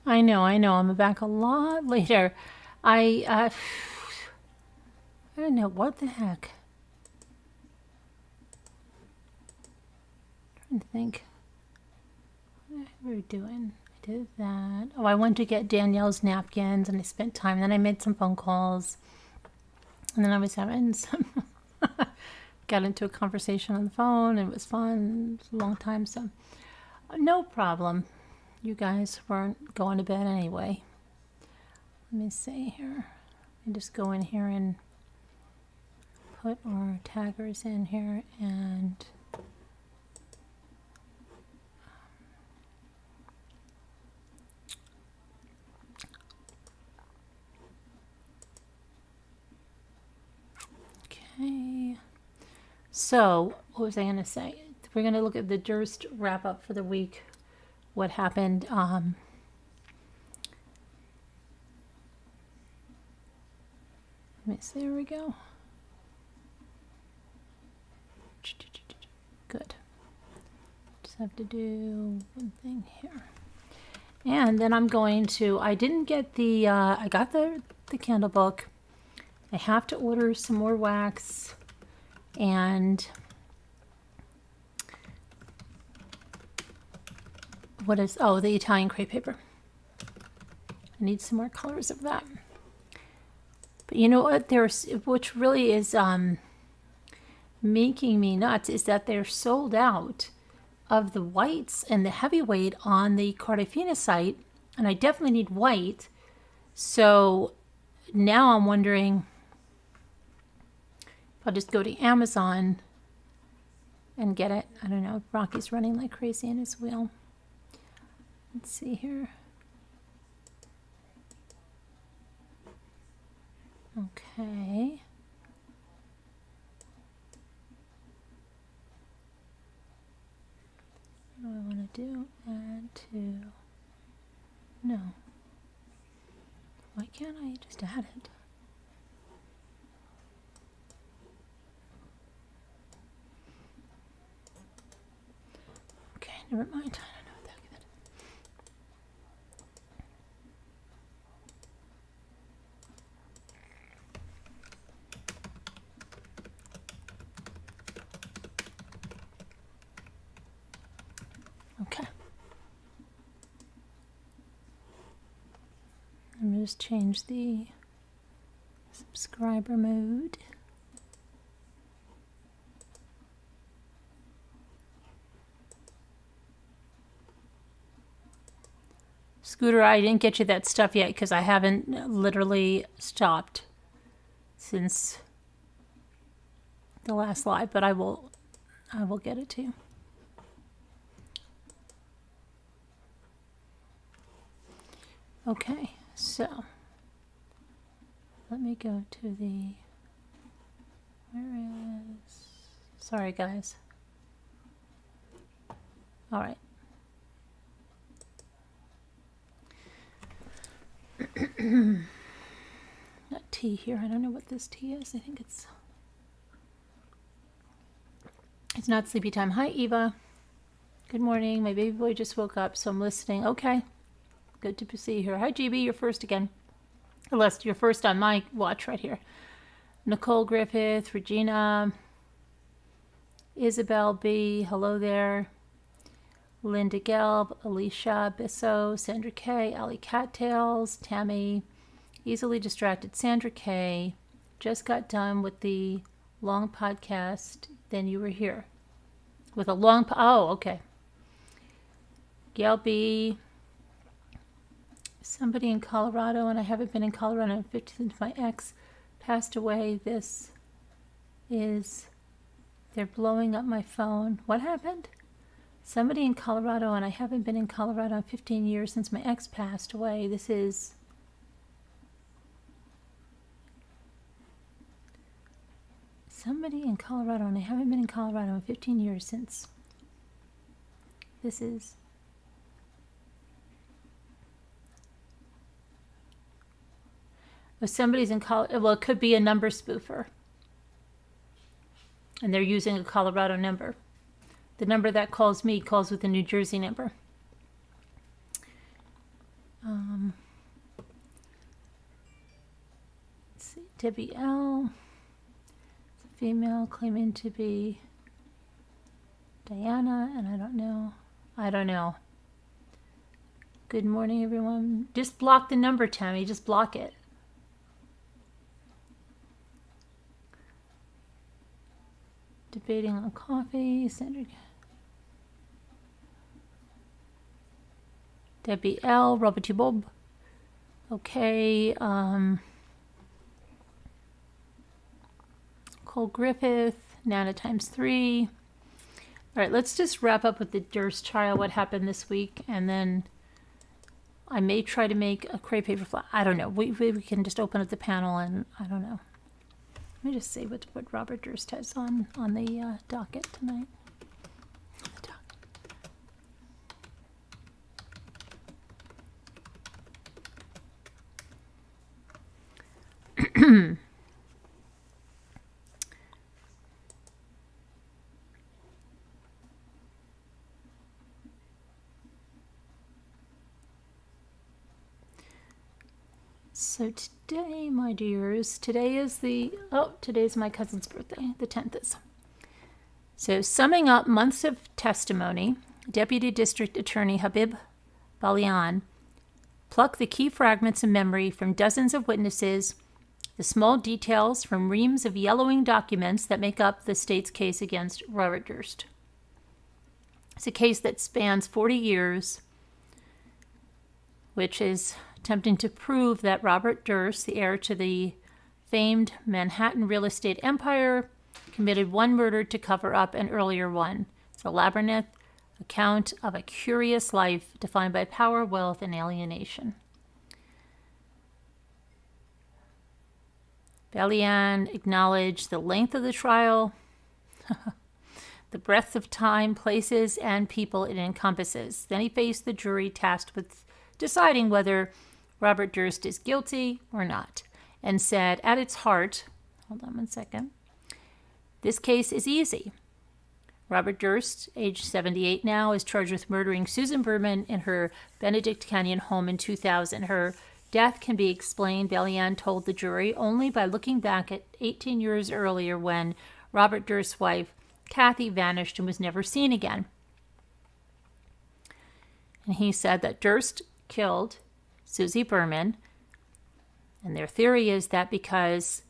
I know. I'm back a lot later. I don't know what the heck. I'm trying to think. What were we doing? I did that. Oh, I went to get Danielle's napkins and I spent time. Then I made some phone calls. And then I was having some. Got into a conversation on the phone. It was fun. It was a long time. So, no problem. You guys weren't going to bed anyway. Let me see here. I just go in here and put our taggers in here and okay. So, what was I going to say? We're going to look at the Durst wrap up for the week. What happened? Let me see. There we go. Good. Just have to do one thing here. And then I'm going to, I didn't get the, I got the candle book. I have to order some more wax and what is, oh, the Italian crepe paper. I need some more colors of that. But you know what, which really is making me nuts is that they're sold out of the whites and the heavyweight on the Cartagena site, and I definitely need white. So now I'm wondering if I'll just go to Amazon and get it. I don't know. Rocky's running like crazy in his wheel. Let's see here. Okay. What do I want to do? Add to... No. Why can't I just add it? Okay, never mind. I don't know what the heck that is. Okay. I'm going to just change the subscriber mode. Scooter, I didn't get you that stuff yet because I haven't literally stopped since the last live, but I will get it to you. Okay, so let me go to the, where is, sorry guys. All right. Got tea here. I don't know what this tea is. I think it's not sleepy time. Hi, Eva. Good morning. My baby boy just woke up, so I'm listening. Okay. Good to see you here. Hi, GB. You're first again. Unless you're first on my watch right here. Nicole Griffith, Regina, Isabel B. Hello there. Linda Gelb, Alicia Bisso, Sandra K, Ali Cattails, Tammy, Easily Distracted Sandra K. Just got done with the long podcast. Then you were here. With a long, oh, okay. Gail B. Somebody in Colorado, and I haven't been in Colorado in 15 since my ex passed away. This is, they're blowing up my phone. What happened? Somebody in Colorado, and I haven't been in Colorado in 15 years since my ex passed away. This is somebody in Colorado, and I haven't been in Colorado in 15 years since. This is if somebody's in Colorado, well, it could be a number spoofer, and they're using a Colorado number. The number that calls me calls with a New Jersey number. Debbie L. Female claiming to be Diana, and I don't know. Good morning, everyone. Just block the number, Tammy. Just block it. Debating on coffee. Sandra. Debbie L. Robert Bob. Okay. Cole Griffith. Nana times 3. All right, let's just wrap up with the Durst trial, what happened this week, and then I may try to make a crepe paper flat. I don't know. We can just open up the panel, and I don't know. Let me just see what Robert Durst has on the docket tonight. So today, my dears, today's my cousin's birthday, the 10th is. So summing up months of testimony, Deputy District Attorney Habib Balian plucked the key fragments of memory from dozens of witnesses, the small details from reams of yellowing documents that make up the state's case against Robert Durst. It's a case that spans 40 years, which is attempting to prove that Robert Durst, the heir to the famed Manhattan real estate empire, committed one murder to cover up an earlier one. It's a labyrinth account of a curious life defined by power, wealth, and alienation. Balian acknowledged the length of the trial, the breadth of time, places, and people it encompasses. Then he faced the jury tasked with deciding whether Robert Durst is guilty or not, and said at its heart, hold on one second, this case is easy. Robert Durst, age 78 now, is charged with murdering Susan Berman in her Benedict Canyon home in 2000. Her death can be explained, Balian told the jury, only by looking back at 18 years earlier when Robert Durst's wife, Kathy, vanished and was never seen again. And he said that Durst killed Susie Berman, and their theory is that because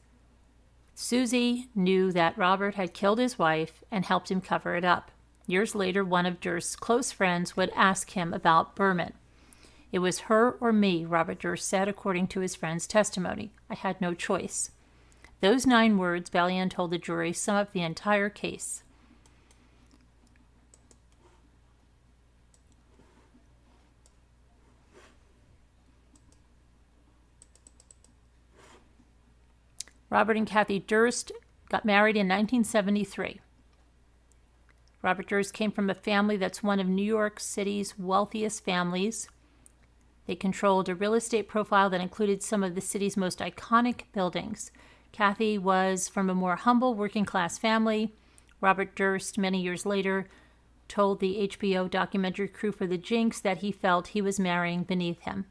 Susie knew that Robert had killed his wife and helped him cover it up. Years later, one of Durst's close friends would ask him about Berman. It was her or me, Robert Durst said, according to his friend's testimony. I had no choice. Those 9 words, Balian told the jury, sum up the entire case. Robert and Kathy Durst got married in 1973. Robert Durst came from a family that's one of New York City's wealthiest families. They controlled a real estate profile that included some of the city's most iconic buildings. Kathy was from a more humble working-class family. Robert Durst, many years later, told the HBO documentary crew for The Jinx that he felt he was marrying beneath him.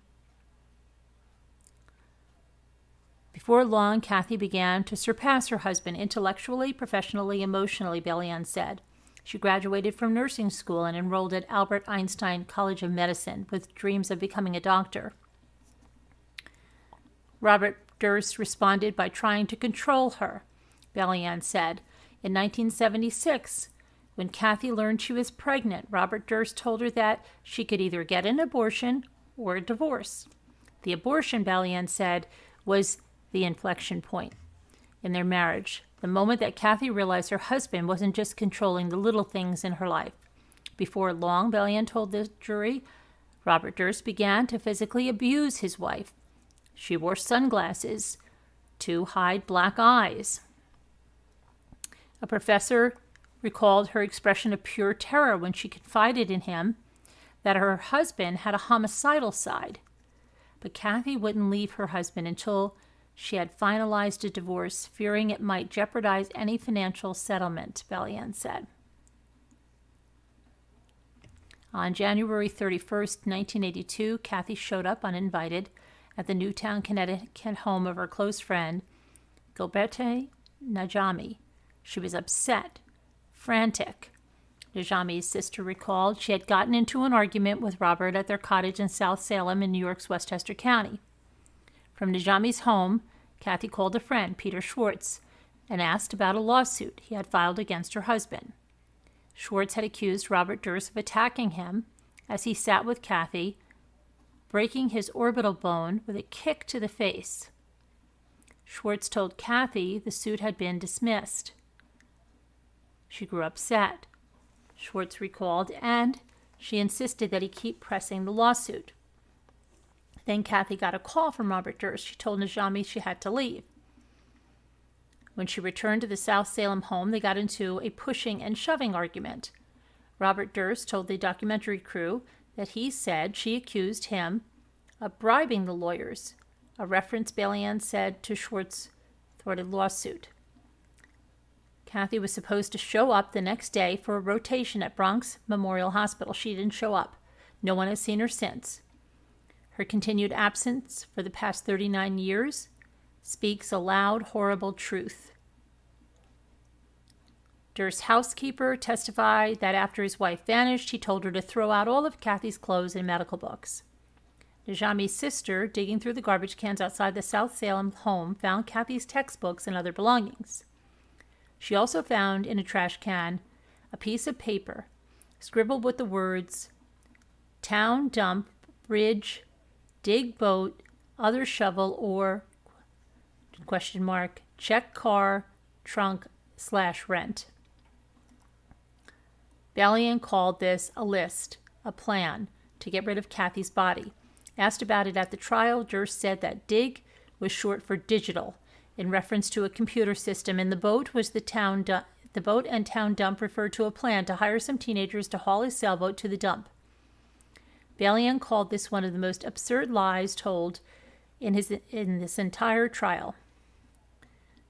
Before long, Kathy began to surpass her husband intellectually, professionally, emotionally, Balian said. She graduated from nursing school and enrolled at Albert Einstein College of Medicine with dreams of becoming a doctor. Robert Durst responded by trying to control her, Balian said. In 1976, when Kathy learned she was pregnant, Robert Durst told her that she could either get an abortion or a divorce. The abortion, Balian said, was the inflection point in their marriage, the moment that Kathy realized her husband wasn't just controlling the little things in her life. Before long, Balian told the jury, Robert Durst began to physically abuse his wife. She wore sunglasses to hide black eyes. A professor recalled her expression of pure terror when she confided in him that her husband had a homicidal side. But Kathy wouldn't leave her husband until she had finalized a divorce, fearing it might jeopardize any financial settlement, Balian said. On January 31st, 1982, Kathy showed up uninvited at the Newtown, Connecticut home of her close friend, Gobete Najami. She was upset, frantic. Najami's sister recalled she had gotten into an argument with Robert at their cottage in South Salem in New York's Westchester County. From Najami's home, Kathy called a friend, Peter Schwartz, and asked about a lawsuit he had filed against her husband. Schwartz had accused Robert Durst of attacking him as he sat with Kathy, breaking his orbital bone with a kick to the face. Schwartz told Kathy the suit had been dismissed. She grew upset, Schwartz recalled, and she insisted that he keep pressing the lawsuit. Then Kathy got a call from Robert Durst. She told Najami she had to leave. When she returned to the South Salem home, they got into a pushing and shoving argument. Robert Durst told the documentary crew that he said she accused him of bribing the lawyers, a reference Balian said to Schwartz's thwarted lawsuit. Kathy was supposed to show up the next day for a rotation at Bronx Memorial Hospital. She didn't show up. No one has seen her since. Her continued absence for the past 39 years speaks a loud, horrible truth. Durst's housekeeper testified that after his wife vanished, he told her to throw out all of Kathy's clothes and medical books. Najami's sister, digging through the garbage cans outside the South Salem home, found Kathy's textbooks and other belongings. She also found in a trash can a piece of paper scribbled with the words, "Town dump, bridge, dig boat, other shovel, or check car, trunk / rent." Balian called this a list, a plan to get rid of Kathy's body. Asked about it at the trial, Durst said that dig was short for digital, in reference to a computer system, and the boat and town dump referred to a plan to hire some teenagers to haul his sailboat to the dump. Balian called this one of the most absurd lies told in this entire trial.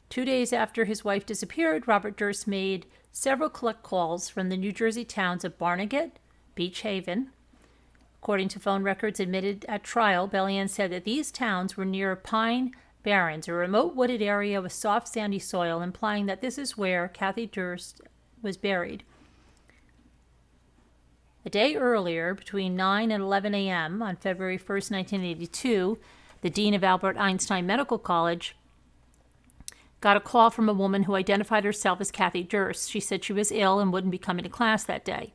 2 days after his wife disappeared, Robert Durst made several collect calls from the New Jersey towns of Barnegat, Beach Haven. According to phone records admitted at trial, Balian said that these towns were near Pine Barrens, a remote wooded area with soft sandy soil, implying that this is where Kathy Durst was buried. A day earlier, between 9 and 11 a.m. on February 1st, 1982, the dean of Albert Einstein Medical College got a call from a woman who identified herself as Kathy Durst. She said she was ill and wouldn't be coming to class that day.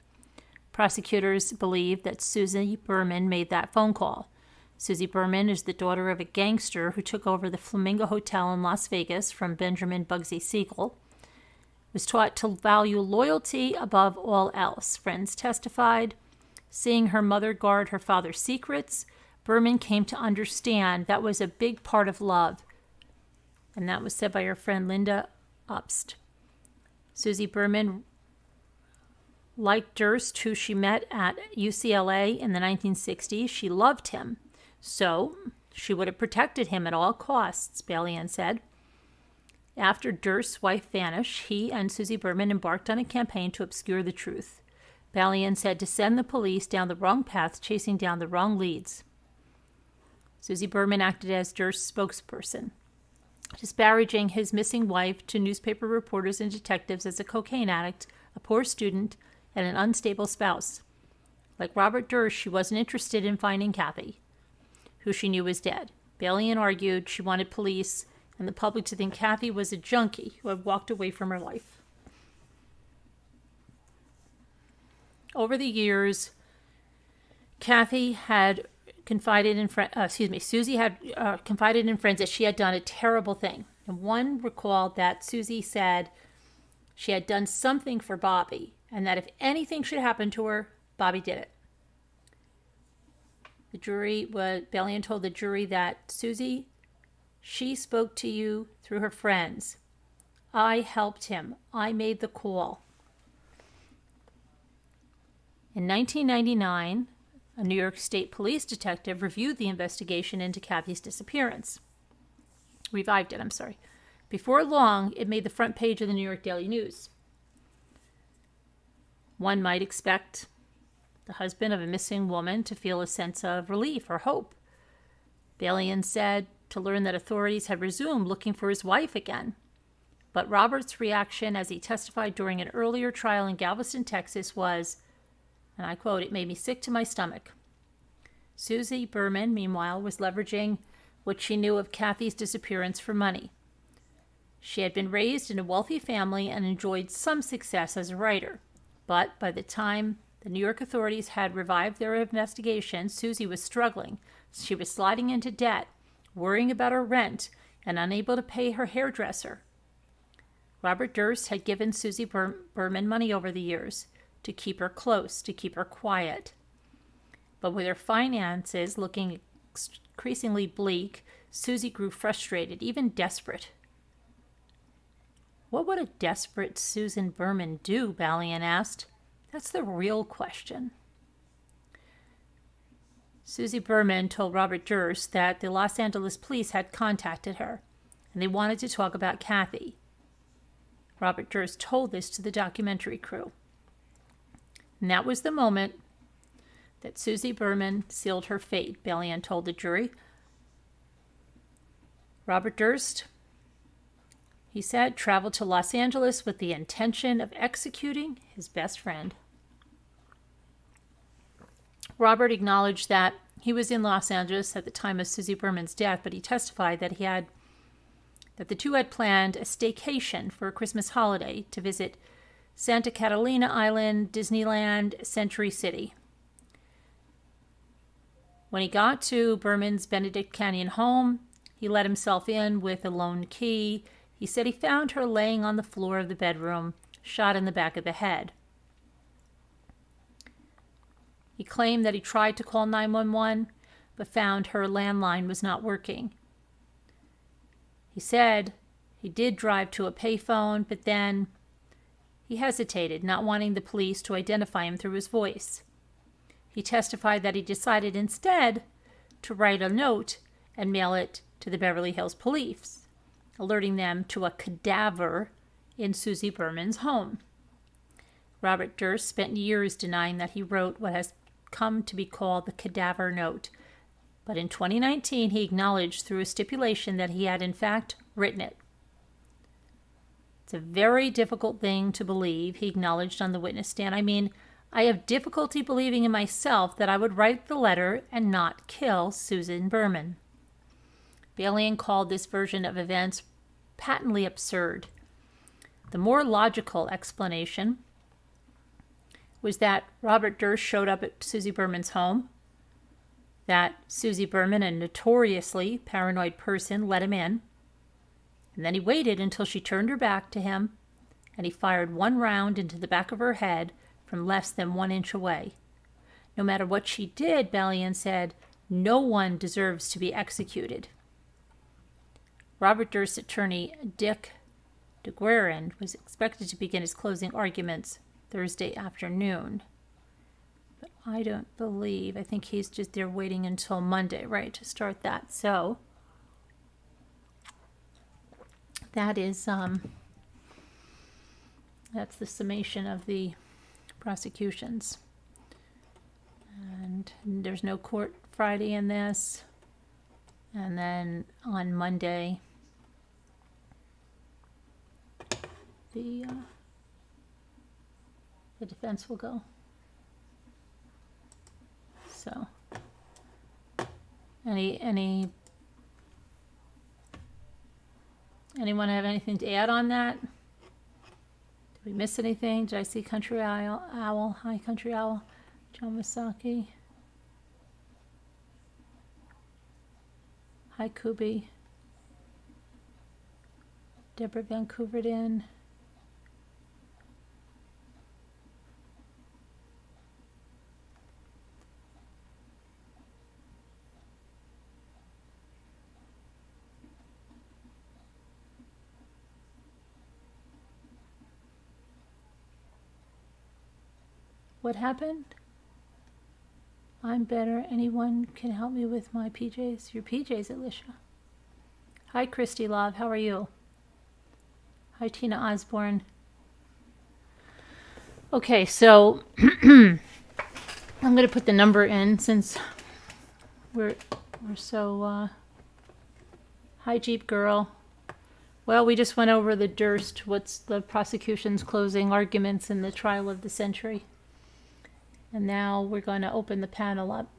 Prosecutors believe that Susie Berman made that phone call. Susie Berman is the daughter of a gangster who took over the Flamingo Hotel in Las Vegas from Benjamin Bugsy Siegel. Was taught to value loyalty above all else. Friends testified. Seeing her mother guard her father's secrets, Berman came to understand that was a big part of love. And that was said by her friend Linda Upst. Susie Berman liked Durst, who she met at UCLA in the 1960s. She loved him. So she would have protected him at all costs, Balian said. After Durst's wife vanished, he and Susie Berman embarked on a campaign to obscure the truth. Balian said to send the police down the wrong path, chasing down the wrong leads. Susie Berman acted as Durst's spokesperson, disparaging his missing wife to newspaper reporters and detectives as a cocaine addict, a poor student, and an unstable spouse. Like Robert Durst, she wasn't interested in finding Kathy, who she knew was dead. Balian argued she wanted police and the public to think Kathy was a junkie who had walked away from her life. Over the years, Susie had confided in friends that she had done a terrible thing. And one recalled that Susie said she had done something for Bobby, and that if anything should happen to her, Bobby did it. Balian told the jury that, Susie, she spoke to you through her friends. I helped him. I made the call. In 1999, a New York State police detective reviewed the investigation into Kathy's disappearance. Revived it. Before long, it made the front page of the New York Daily News. One might expect the husband of a missing woman to feel a sense of relief or hope. Balian said to learn that authorities had resumed looking for his wife again. But Robert's reaction as he testified during an earlier trial in Galveston, Texas was, and I quote, "It made me sick to my stomach." Susie Berman, meanwhile, was leveraging what she knew of Kathy's disappearance for money. She had been raised in a wealthy family and enjoyed some success as a writer. But by the time the New York authorities had revived their investigation, Susie was struggling. She was sliding into debt, worrying about her rent, and unable to pay her hairdresser. Robert Durst had given Susie Berman money over the years to keep her close, to keep her quiet. But with her finances looking increasingly bleak, Susie grew frustrated, even desperate. What would a desperate Susan Berman do? Balian asked. That's the real question. Susie Berman told Robert Durst that the Los Angeles police had contacted her, and they wanted to talk about Kathy. Robert Durst told this to the documentary crew. And that was the moment that Susie Berman sealed her fate, Balian told the jury. Robert Durst, he said, traveled to Los Angeles with the intention of executing his best friend. Robert acknowledged that he was in Los Angeles at the time of Susie Berman's death, but he testified that the two had planned a staycation for a Christmas holiday to visit Santa Catalina Island, Disneyland, Century City. When he got to Berman's Benedict Canyon home, he let himself in with a lone key. He said he found her laying on the floor of the bedroom, shot in the back of the head. He claimed that he tried to call 911, but found her landline was not working. He said he did drive to a payphone, but then he hesitated, not wanting the police to identify him through his voice. He testified that he decided instead to write a note and mail it to the Beverly Hills police, alerting them to a cadaver in Susie Berman's home. Robert Durst spent years denying that he wrote what has come to be called the cadaver note, but in 2019 he acknowledged through a stipulation that he had in fact written it. It's a very difficult thing to believe, he acknowledged on the witness stand. I mean, I have difficulty believing in myself that I would write the letter and not kill Susan Berman. Balian called this version of events patently absurd. The more logical explanation was that Robert Durst showed up at Susie Berman's home, that Susie Berman, a notoriously paranoid person, let him in, and then he waited until she turned her back to him, and he fired one round into the back of her head from less than 1 inch away. No matter what she did, Balian said, no one deserves to be executed. Robert Durst's attorney, Dick DeGuerin, was expected to begin his closing arguments Thursday afternoon. But I think he's just there waiting until Monday, right, to start that. So that is, that's the summation of the prosecutions. And there's no court Friday in this. And then on Monday, the defense will go. So, anyone have anything to add on that? Did we miss anything? Did I see Country Owl? Hi, Country Owl. John Masaki. Hi, Kubi. Deborah Vancouverden. What happened? I'm better. Anyone can help me with my PJs? Your PJs, Alicia. Hi, Christy Love. How are you? Hi, Tina Osborne. Okay, so I'm going to put the number in since we're so Hi, Jeep Girl. Well, we just went over the Durst, what's the prosecution's closing arguments in the trial of the century. And now we're going to open the panel up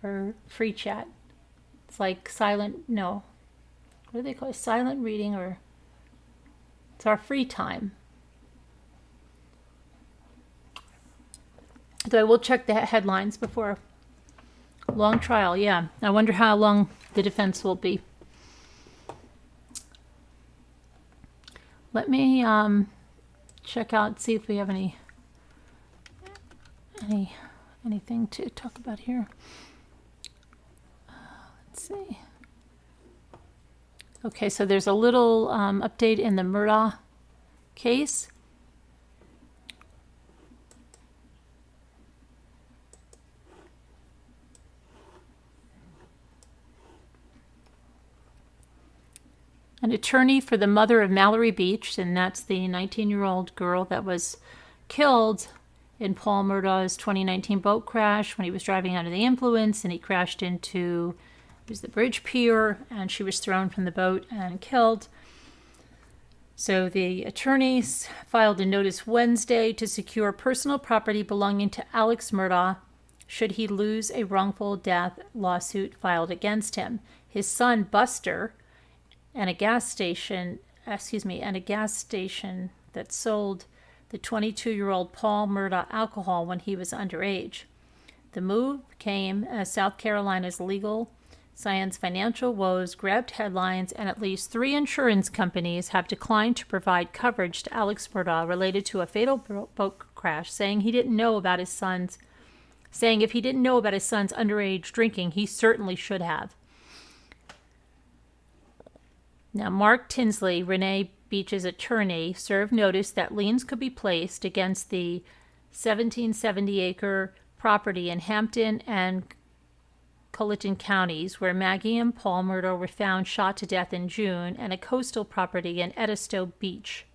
for free chat. It's like silent, no, what do they call it? Silent reading, or it's our free time. So I will check the headlines before. Long trial, yeah. I wonder how long the defense will be. Let me check out, see if we have anything to talk about here. Let's see. Okay, so there's a little update in the Murdaugh case. An attorney for the mother of Mallory Beach, and that's the 19-year-old girl that was killed in Paul Murdaugh's 2019 boat crash when he was driving under the influence, and he crashed into the bridge pier, and she was thrown from the boat and killed. So the attorneys filed a notice Wednesday to secure personal property belonging to Alex Murdaugh should he lose a wrongful death lawsuit filed against him. His son Buster, and a gas station that sold the 22-year-old Paul Murdaugh alcohol when he was underage. The move came as South Carolina's legal science financial woes grabbed headlines, and at least 3 insurance companies have declined to provide coverage to Alex Murdaugh related to a fatal boat crash, saying if he didn't know about his son's underage drinking, he certainly should have. Now, Mark Tinsley, Renee Beach's attorney, served notice that liens could be placed against the 1770-acre property in Hampton and Colleton counties, where Maggie and Paul Murdaugh were found shot to death in June, and a coastal property in Edisto Beach.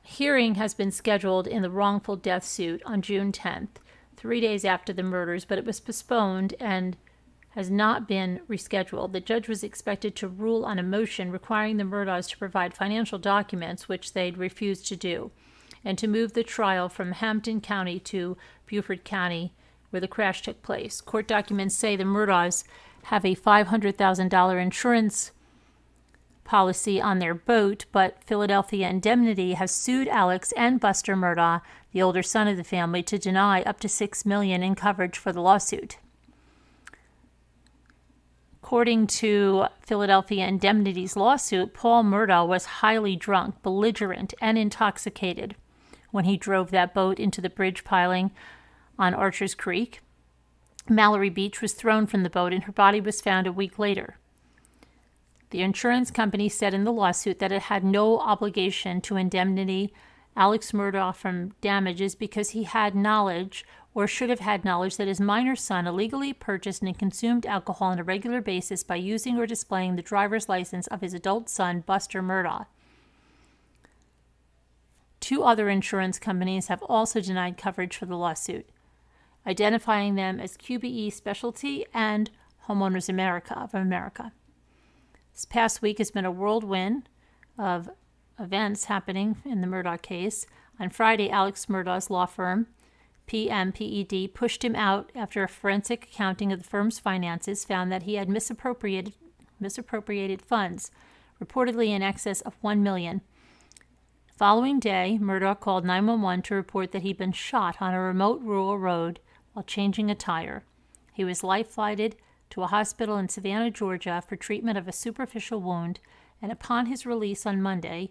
Hearing has been scheduled in the wrongful death suit on June 10th, 3 days after the murders, but it was postponed and has not been rescheduled. The judge was expected to rule on a motion requiring the Murdaughs to provide financial documents, which they'd refused to do, and to move the trial from Hampton County to Beaufort County, where the crash took place. Court documents say the Murdaughs have a $500,000 insurance policy on their boat, but Philadelphia Indemnity has sued Alex and Buster Murdaugh, the older son of the family, to deny up to $6 million in coverage for the lawsuit. According to Philadelphia Indemnity's lawsuit, Paul Murdaugh was highly drunk, belligerent, and intoxicated when he drove that boat into the bridge piling on Archer's Creek. Mallory Beach was thrown from the boat, and her body was found a week later. The insurance company said in the lawsuit that it had no obligation to indemnity Alex Murdaugh from damages because he had knowledge, or should have had knowledge, that his minor son illegally purchased and consumed alcohol on a regular basis by using or displaying the driver's license of his adult son, Buster Murdaugh. 2 other insurance companies have also denied coverage for the lawsuit, identifying them as QBE Specialty and Homeowners of America. This past week has been a whirlwind of events happening in the Murdaugh case. On Friday, Alex Murdaugh's law firm, PMPED, pushed him out after a forensic accounting of the firm's finances found that he had misappropriated funds, reportedly in excess of $1 million. The following day, Murdaugh called 911 to report that he'd been shot on a remote rural road while changing a tire. He was life-flighted to a hospital in Savannah, Georgia, for treatment of a superficial wound, and upon his release on Monday,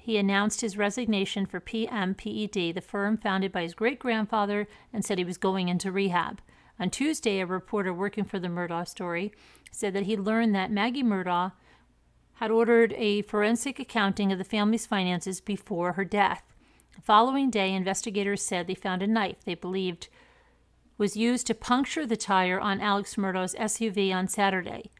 he announced his resignation for PMPED, the firm founded by his great-grandfather, and said he was going into rehab. On Tuesday, a reporter working for the Murdaugh story said that he learned that Maggie Murdaugh had ordered a forensic accounting of the family's finances before her death. The following day, investigators said they found a knife they believed was used to puncture the tire on Alex Murdaugh's SUV on Saturday,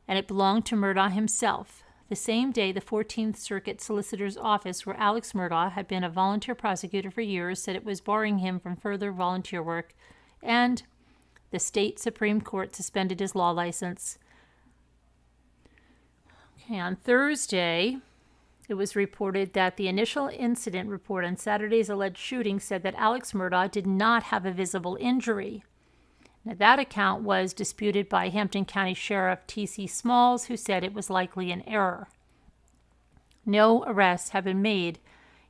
and it belonged to Murdaugh himself. The same day, the 14th Circuit Solicitor's Office, where Alex Murdaugh had been a volunteer prosecutor for years, said it was barring him from further volunteer work, and The state Supreme Court suspended his law license. Okay, on Thursday, it was reported that the initial incident report on Saturday's alleged shooting said that Alex Murdaugh did not have a visible injury. Now, that account was disputed by Hampton County Sheriff T.C. Smalls, who said it was likely an error. No arrests have been made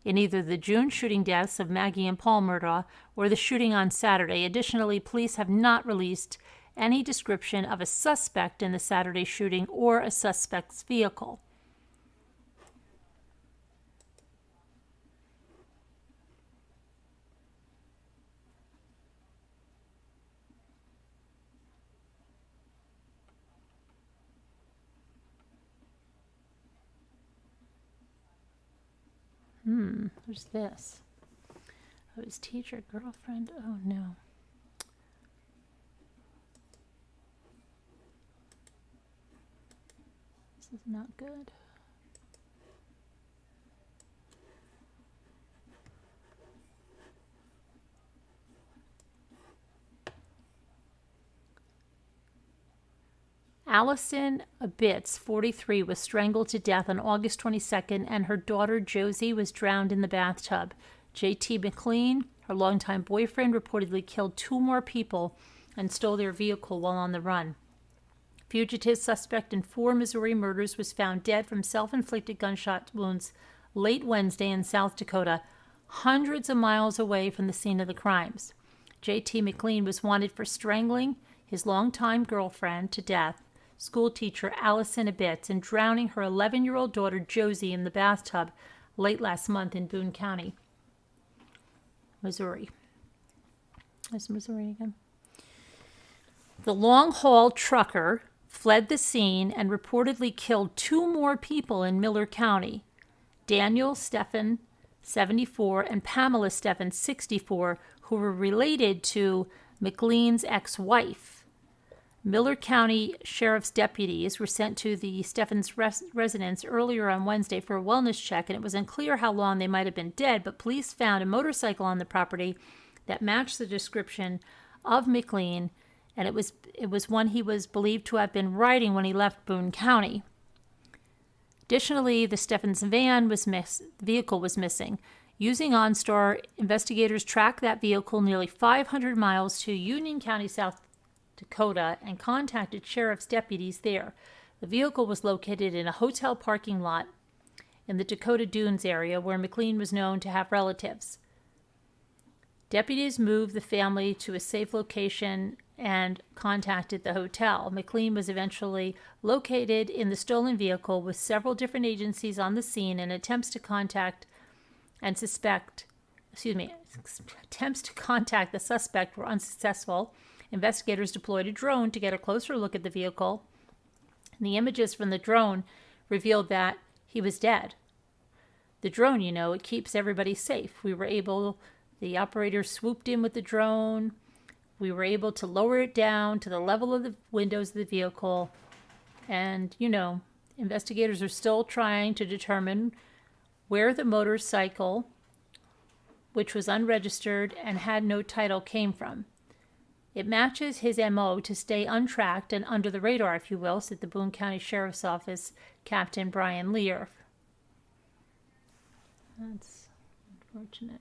in either the June shooting deaths of Maggie and Paul Murdaugh or the shooting on Saturday. Additionally, police have not released any description of a suspect in the Saturday shooting or a suspect's vehicle. Who's this? Oh, his teacher, girlfriend. Oh, no. This is not good. Allison Abitz, 43, was strangled to death on August 22nd, and her daughter Josie was drowned in the bathtub. J.T. McLean, her longtime boyfriend, reportedly killed 2 more people and stole their vehicle while on the run. Fugitive suspect in 4 Missouri murders was found dead from self-inflicted gunshot wounds late Wednesday in South Dakota, hundreds of miles away from the scene of the crimes. J.T. McLean was wanted for strangling his longtime girlfriend to death, schoolteacher Allison Abitz, and drowning her 11-year-old daughter Josie in the bathtub late last month in Boone County, Missouri. There's Missouri again. The long-haul trucker fled the scene and reportedly killed 2 more people in Miller County. Daniel Steffen, 74, and Pamela Steffen, 64, who were related to McLean's ex-wife. Miller County Sheriff's deputies were sent to the Steffens' residence earlier on Wednesday for a wellness check, and it was unclear how long they might have been dead, but police found a motorcycle on the property that matched the description of McLean, and it was one he was believed to have been riding when he left Boone County. Additionally, the Steffens vehicle was missing. Using OnStar, investigators tracked that vehicle nearly 500 miles to Union County, South Dakota, and contacted sheriff's deputies there. The vehicle was located in a hotel parking lot in the Dakota Dunes area where McLean was known to have relatives. Deputies moved the family to a safe location and contacted the hotel. McLean was eventually located in the stolen vehicle with several different agencies on the scene, and attempts to contact the suspect were unsuccessful. Investigators deployed a drone to get a closer look at the vehicle. And the images from the drone revealed that he was dead. The drone, it keeps everybody safe. The operator swooped in with the drone. We were able to lower it down to the level of the windows of the vehicle. And, investigators are still trying to determine where the motorcycle, which was unregistered and had no title, came from. It matches his M.O. to stay untracked and under the radar, if you will, said the Boone County Sheriff's Office Captain Brian Lear. That's unfortunate.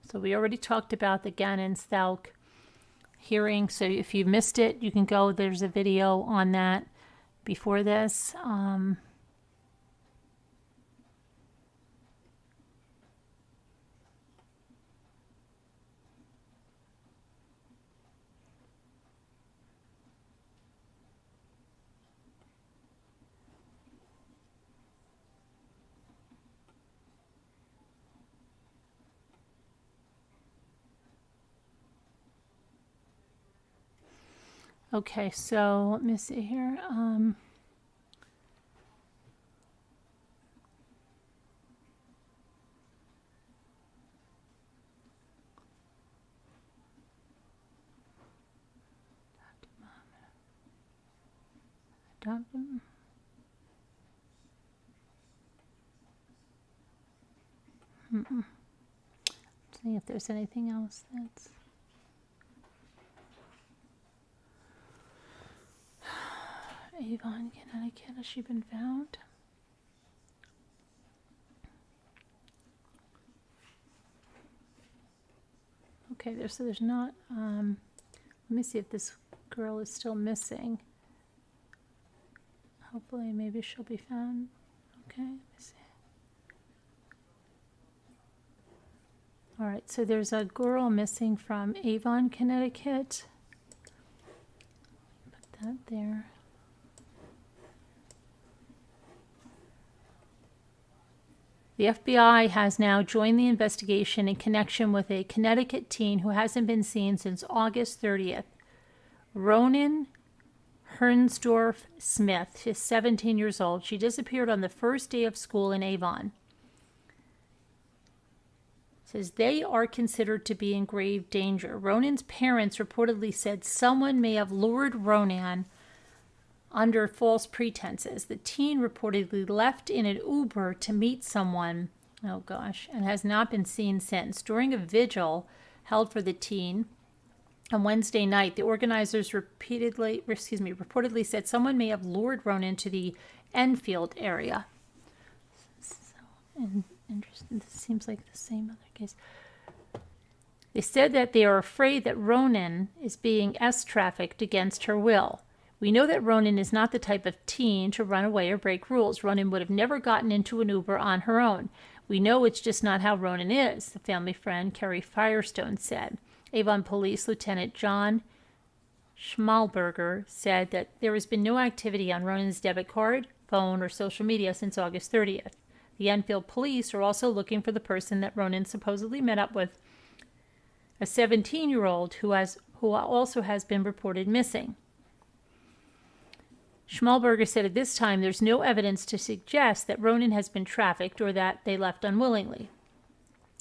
So we already talked about the Gannon-Thauk hearing. So if you missed it, you can go. There's a video on that before this. Okay, so let me see here. See if there's anything else that's... Avon, Connecticut, has she been found? Okay, there's not, let me see if this girl is still missing. Hopefully, maybe she'll be found. Okay, let me see. All right, so there's a girl missing from Avon, Connecticut. Put that there. The FBI has now joined the investigation in connection with a Connecticut teen who hasn't been seen since August 30th. Ronan Hernsdorf Smith is 17 years old. She disappeared on the first day of school in Avon. It says they are considered to be in grave danger. Ronan's parents reportedly said someone may have lured Ronan under false pretenses. The teen reportedly left in an Uber to meet someone, and has not been seen since. During a vigil held for the teen on Wednesday night, the organizers reportedly said someone may have lured Ronan to the Enfield area. So interesting. This seems like the same other case. They said that they are afraid that Ronan is being trafficked against her will. We know that Ronan is not the type of teen to run away or break rules. Ronan would have never gotten into an Uber on her own. We know it's just not how Ronan is, the family friend Carrie Firestone said. Avon Police Lieutenant John Schmalberger said that there has been no activity on Ronan's debit card, phone, or social media since August 30th. The Enfield police are also looking for the person that Ronan supposedly met up with, a 17-year-old who also has been reported missing. Schmalberger said at this time there's no evidence to suggest that Ronan has been trafficked or that they left unwillingly.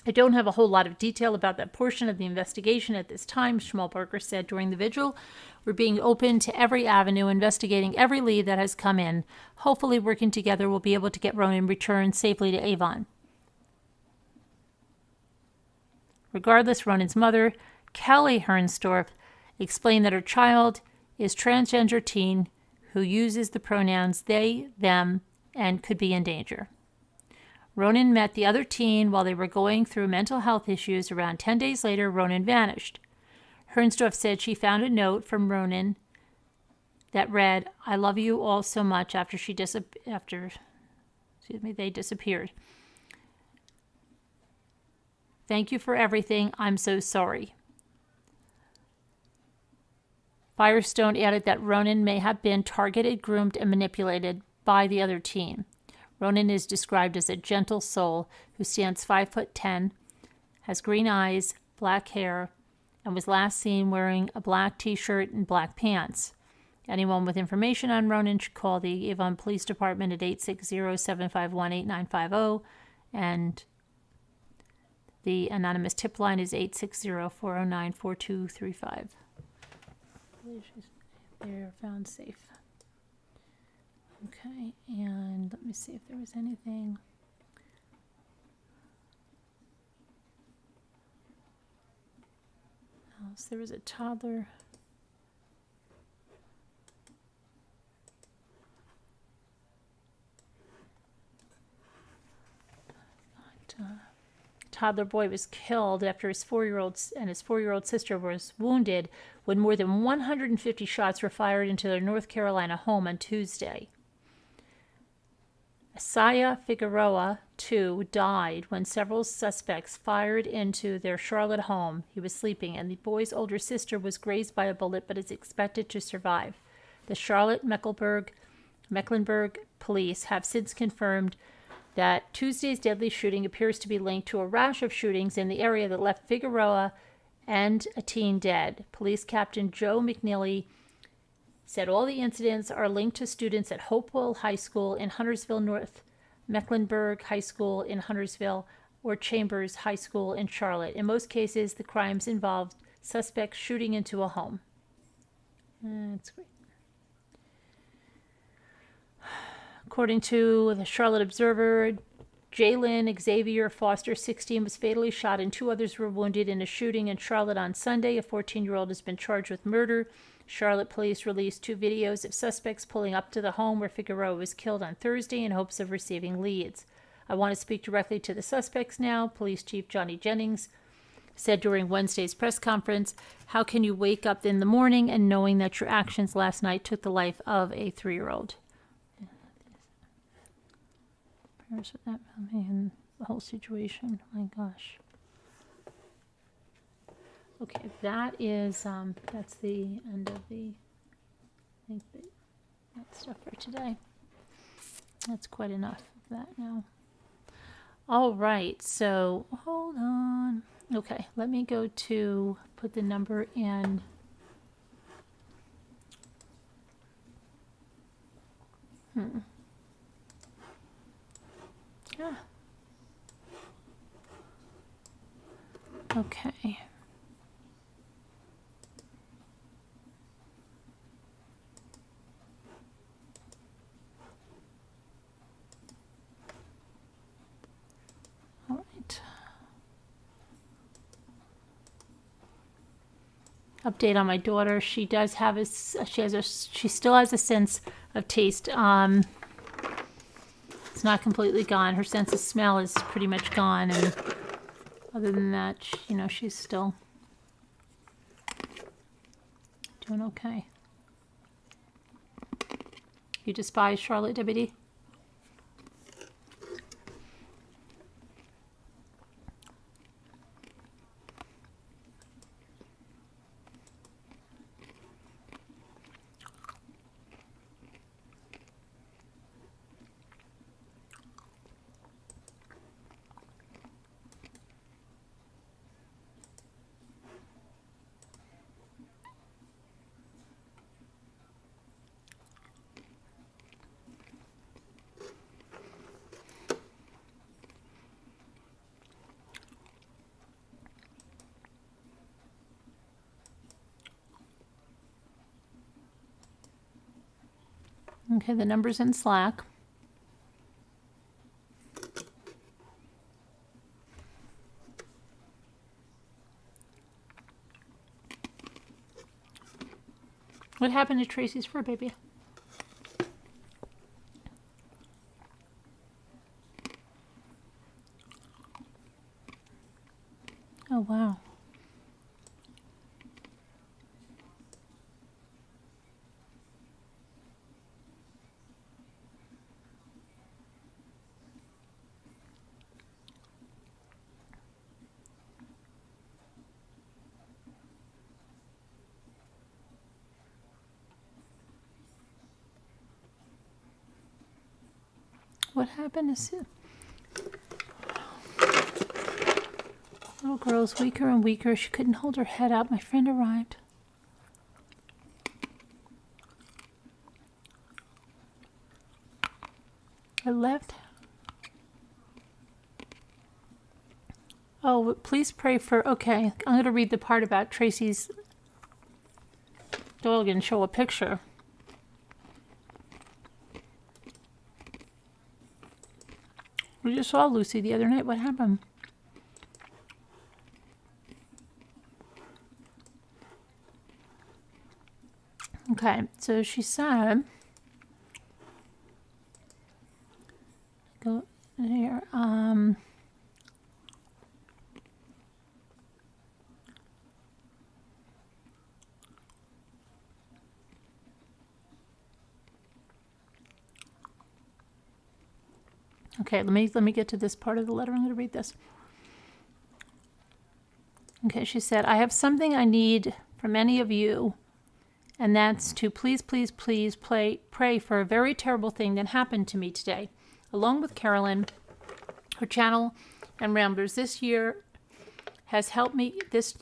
I don't have a whole lot of detail about that portion of the investigation at this time, Schmalberger said during the vigil. We're being open to every avenue, investigating every lead that has come in. Hopefully, working together, we'll be able to get Ronan returned safely to Avon. Regardless, Ronan's mother, Kelly Hernsdorf, explained that her child is transgender teen who uses the pronouns they, them, and could be in danger. Ronan met the other teen while they were going through mental health issues. Around 10 days later, Ronan vanished. Hernsdorf said she found a note from Ronan that read, "I love you all so much," after they disappeared. "Thank you for everything. I'm so sorry." Firestone added that Ronan may have been targeted, groomed, and manipulated by the other teen. Ronan is described as a gentle soul who stands 5'10", has green eyes, black hair, and was last seen wearing a black t-shirt and black pants. Anyone with information on Ronan should call the Avon Police Department at 860-751-8950, and the anonymous tip line is 860-409-4235. They're found safe. Okay, and let me see if there was anything else. There was a toddler. Toddler boy was killed after his 4-year-old sister was wounded when more than 150 shots were fired into their North Carolina home on Tuesday. Asaya Figueroa, 2, died when several suspects fired into their Charlotte home. He was sleeping, and the boy's older sister was grazed by a bullet but is expected to survive. The Charlotte Mecklenburg police have since confirmed that Tuesday's deadly shooting appears to be linked to a rash of shootings in the area that left Figueroa and a teen dead. Police Captain Joe McNeely said all the incidents are linked to students at Hopewell High School in Huntersville, North Mecklenburg High School in Huntersville, or Chambers High School in Charlotte. In most cases, the crimes involved suspects shooting into a home. That's great. According to the Charlotte Observer, Jalen Xavier Foster, 16, was fatally shot and 2 others were wounded in a shooting in Charlotte on Sunday. A 14-year-old has been charged with murder. Charlotte police released 2 videos of suspects pulling up to the home where Figueroa was killed on Thursday in hopes of receiving leads. I want to speak directly to the suspects now, Police Chief Johnny Jennings said during Wednesday's press conference. How can you wake up in the morning and knowing that your actions last night took the life of a 3-year-old? Prayers for that family and the whole situation. Oh my gosh. Okay, that is that's the end of the that stuff for today. That's quite enough of that now. All right, so hold on. Okay, let me go to put the number in. Okay. All right. Update on my daughter. She does have she still has a sense of taste. It's not completely gone. Her sense of smell is pretty much gone, and other than that, she's still doing okay. You despise Charlotte, Deputy? Okay, the number's in Slack. What happened to Tracy's fur baby? Oh, wow. What happened to Sue? Little girl's weaker and weaker. She couldn't hold her head up. My friend arrived. I left. Oh, please pray for... Okay, I'm going to read the part about Tracy's dog and show a picture. We just saw Lucy the other night. What happened? Okay, so she said, go here, okay, let me get to this part of the letter. I'm going to read this. Okay, she said, I have something I need from any of you, and that's to please, please, please pray for a very terrible thing that happened to me today. Along with Carolyn, her channel, and Ramblers, this year has helped me, this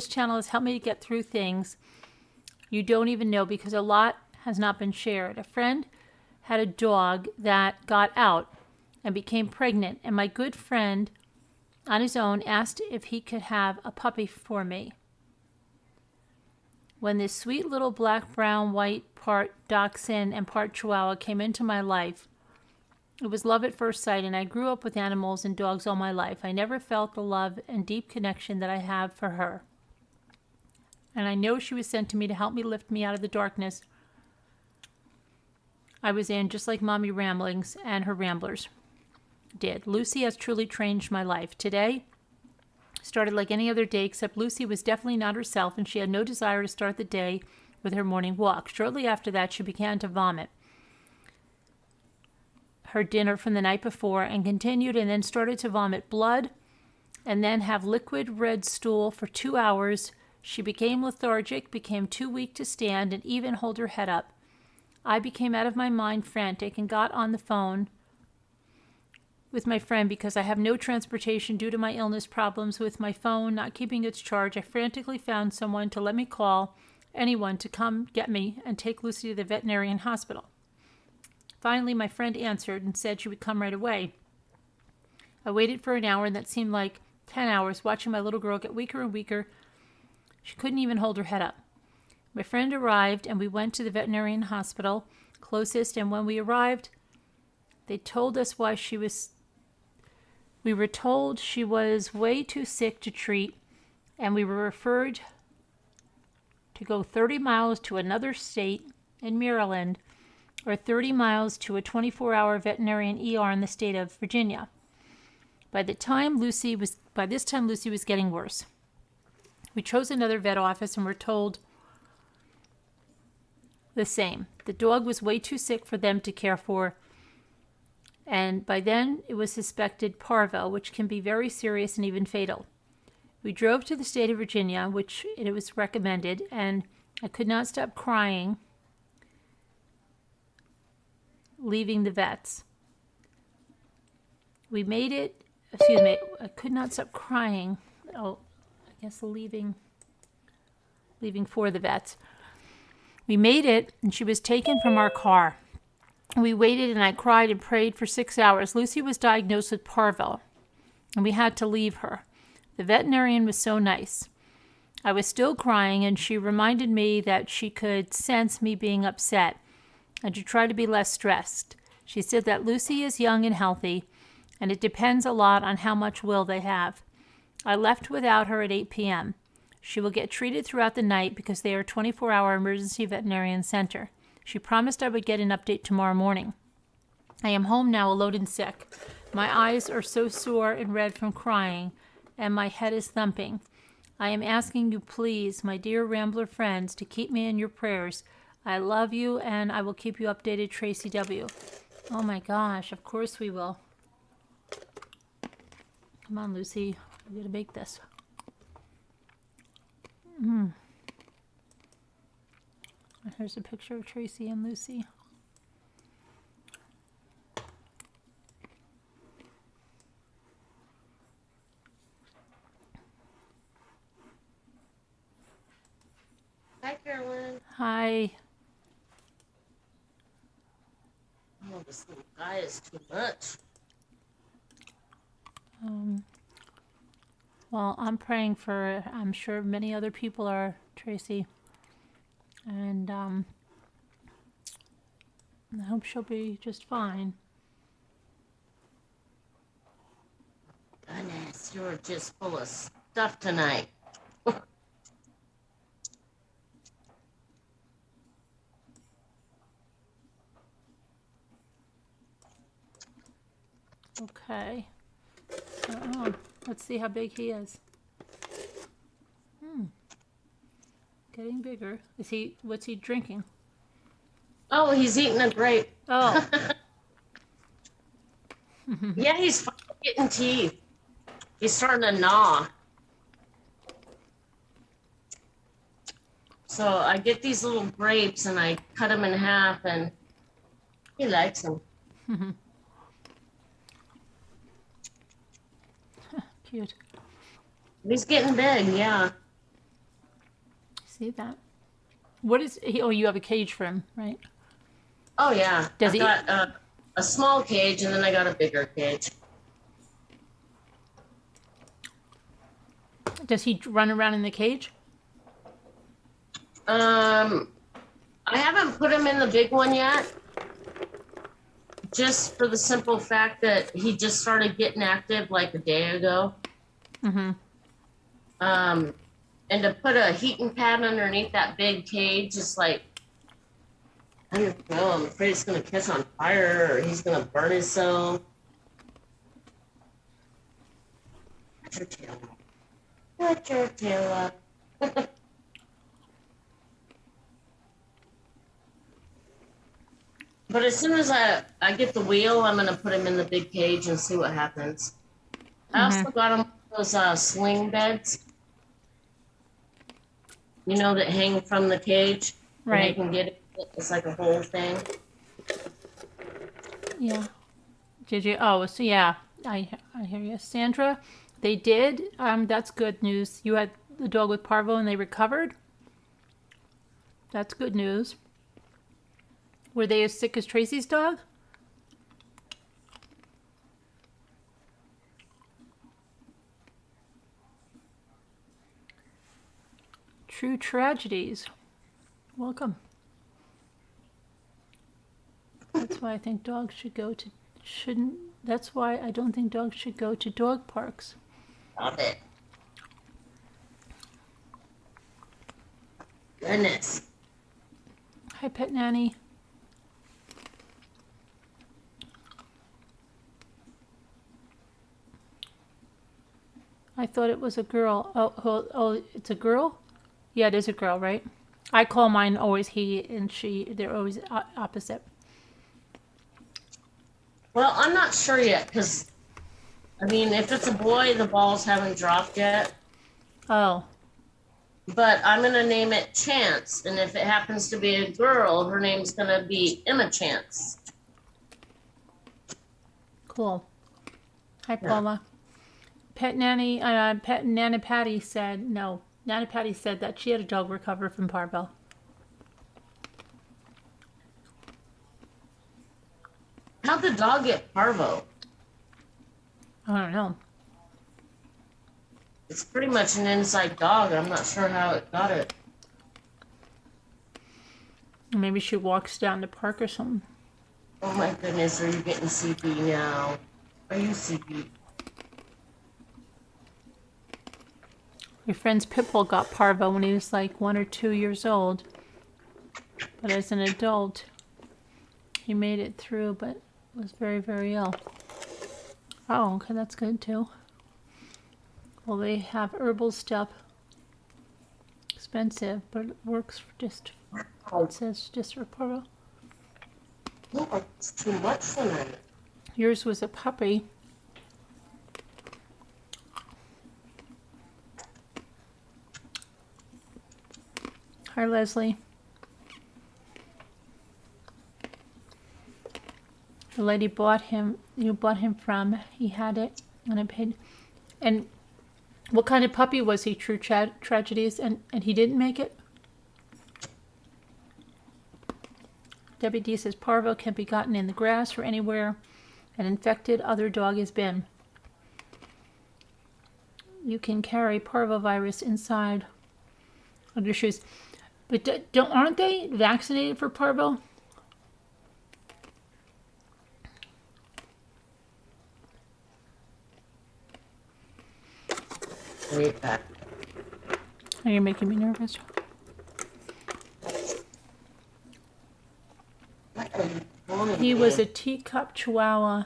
channel has helped me to get through things you don't even know because a lot has not been shared. A friend had a dog that got out and became pregnant, and my good friend on his own asked if he could have a puppy for me. when this sweet little black, brown, white, part dachshund and part chihuahua came into my life. It was love at first sight, and I grew up with animals and dogs all my life. I never felt the love and deep connection that I have for her. And I know she was sent to me to help me lift me out of the darkness I was in, just like Mommy Ramblings and her Ramblers did. Lucy has truly changed my life. Today started like any other day, except Lucy was definitely not herself, and she had no desire to start the day with her morning walk. Shortly after that, she began to vomit her dinner from the night before and continued, and then started to vomit blood and then have liquid red stool for 2 hours. She became lethargic, became too weak to stand and even hold her head up. I became out of my mind, frantic, and got on the phone with my friend because I have no transportation due to my illness problems with my phone not keeping its charge. I frantically found someone to let me call, anyone to come get me and take Lucy to the veterinarian hospital. Finally, my friend answered and said she would come right away. I waited for an hour, and that seemed like 10 hours, watching my little girl get weaker and weaker. She couldn't even hold her head up. My friend arrived, and we went to the veterinarian hospital closest, and when we arrived, they told us why she was... We were told she was way too sick to treat, and we were referred to go 30 miles to another state in Maryland or 30 miles to a 24-hour veterinarian ER in the state of Virginia. By this time, Lucy was getting worse. We chose another vet office and were told the same. The dog was way too sick for them to care for, and by then it was suspected parvo, which can be very serious and even fatal. We drove to the state of Virginia, which it was recommended, and I could not stop crying leaving the vets. We made it, I could not stop crying. I guess leaving for the vets. We made it, and she was taken from our car. We waited, and I cried and prayed for 6 hours. Lucy was diagnosed with parvo, and we had to leave her. The veterinarian was so nice. I was still crying, and she reminded me that she could sense me being upset and to try to be less stressed. She said that Lucy is young and healthy, and it depends a lot on how much will they have. I left without her at 8 p.m. She will get treated throughout the night because they are a 24-hour emergency veterinarian center. She promised I would get an update tomorrow morning. I am home now, alone and sick. My eyes are so sore and red from crying, and my head is thumping. I am asking you, please, my dear Rambler friends, to keep me in your prayers. I love you, and I will keep you updated, Tracy W. Oh my gosh, of course we will. Come on, Lucy. We gotta bake this. Here's a picture of Tracy and Lucy. Hi, Carolyn. Hi. Oh, this little guy is too much. Well, I'm praying for, I'm sure many other people are, Tracy. And I hope she'll be just fine. Goodness, you're just full of stuff tonight. Okay. Oh, let's see how big he is. Getting bigger. What's he drinking? Oh, he's eating a grape. Oh. Yeah, he's finally getting teeth. He's starting to gnaw. So I get these little grapes and I cut them in half, and he likes them. Cute. He's getting big, yeah. See that? What is he? Oh, you have a cage for him, right? Oh, yeah. Does he? I've got a small cage, and then I got a bigger cage. Does he run around in the cage? I haven't put him in the big one yet, just for the simple fact that he just started getting active like a day ago. Mm-hmm. And to put a heating pad underneath that big cage is like, I don't know, I'm afraid it's gonna catch on fire or he's gonna burn himself. Put your tail up. Put your tail up. But as soon as I get the wheel, I'm gonna put him in the big cage and see what happens. I also got him those sling beds, you know, that hang from the cage. And they Right. can get it. It's like a whole thing. Yeah. Did you? Oh, so yeah. I hear you, Sandra. They did. That's good news. You had the dog with parvo and they recovered. That's good news. Were they as sick as Tracy's dog? True tragedies. Welcome. That's why I think dogs should go to shouldn't. That's why I don't think dogs should go to dog parks. Stop it. Goodness. Hi, Pet Nanny. I thought it was a girl. Oh, it's a girl? Yeah, it is a girl, right? I call mine always he and she. They're always opposite. Well, I'm not sure yet because, I mean, if it's a boy, the balls haven't dropped yet. Oh, But I'm going to name it Chance. And if it happens to be a girl, her name's going to be Emma Chance. cool. Hi, Yeah. Paula. Pet Nana Patty said no. Nana Patty said that she had a dog recover from parvo. How'd the dog get parvo? I don't know. It's pretty much an inside dog. I'm not sure how it got it. Maybe she walks down the park or something. Oh my goodness, are you getting CP now? Are you CP? Your friend's pit bull got parvo when he was like 1 or 2 years old. But as an adult, he made it through, but was very, very ill. Oh, okay, that's good too. Well, they have herbal stuff. Expensive, but it works for just, it says just for parvo. No, it's too much for me. Yours was a puppy. Hi, Leslie. The lady you bought him from, he had it, and I paid. And what kind of puppy was he, True Tragedies, and he didn't make it? Debbie D says parvo can be gotten in the grass or anywhere an infected other dog has been. You can carry parvovirus inside of your shoes. But aren't they vaccinated for parvo? Wait back. Oh, you're making me nervous. What are you doing? He was a teacup chihuahua.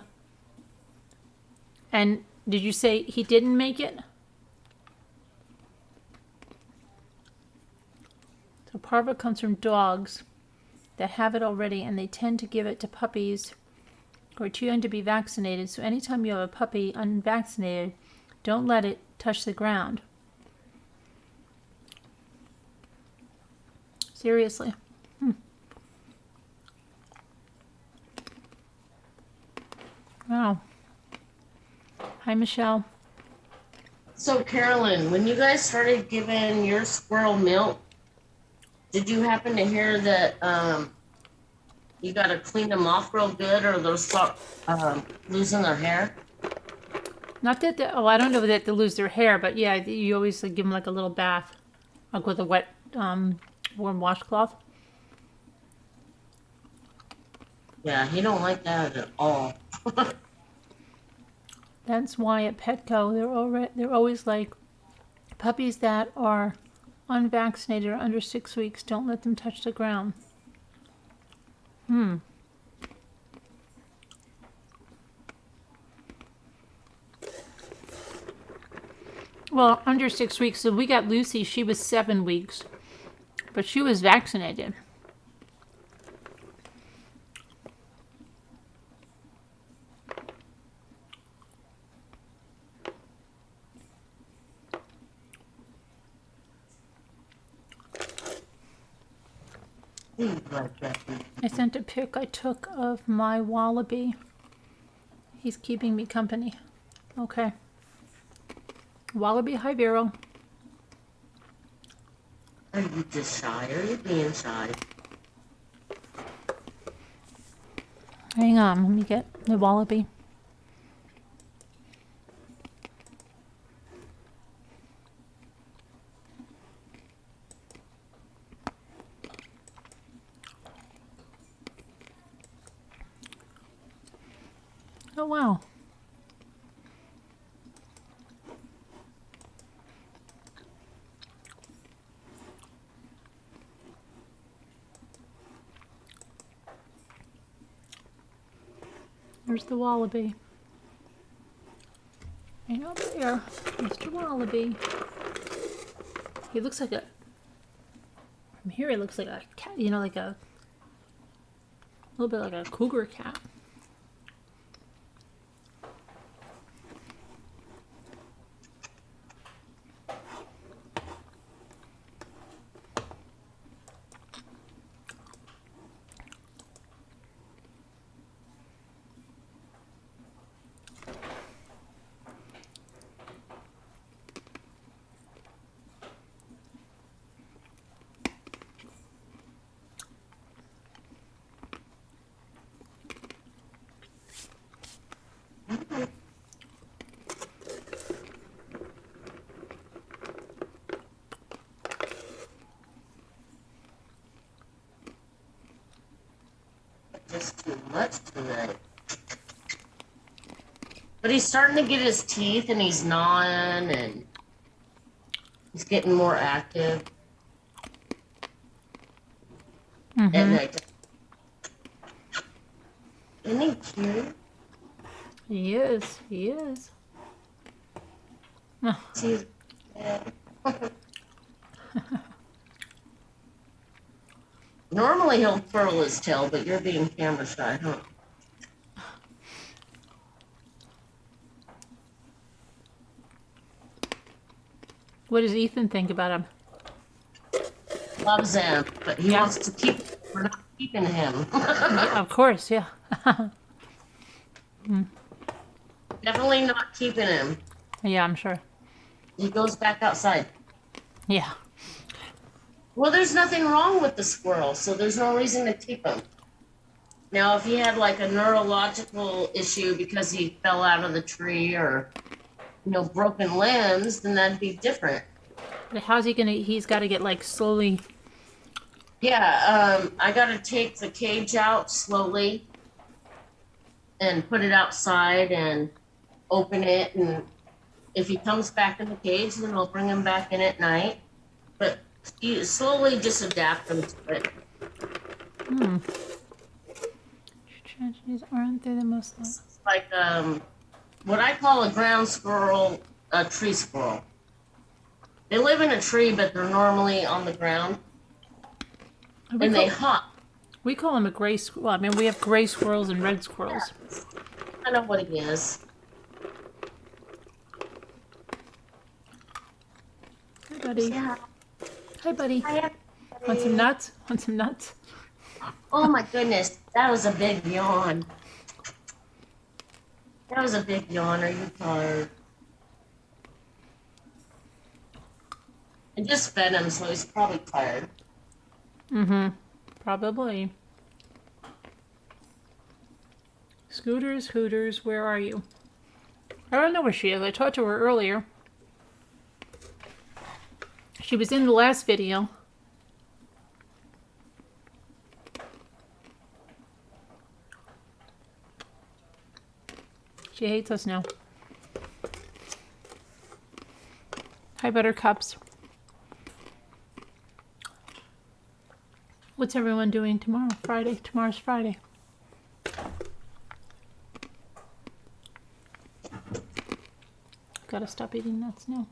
And did you say he didn't make it? So parvo comes from dogs that have it already, and they tend to give it to puppies who are too young to be vaccinated. So anytime you have a puppy unvaccinated, don't let it touch the ground. Seriously. Wow. Hi, Michelle. So, Carolyn, when you guys started giving your squirrel milk, did you happen to hear that you got to clean them off real good or they'll start losing their hair? Not that, I don't know that they lose their hair, but yeah, you always give them like a little bath, like with a wet Warm washcloth. Yeah, he don't like that at all. That's why at Petco they're always like, puppies that are unvaccinated or under 6 weeks, don't let them touch the ground. Well, under 6 weeks. So we got Lucy. She was 7 weeks, but she was vaccinated. I sent a pic I took of my wallaby. He's keeping me company. Okay. Wallaby Hibero. Are you just shy? Or are you being shy? Hang on, let me get the wallaby. Oh, wow. There's the wallaby. Right over there, Mr. Wallaby. He looks like a, from here he looks like a cat, you know, like a little bit like a cougar cat. Just too much tonight. But he's starting to get his teeth and he's gnawing and he's getting more active at night. Isn't he cute? He is. He is. Oh. He's Normally he'll twirl his tail, but you're being camera shy, huh? What does Ethan think about him? Loves him, but he wants to keep. We're not keeping him. Yeah, of course, yeah. Definitely not keeping him. Yeah, I'm sure. He goes back outside. Yeah. Well, there's nothing wrong with the squirrel, so there's no reason to keep him. Now, if he had like a neurological issue because he fell out of the tree or, broken limbs, then that'd be different. But how's he gonna, he's gotta get like slowly. Yeah, I gotta take the cage out slowly and put it outside and open it. And if he comes back in the cage, then I'll bring him back in at night. But you slowly just adapt them to it. Tragedies aren't they the most like? It's like what I call a ground squirrel, a tree squirrel. They live in a tree, but they're normally on the ground. And they hop. We call him a gray squirrel. I mean, we have gray squirrels and red squirrels. I know what he is. Hi, buddy. Yeah. Hi, buddy. Hi, Want some nuts? Want some nuts? oh my goodness, that was a big yawn. That was a big yawn. Are you tired? I just fed him, so he's probably tired. Probably. Scooters, Hooters, where are you? I don't know where she is. I talked to her earlier. She was in the last video. She hates us now. Hi, Buttercups. What's everyone doing tomorrow? Friday. Tomorrow's Friday. Gotta stop eating nuts now.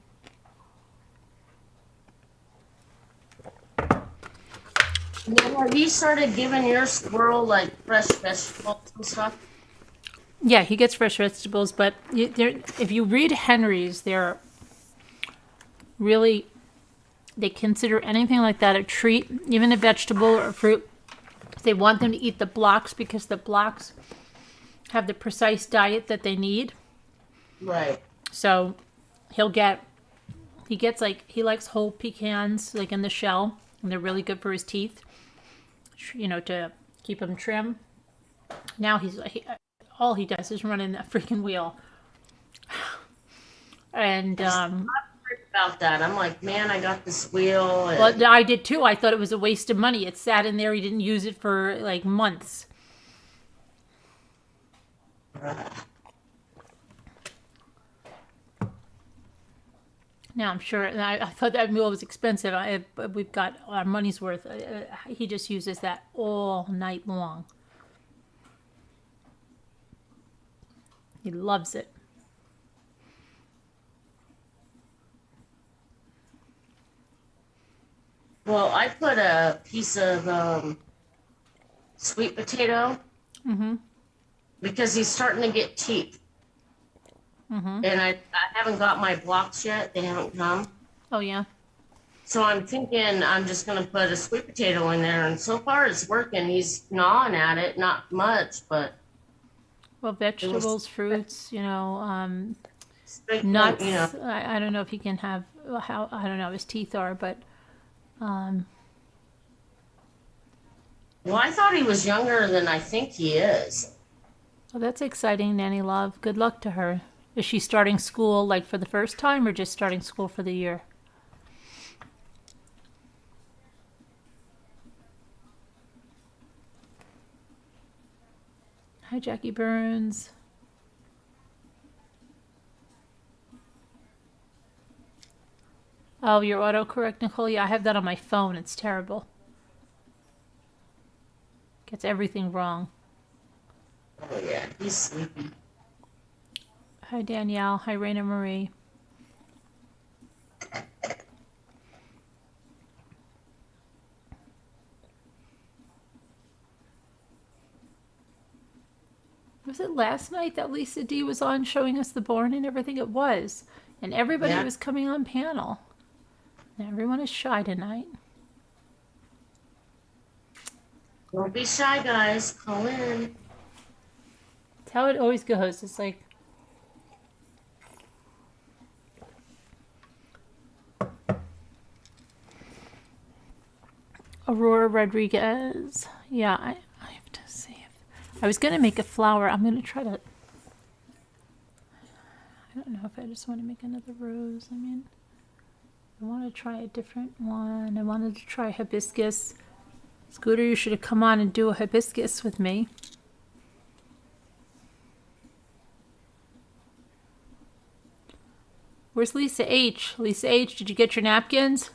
Now, have you started giving your squirrel like fresh vegetables and stuff? Yeah, he gets fresh vegetables, but if you read Henry's, they're really, they consider anything like that a treat, even a vegetable or a fruit. They want them to eat the blocks because the blocks have the precise diet that they need. Right. So he likes whole pecans, like in the shell, and they're really good for his teeth, to keep him trim. Now all he does is run in that freaking wheel. And about that, I'm like, man, I got this wheel. And... well, I did too. I thought it was a waste of money. It sat in there. He didn't use it for like months. Now I'm sure. I thought that wheel was expensive. We've got our money's worth. He just uses that all night long. He loves it. Well, I put a piece of sweet potato because he's starting to get teeth. And I haven't got my blocks yet. They haven't come. Oh, yeah. So I'm thinking I'm just going to put a sweet potato in there. And so far it's working. He's gnawing at it. Not much, but... Well, vegetables, fruits, nuts. I don't know if he can have, I don't know how his teeth are, but... Well, I thought he was younger than I think he is. Well, that's exciting, Nanny Love. Good luck to her. Is she starting school like for the first time or just starting school for the year? Hi, Jackie Burns. Oh, your autocorrect, Nicole? Yeah, I have that on my phone. It's terrible. Gets everything wrong. Oh, yeah, he's sleepy. Hi, Danielle. Hi, Raina Marie. Was it last night that Lisa D was on showing us the barn and everything? It was. And everybody was coming on panel. Everyone is shy tonight. Don't be shy, guys. Call in. That's how it always goes. It's like... Aurora Rodriguez. Yeah, I have to see if... I was going to make a flower. I'm going to try to... I don't know if I just want to make another rose. I want to try a different one. I wanted to try hibiscus. Scooter, you should have come on and do a hibiscus with me. Where's Lisa H? Lisa H, did you get your napkins?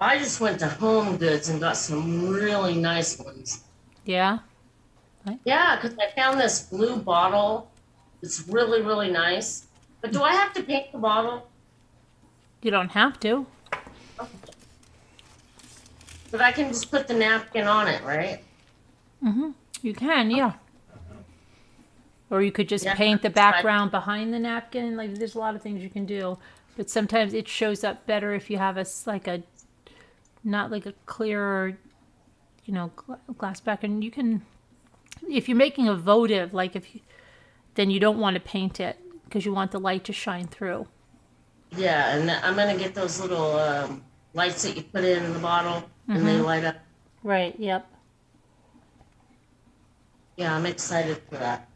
I just went to Home Goods and got some really nice ones. Yeah? Yeah, because I found this blue bottle. It's really, really nice. But do I have to paint the bottle? You don't have to. Okay. But I can just put the napkin on it, right? You can, yeah. Or you could just paint the background behind the napkin. Like, there's a lot of things you can do. But sometimes it shows up better if you have not like a clear, glass back. And you can, if you're making a votive, then you don't want to paint it because you want the light to shine through. Yeah, and I'm going to get those little lights that you put in the bottle and they light up. Right, yep. Yeah, I'm excited for that.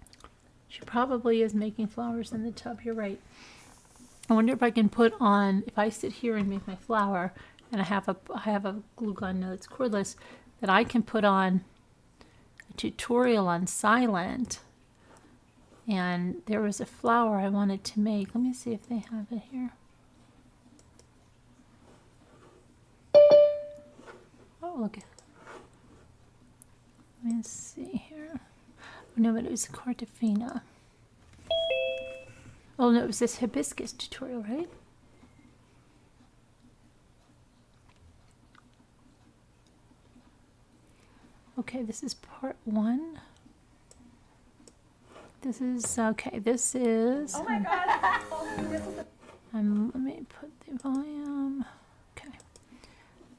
She probably is making flowers in the tub. You're right. I wonder if I can if I sit here and make my flower, and I have a glue gun. No, it's cordless that I can put on a tutorial on silent. And there was a flower I wanted to make. Let me see if they have it here. Oh, look. Let me see here. No, but it was a Cartafina. Oh, no, it was this hibiscus tutorial, right? Okay, this is part 1. This is, okay, this is... Oh my god! let me put the volume... Okay.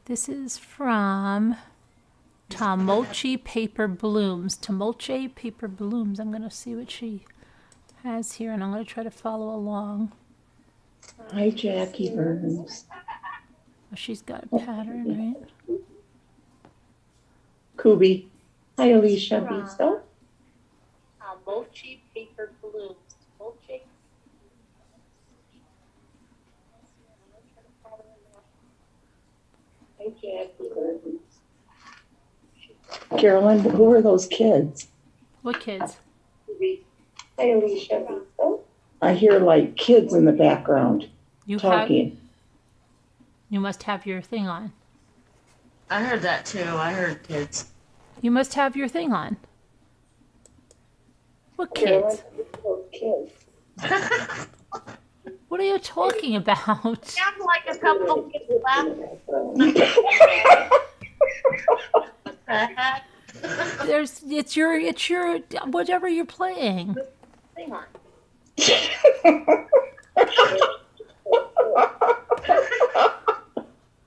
This is from Tamolchi Paper Blooms. Tamolchi Paper Blooms. I'm going to see what she has here, and I'm going to try to follow along. Hi, Jackie Burns. Oh, she's got a pattern, right? Kubi. Hi, Alicia Bisto. Mochi paper blooms. Mochi. Hi, Jackie Burns. Carolyn, who are those kids? What kids? Hi, Alicia Bisto. I hear like kids in the background talking. You must have your thing on. I heard that too. I heard kids. You must have your thing on. What Carolyn, kids? who are those kids? What are you talking about? Sounds like a couple of kids laughing. It's your whatever you're playing. Hang on.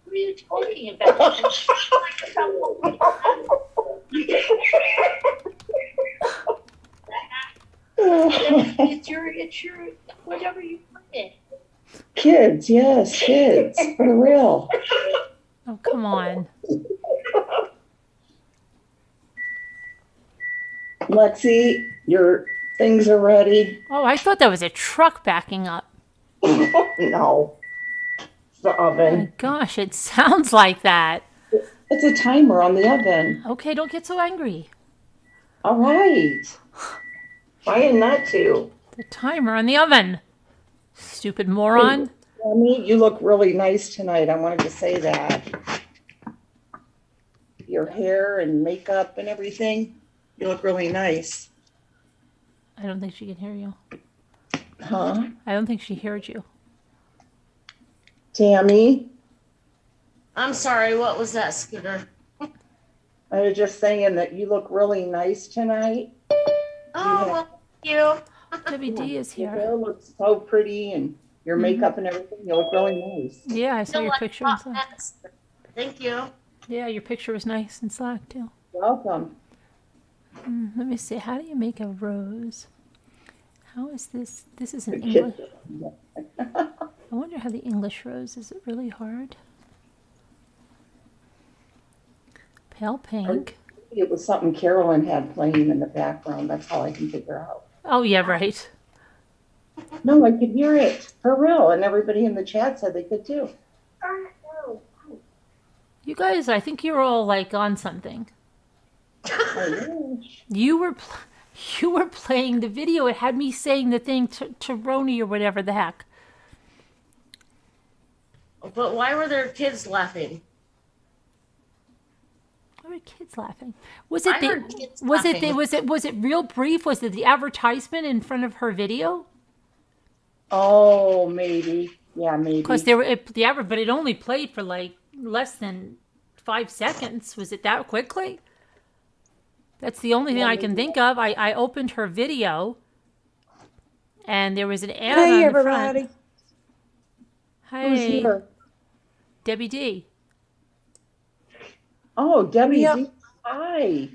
What are you talking about? Sounds like a couple of kids laughing. It's your whatever you play. Kids, yes, kids, for real. Oh, come on. Lexi, your things are ready. Oh, I thought that was a truck backing up. No, it's the Oh my oven. gosh, it sounds like that. It's a timer on the oven. Okay, don't get so angry. All right. Trying not to. The timer on the oven. Stupid moron. Mommy, you look really nice tonight. I wanted to say that. Your hair and makeup and everything, you look really nice. I don't think she can hear you. Huh? I don't think she heard you. Tammy, I'm sorry, what was that, Scooter? I was just saying that you look really nice tonight. Oh, well, thank you. WD is Your here. hair looks so pretty and your makeup and everything, you look really nice. Yeah, I saw Feel your like picture in hot Slack. mess. Thank you. Yeah, your picture was nice in Slack too. Welcome. Let me see. How do you make a rose? How is this? This is an The English. kid- I wonder how the English rose. Is it really hard? Pale pink. It was something Carolyn had playing in the background. That's all I can figure out. Oh yeah, right. No, I could hear it for real, and everybody in the chat said they could too. You guys, I think you're all like on something. I wish. You were playing the video. It had me saying the thing to Roni or whatever the heck. But why were there kids laughing? Why were kids laughing? Was it I heard kids was it laughing. was it real brief? Was it the advertisement in front of her video? Oh, maybe. Yeah, maybe. Because but it only played for like less than 5 seconds. Was it that quickly? That's the only thing I can think of. I opened her video, and there was an ad on Hey, the everybody. front. Who's Hey, here? Debbie D. Oh, Debbie. Yep. Z. Hi.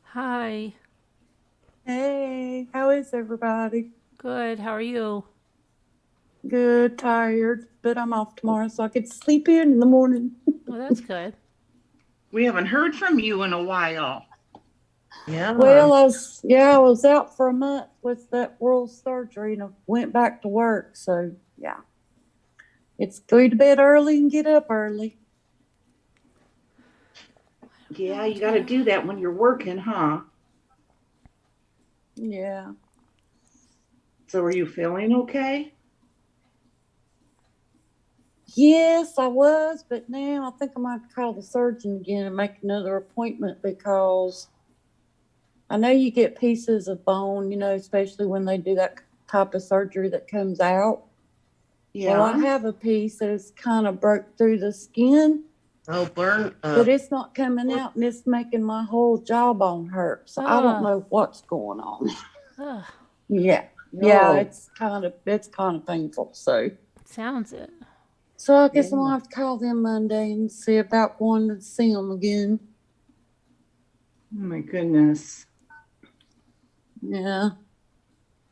Hi. Hey, how is everybody? Good. How are you? Good, tired, but I'm off tomorrow, so I could sleep in the morning. Well, that's good. We haven't heard from you in a while. Yeah. Well, I was out for a month with that world surgery and I went back to work, so yeah. It's go to bed early and get up early. Yeah, you got to do that when you're working, huh? Yeah. So are you feeling okay? Yes, I was, but now I think I might have to call the surgeon again and make another appointment because I know you get pieces of bone, you know, especially when they do that type of surgery that comes out. Yeah. Well, I have a piece that's kind of broke through the skin. Oh, burn. But it's not coming out, and it's making my whole jawbone hurt. So I don't know what's going on. Yeah. No. Yeah, it's kind of painful. So Sounds it. So I guess I'm gonna have to call them Monday and see about going to see them again. Oh my goodness. Yeah.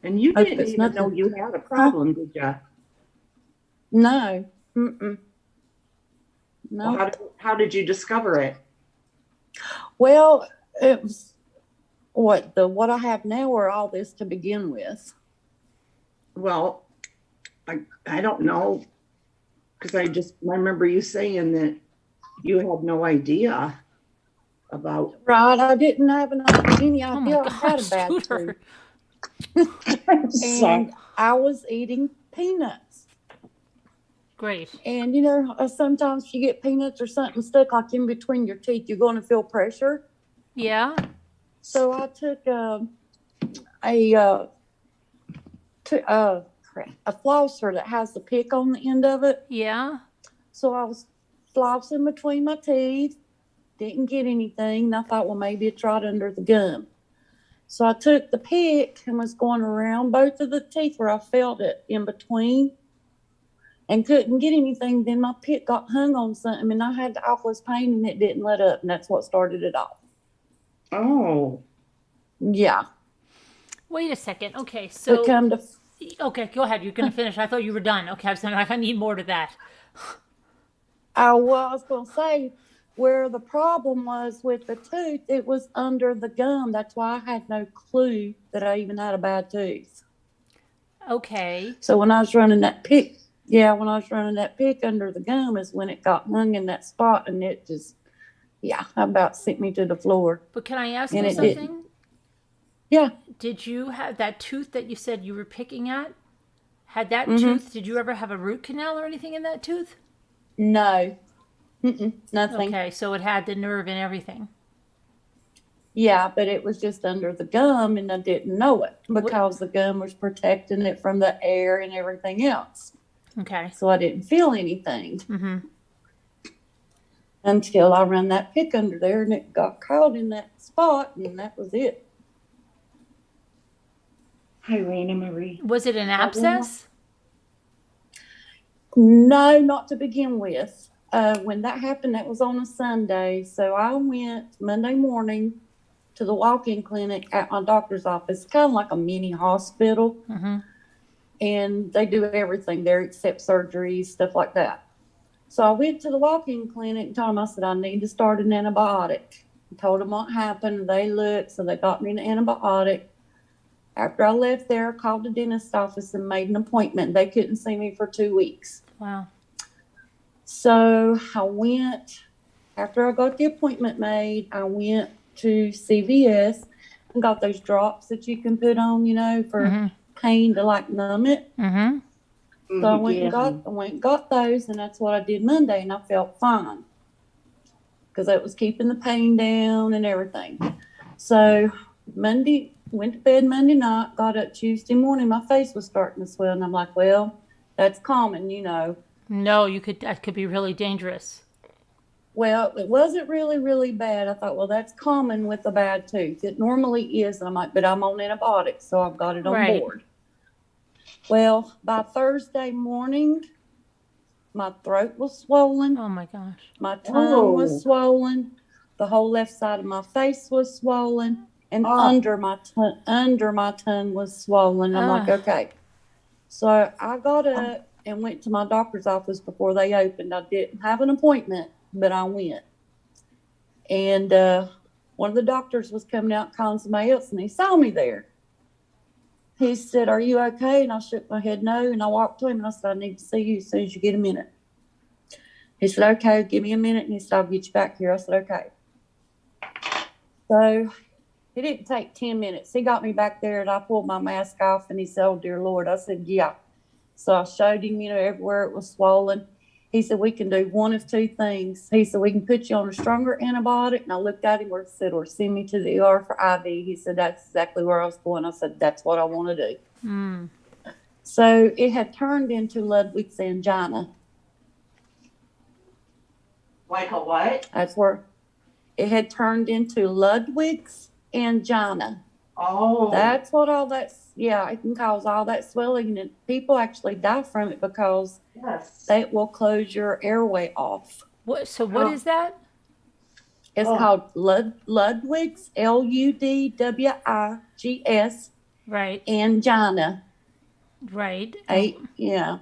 And you Hope didn't it's even know nothing. you had a problem, did you? No. Mm-mm. No. Well, how did you discover it? Well, it was what I have now or all this to begin with. Well, I don't know, because I remember you saying that you had no idea about. Right, I didn't have any Oh my idea I had a gosh, bad Scooter. tooth. And I was eating peanuts. Great. And you know, sometimes if you get peanuts or something stuck like in between your teeth, you're going to feel pressure. Yeah. So I took a flosser that has the pick on the end of it. Yeah. So I was flossing between my teeth, didn't get anything. And I thought, well, maybe it's right under the gum. So I took the pick and was going around both of the teeth where I felt it in between and couldn't get anything. Then my pick got hung on something and I had the awfulest pain and it didn't let up. And that's what started it off. Oh. Yeah. Wait a second. Okay, so okay, go ahead. You're gonna finish. I thought you were done. Okay, I was like, I need more to that. Well, I was gonna say where the problem was with the tooth, it was under the gum. That's why I had no clue that I even had a bad tooth. Okay. So when I was running that pick, under the gum is when it got hung in that spot, and it just, about sent me to the floor. But can I ask you something? Yeah. Did you have that tooth that you said you were picking at? Had that tooth, did you ever have a root canal or anything in that tooth? No. Nothing. Okay, so it had the nerve and everything. Yeah, but it was just under the gum and I didn't know it because the gum was protecting it from the air and everything else. Okay. So I didn't feel anything. Mm-hmm. Until I ran that pick under there and it got caught in that spot and that was it. Hi, Raina Marie. Was it an abscess? No, not to begin with. When that happened, that was on a Sunday. So I went Monday morning to the walk-in clinic at my doctor's office, kind of like a mini hospital. Mm-hmm. And they do everything there except surgery, stuff like that. So I went to the walk-in clinic and told them, I said, I need to start an antibiotic. I told them what happened. They looked, so they got me an antibiotic. After I left there, I called the dentist's office and made an appointment. They couldn't see me for 2 weeks. Wow. So I went, after I got the appointment made, I went to CVS and got those drops that you can put on, you know, for pain to like numb it. Mm-hmm. So I went and got those, and that's what I did Monday, and I felt fine because that was keeping the pain down and everything. So Monday, went to bed Monday night, got up Tuesday morning, my face was starting to swell, and I'm like, well, that's common, you know. No, that could be really dangerous. Well, it wasn't really, really bad. I thought, well, that's common with a bad tooth. It normally is. And I'm like, but I'm on antibiotics, so I've got it on board. Well, by Thursday morning, my throat was swollen. Oh, my gosh. My tongue was swollen. The whole left side of my face was swollen. And under my tongue was swollen. I'm like, okay. So I got up and went to my doctor's office before they opened. I didn't have an appointment, but I went. And one of the doctors was coming out calling somebody else, and he saw me there. he said, "Are you okay?" And I shook my head no. And I walked to him and I said, "I need to see you as soon as you get a minute." He said, "Okay, give me a minute." And he said, "I'll get you back here." I said, "Okay." So it didn't take 10 minutes. He got me back there and I pulled my mask off and he said, "Oh, dear Lord." I said, "Yeah." So I showed him, everywhere it was swollen. He said, "We can do one of two things." He said, "We can put you on a stronger antibiotic." And I looked at him and said, "Or send me to the ER for IV." He said, "That's exactly where I was going." I said, "That's what I want to do." So it had turned into Ludwig's angina. Like a what? That's where it had turned into Ludwig's angina. Oh. That's what all that's, it can cause all that swelling, and people actually die from it because Yes. that will close your airway off. What is that? It's called Ludwig's, Ludwigs, Right. angina. Right. Yeah.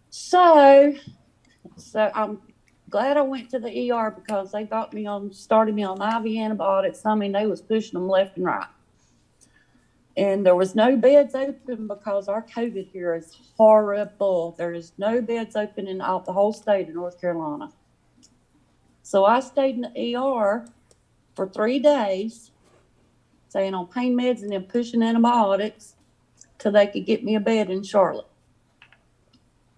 So I'm glad I went to the ER because they started me on IV antibiotics. I mean, they was pushing them left and right. And there was no beds open because our COVID here is horrible. There is no beds open in the whole state of North Carolina. So I stayed in the ER for 3 days, staying on pain meds and then pushing antibiotics till they could get me a bed in Charlotte.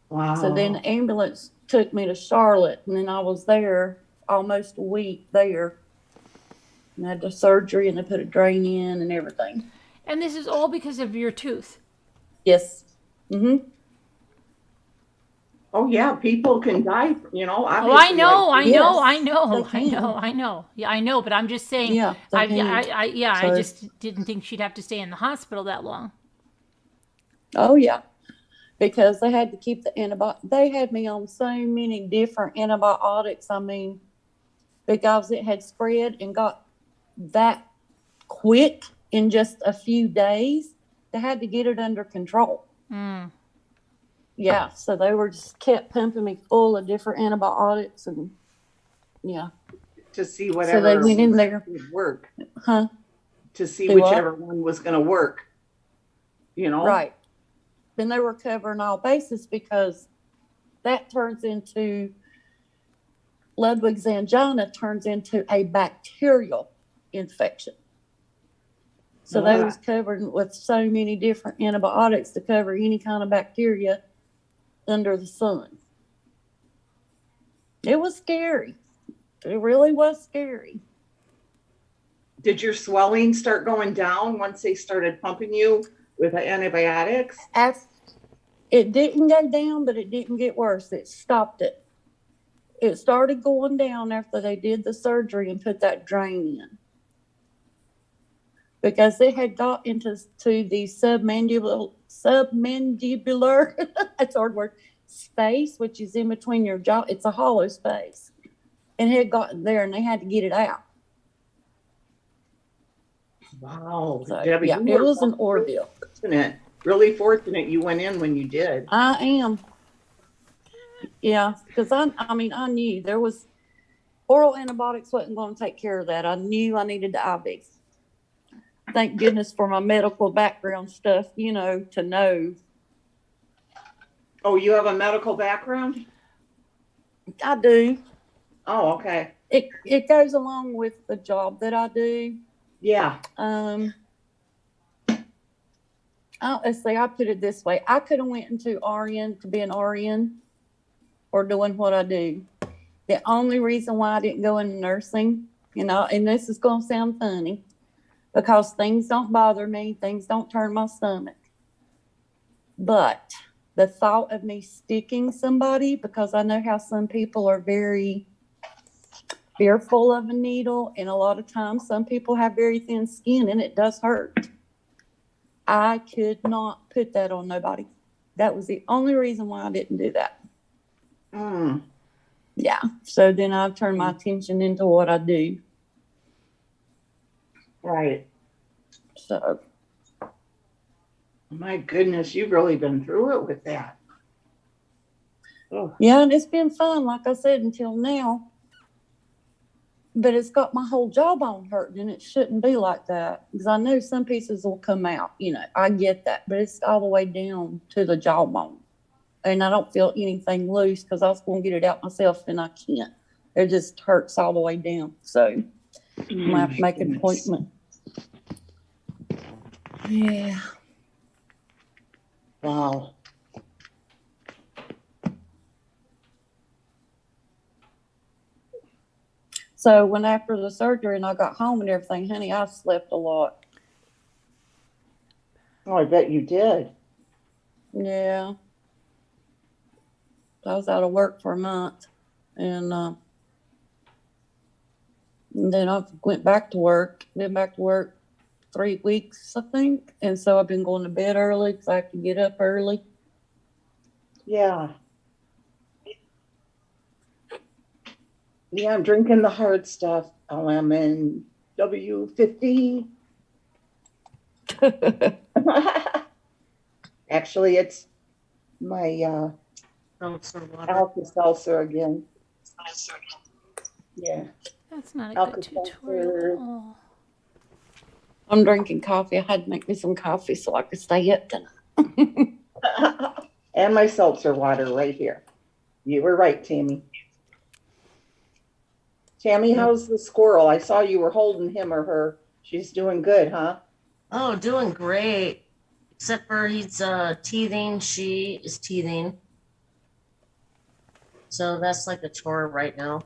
Wow. So then the ambulance took me to Charlotte, and then I was there almost a week there. And I had the surgery, and they put a drain in and everything. And this is all because of your tooth. Yes. Mm-hmm. Oh yeah, people can die, Oh, obviously. I know. Yes, Yeah, I know. But I'm just saying. Yeah, they can. I So- just didn't think she'd have to stay in the hospital that long. Oh, yeah. Because they had to keep the antibiotics. They had me on so many different antibiotics. I mean, because it had spread and got that quick in just a few days, they had to get it under control. Yeah, so they were just kept pumping me full of different antibiotics and To see So whatever they went in there. would work. Huh? To see Do what? whichever one was going to work. Right. Then they were covering all bases because that turns into Ludwig's angina turns into a bacterial infection. So they was covered with so many different antibiotics to cover any kind of bacteria under the sun. It was scary. It really was scary. Did your swelling start going down once they started pumping you with the antibiotics? It didn't go down, but it didn't get worse. It stopped it. It started going down after they did the surgery and put that drain in. Because it had got into the submandibular that's a hard word, space, which is in between your jaw. It's a hollow space. And it had gotten there and they had to get it out. Wow. So, Debbie, yeah, you it were was an ordeal. really fortunate you went in when you did. I am. Yeah, because I knew there was oral antibiotics wasn't going to take care of that. I knew I needed the IVs. Thank goodness for my medical background stuff, to know. Oh, you have a medical background? I do. Oh, okay. It goes along with the job that I do. Yeah. Let's see, I put it this way. I could have went into RN to be an RN or doing what I do. The only reason why I didn't go into nursing, and this is going to sound funny, because things don't bother me, things don't turn my stomach. But the thought of me sticking somebody, because I know how some people are very fearful of a needle, and a lot of times some people have very thin skin and it does hurt. I could not put that on nobody. That was the only reason why I didn't do that. Yeah. So then I turned my attention into what I do. Right. So. My goodness, you've really been through it with that. Oh. Yeah, and it's been fun, like I said, until now. but it's got my whole jawbone hurting, and it shouldn't be like that. Because I know some pieces will come out, I get that, but it's all the way down to the jawbone. And I don't feel anything loose because I was going to get it out myself, and I can't. It just hurts all the way down. So I'm going to have to make an appointment. Yeah. Wow. So when after the surgery and I got home and everything, honey, I slept a lot. Oh, I bet you did. Yeah. I was out of work for a month, and then I went back to work. Been back to work 3 weeks, I think. And so I've been going to bed early because I have to get up early. Yeah. Yeah, I'm drinking the hard stuff. LMN W50. Actually, it's my Alka-Seltzer again. Yeah. That's not a good tutorial at all. I'm drinking coffee. I had to make me some coffee so I could stay up tonight. And my seltzer water right here. You were right, Tammy. Tammy, how's the squirrel? I saw you were holding him or her. She's doing good, huh? Oh, doing great. Except for he's teething. She is teething. So that's like a chore right now.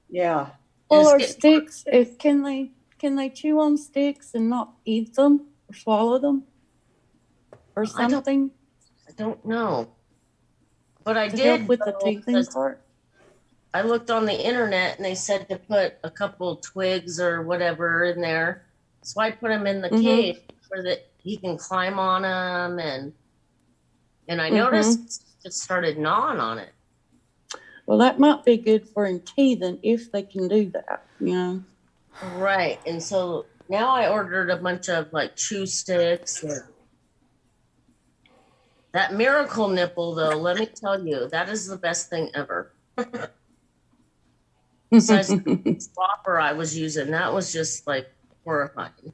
Yeah. Well, are sticks, can they chew on sticks and not eat them or swallow them or something? I don't know. But I To did help with the teething part? I looked on the internet and they said to put a couple twigs or whatever in there. So I put them in the cage so that he can climb on them, and I noticed it started gnawing on it. Well, that might be good for him teething if they can do that, Right. And so now I ordered a bunch of like chew sticks. And that miracle nipple, though, let me tell you, that is the best thing ever. Besides the slopper I was using, that was just like horrifying.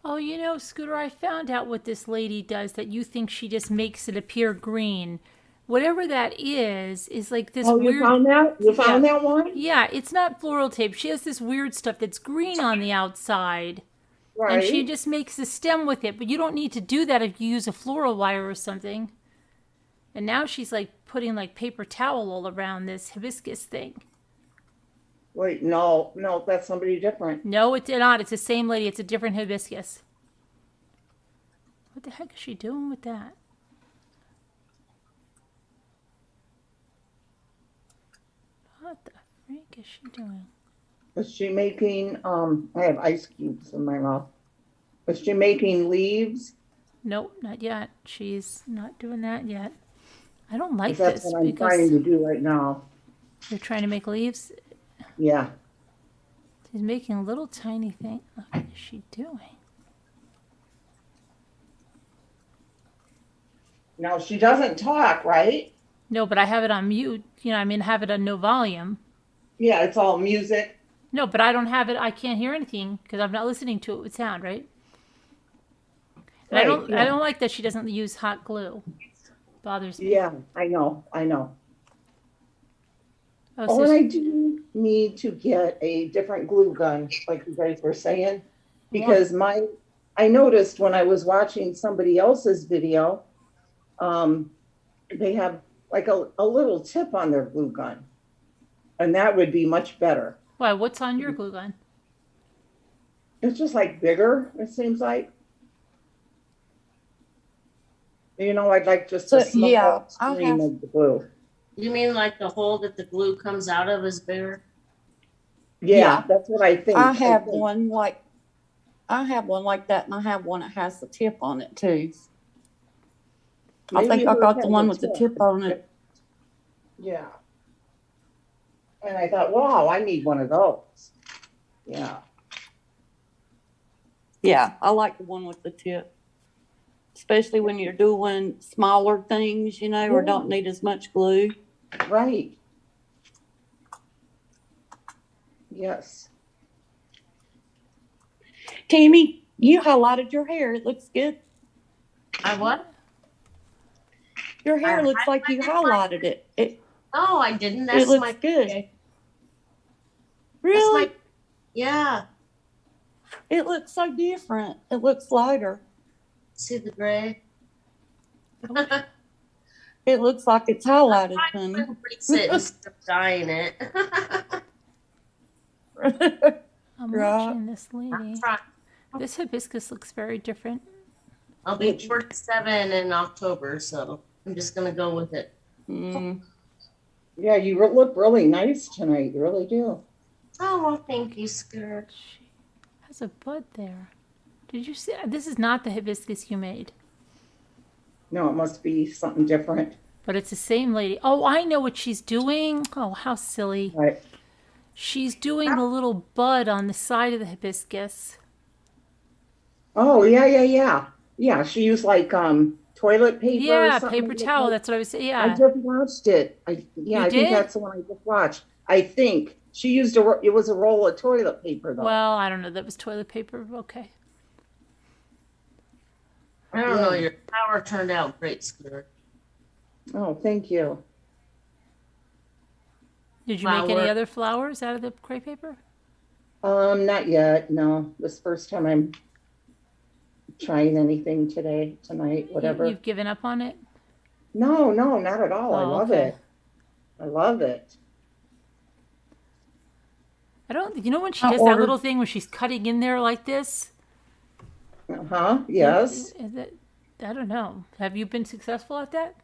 Oh, Scooter, I found out what this lady does that you think she just makes it appear green. Whatever that is like this weird... you found that? You found that one? Yeah, it's not floral tape. She has this weird stuff that's green on the outside. Right. And she just makes the stem with it. But you don't need to do that if you use a floral wire or something. And now she's like putting like paper towel all around this hibiscus thing. Wait, no, that's somebody different. No, it's not. It's the same lady. It's a different hibiscus. What the heck is she doing with that? What the freak is she doing? Is she making, I have ice cubes in my mouth. Is she making leaves? Nope, not yet. She's not doing that yet. I don't like That's this what I'm trying to do right now. You're trying to make leaves? Yeah. She's making a little tiny thing. What is she doing? Now, she doesn't talk, right? No, but I have it on mute. Have it on no volume. Yeah, it's all music. No, but I don't have it. I can't hear anything because I'm not listening to it with sound, right? And Right, I don't like that she doesn't use hot glue. Bothers me. Yeah, I know. Oh, And I do need to get a different glue gun, like you guys were saying, because I noticed when I was watching somebody else's video, they have like a little tip on their glue gun, and that would be much better. Why? What's on your glue gun? It's just like bigger, it seems like. I'd like just a small stream of the glue. You mean like the hole that the glue comes out of is bigger? Yeah, that's what I think. I have one like that, and I have one that has the tip on it too. I think I got the one with the tip on it. Yeah. And I thought, wow, I need one of those. Yeah. Yeah, I like the one with the tip. Especially when you're doing smaller things, or don't need as much glue. Right. Yes. Tammy, you highlighted your hair. It looks good. I what? Your hair I looks like you highlighted it. No, I didn't. It That's looks my good. That's Really? my yeah. It looks so different. It looks lighter. See the gray? It looks like it's highlighted, I honey. couldn't replace it instead of dyeing it. I'm Right. watching this lady. I'm trying. This hibiscus looks very different. I'll be 47 in October, so I'm just gonna go with it. Mm. Yeah, you look really nice tonight. You really do. Oh, well, thank you, Skirt. She has a bud there. Did you see? This is not the hibiscus you made, No, it must be something different. but it's the same lady. Oh, I know what she's doing. Oh, how silly. Right. She's doing the little bud on the side of the hibiscus. Oh, yeah. Yeah, she used like toilet paper or Yeah, something. paper towel. That's what I was saying. I Yeah. just watched it. I You think did? that's the one I just watched. I think she used it was a roll of toilet paper though. Well, I don't know. That was toilet paper. Okay. I don't know. Your flower turned out great, Skirt. Oh, thank you. Did you make any Flower. other flowers out of the crepe paper? Not yet. No, this first time I'm trying anything tonight, whatever. You've given up on it? No, not at all. I Oh, love okay. it. I love it. I don't. You know when she I does that ordered- little thing where she's cutting in there like this? Uh-huh. Yes. I don't know. Have you been successful at that?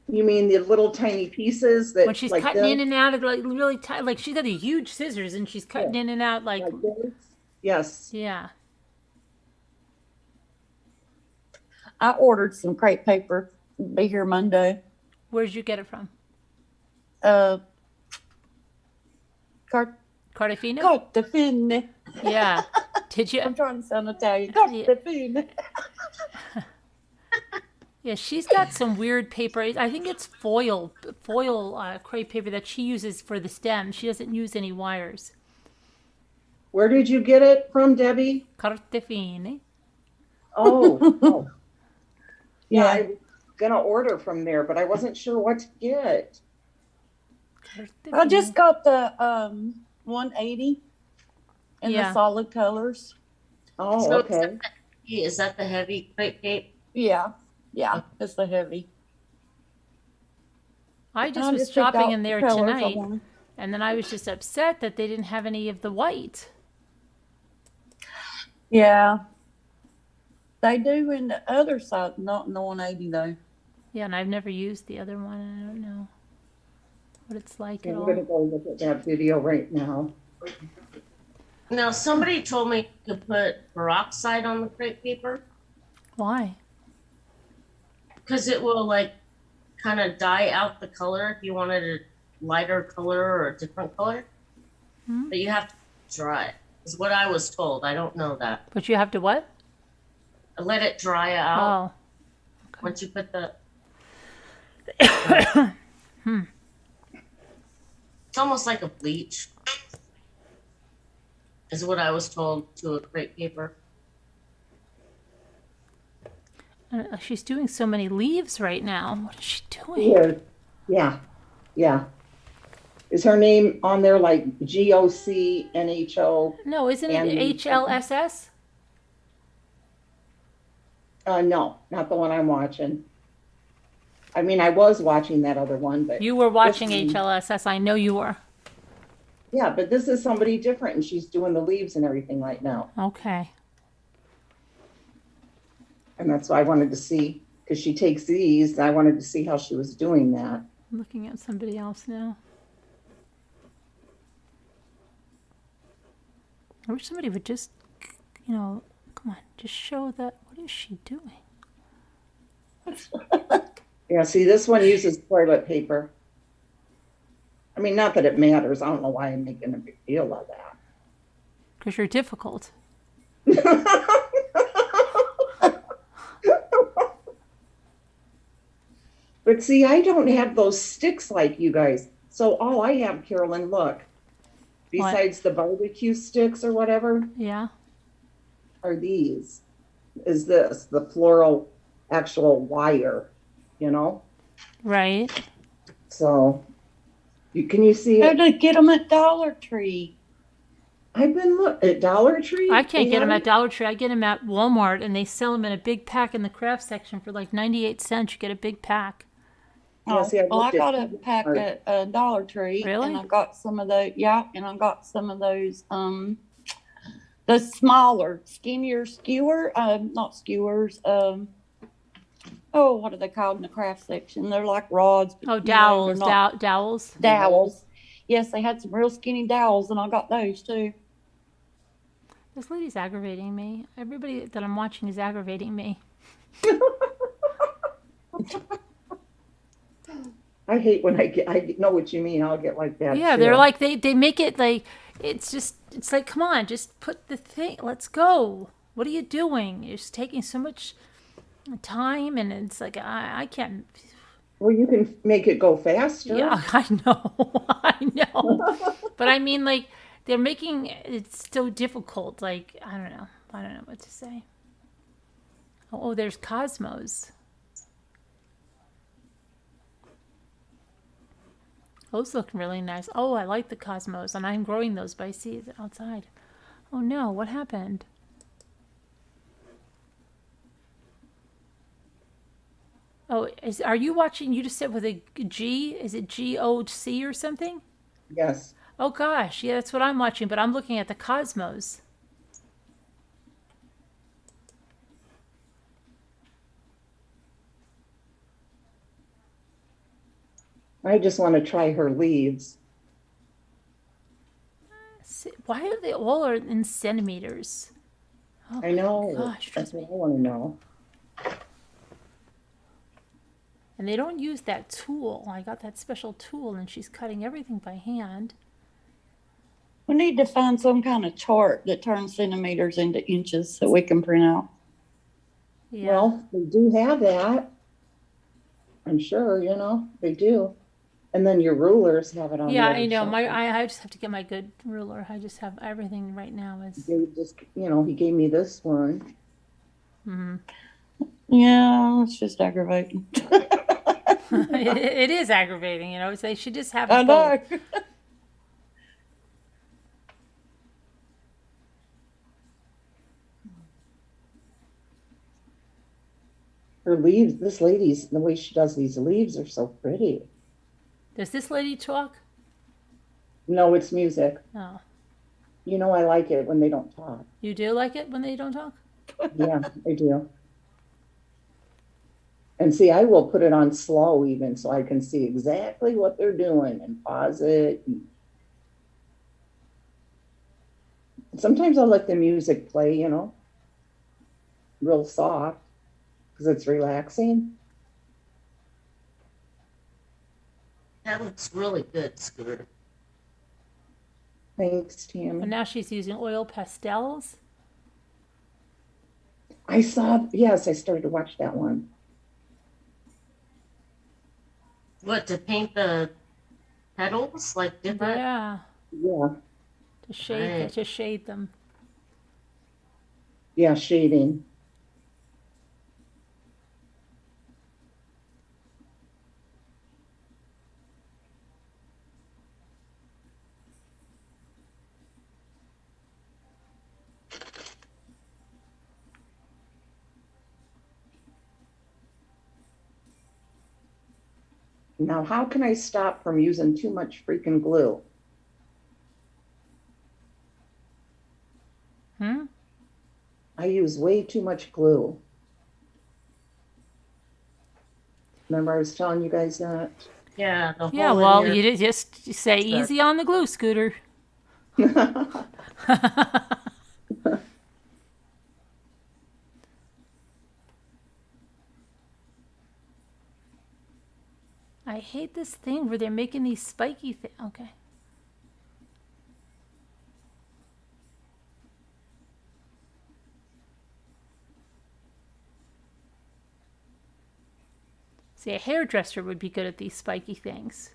You mean the little tiny pieces that When she's like cutting this? in and out of like really tight, like she's got the huge scissors and she's cutting in and out like Like this? Yes. yeah. I ordered some crepe paper. It'll be here Monday. Where did you get it from? Cart Cartagena? Cartagena. Yeah. Did you? I'm trying to sound Italian. Cartagena. Yeah, she's got some weird paper. I think it's foil crepe paper that she uses for the stem. She doesn't use any wires. Where did you get it from, Debbie? Cartagena. Oh. Yeah, Yeah. I was gonna order from there, but I wasn't sure what to get. I just got the 180 in Yeah. the solid colors. Oh, So okay. is that the heavy crepe cape? Yeah, it's the heavy. I just I was picked shopping out in there the colors I tonight, wanted. and then I was just upset that they didn't have any of the white. Yeah. They do in the other side, not in the 180 though. Yeah, and I've never used the other one, and I don't know what it's like Okay, at I'm all. gonna go look at that video right now. Now, somebody told me to put peroxide on the crepe paper Why? because it will like kind of dye out the color if you wanted a lighter color or a different color. Hmm. But you have to dry it, is what I was told. I don't know that. But you have to what? Let it dry out Oh, once you put the. It's almost like a bleach, is what I was told to a crepe paper. she's doing so many leaves right now. What is she doing? Yeah. Is her name on there like GOCNHO? No, isn't it And- HLSS? No, not the one I'm watching. I mean, I was watching that other one, but You were watching This one. HLSS. I know you were. yeah, but this is somebody different and she's doing the leaves and everything right now. Okay. And that's why I wanted to see, because she takes these, I wanted to see how she was doing that. I'm looking at somebody else now. I wish somebody would just, come on, just show that. What is she doing? Yeah, see, this one uses toilet paper. I mean, not that it matters. I don't know why I'm making a big deal of that. Because you're difficult. But see, I don't have those sticks like you guys. So all I have, Carolyn, look, besides the barbecue sticks or whatever, Yeah. are these. Is this the floral actual wire, you know? Right. So can you see Go it? to get them at Dollar Tree. I've been at Dollar Tree. I can't They get them have at Dollar Tree. I get them at Walmart, and they sell them in a big pack in the craft section for like 98 cents. You get a big pack. Yeah, see, I Well, I looked at got a pack Walmart. at Dollar Tree, Really? and I got some of those. Yeah, and I got some of those. The smaller, skinnier skewer. Not skewers. Oh, what are they called in the craft section? They're like rods. But, Oh, you know, they're dowels. not Dowels. dowels. Yes, they had some real skinny dowels, and I got those too. This lady's aggravating me. Everybody that I'm watching is aggravating me. I hate when I know what you mean. I'll get like that. Yeah, too. they're like they make it like it's like, come on, just put the thing. Let's go. What are you doing? You're just taking so much time, and it's like I can't. Well, you can make it go faster. Yeah, I know, I know. But I mean, like they're making it so difficult. Like I don't know what to say. Oh, there's Cosmos. Those look really nice. Oh, I like the Cosmos, and I'm growing those, but I see it outside. Oh no, what happened? Oh, are you watching? You just said with a G? Is it GOC or something? Yes. Oh gosh, yeah, that's what I'm watching, but I'm looking at the Cosmos. I just want to try her leaves. Why are they all in centimeters? Oh I know. gosh, That's trust me. what I want to know. And they don't use that tool. I got that special tool, and she's cutting everything by hand. We need to find some kind of chart that turns centimeters into inches so we can print out. Yeah. Well, they do have that. I'm sure, they do. And then your rulers have it on Yeah, the other I know. side. I just have to get my good ruler. I just have everything right now is. They just, he gave me this one. Yeah, it's just aggravating. It is aggravating, They should just have I it both. know. Her leaves, this lady's, the way she does these leaves are so pretty. Does this lady talk? No, it's music. No. I like it when they don't talk. You do like it when they don't talk? Yeah, I do. And see, I will put it on slow even so I can see exactly what they're doing and pause it. And sometimes I'll let the music play, real soft because it's relaxing. That looks really good, Scooter. Thanks, Tammy. And now she's using oil pastels. Yes, I started to watch that one. What, to paint the petals like different? Yeah, Yeah. to shade them. Yeah, shading. Now, how can I stop from using too much freaking glue? I use way too much glue. Remember I was telling you guys that? Yeah, the whole Yeah, in well, your- you just say easy on the glue, Scooter. I hate this thing where they're making these spiky things. Okay. See, a hairdresser would be good at these spiky things.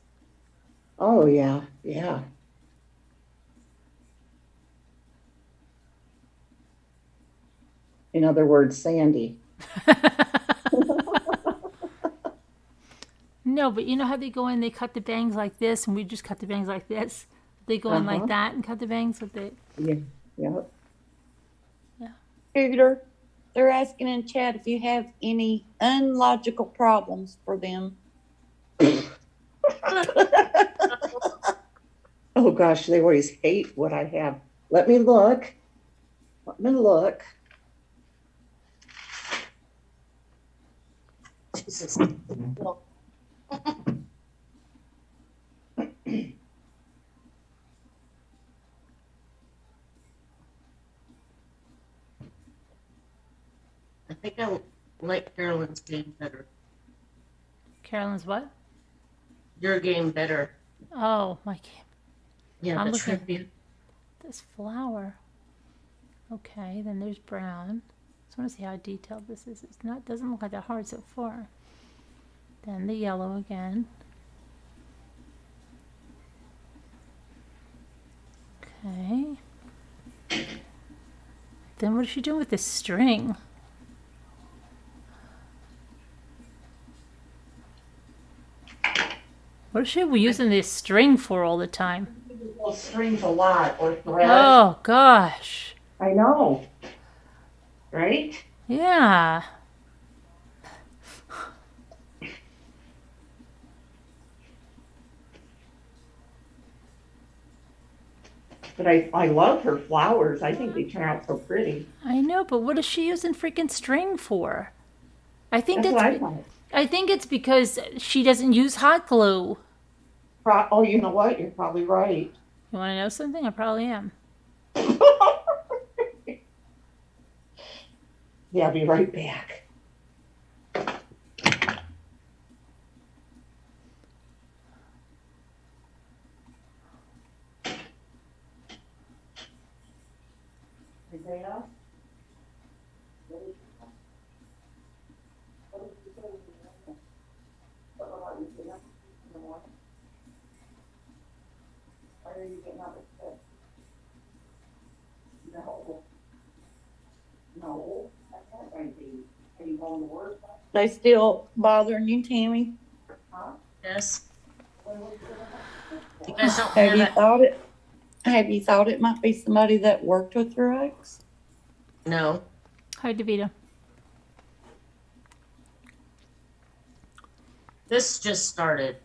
Oh, yeah, yeah. In other words, Sandy. No, but you know how they go in, they cut the bangs like this, and we just cut the bangs like this? They go in like Uh-huh. that and cut the bangs with it. Yeah. Yeah. Scooter, they're asking in chat if you have any unlogical problems for them. Oh gosh, they always hate what I have. Let me look. Let me look. Jesus. I think I like Carolyn's game better. Carolyn's what? Your game better. Oh, my game. Yeah, I'm the looking- tribute. This flower. Okay, then there's brown. Just want to see how detailed this is. It's not, doesn't look like that hard so far. Then the yellow again. Okay. Then what is she doing with this string? What is she using this string for all the time? Well, strings a lot or thread. Oh, gosh. I know. Right? Yeah. But I love her flowers. I think they turn out so pretty. I know, but what is she using freaking string for? I think That's what I that's, thought. I think it's because she doesn't use hot glue. Oh, you know what? You're probably right. You want to know something? I probably am. Yeah, I'll be right back. Isaiah? Why are you getting up at 6? No. No, that's not going to be. Are you going to work? They still bothering you, Tammy? Yes. You guys don't Have have you it? thought it? Have you thought it might be somebody that worked with your ex? No. Hi, Davita. This just started.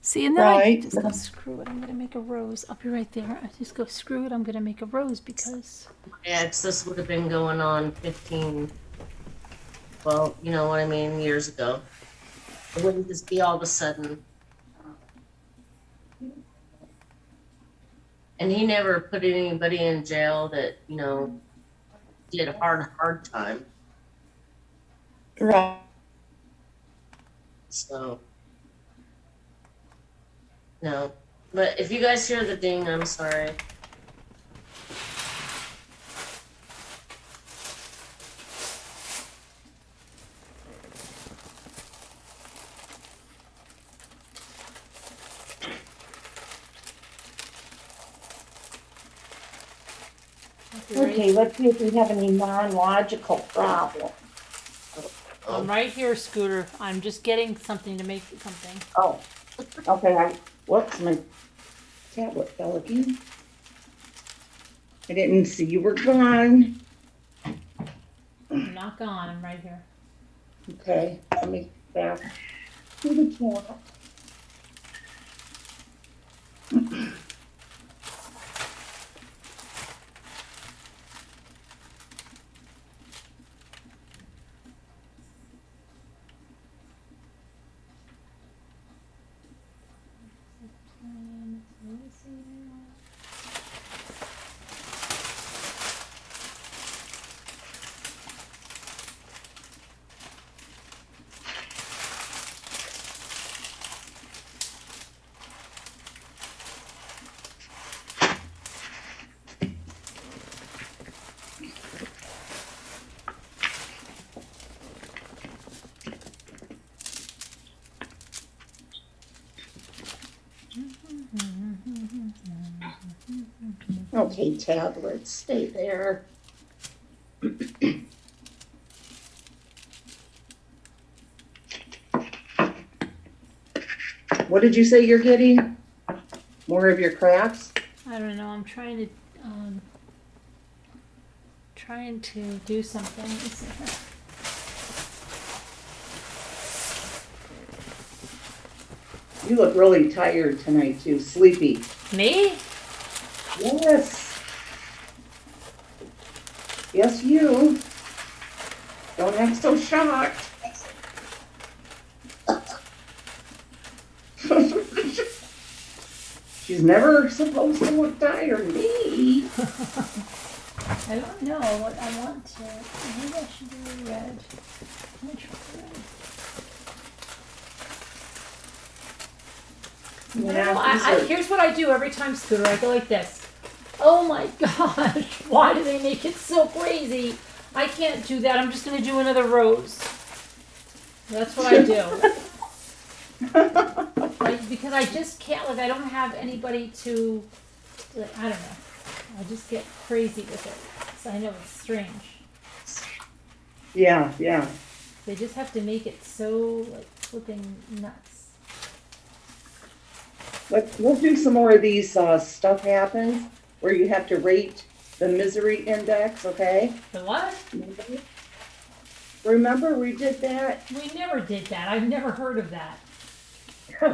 See, and then Right. I just go, screw it, I'm going to make a rose. I'll be right there. I just go, screw it, I'm going to make a rose because... Yeah, this would have been going on 15, well, you know what I mean, years ago. It wouldn't just be all of a sudden. And he never put anybody in jail that, you know, did a hard time. Right. So, no. But if you guys hear the ding, I'm sorry. Okay, let's see if we have any non-logical problems. I'm right here, Scooter. I'm just getting something to make something. Oh, okay, whoops, my tablet fell again. I didn't see you were gone. I'm not gone, I'm right here. Okay, let me back to the tab. Okay, tablet, stay there. What did you say you're getting? More of your crafts? I don't know. I'm trying to do something. Let's see here. You look really tired tonight too, sleepy. Me? Yes. Yes, you. Don't act so shocked. She's never supposed to look tired. Me. I don't know what I want to. Maybe I should do red. Let me try red. Yeah, Here's what I do every time, Scooter. I go like this. Oh my gosh, why do they make it so crazy? I can't do that. I'm just going to do another rose. That's what I do. Because I just can't, I don't have anybody to, I don't know. I just get crazy with it. So I know it's strange. yeah. They just have to make it so, flipping nuts. We'll do some more of these stuff happens where you have to rate the misery index, okay? The what? Remember we did that? We never did that. I've never heard of that.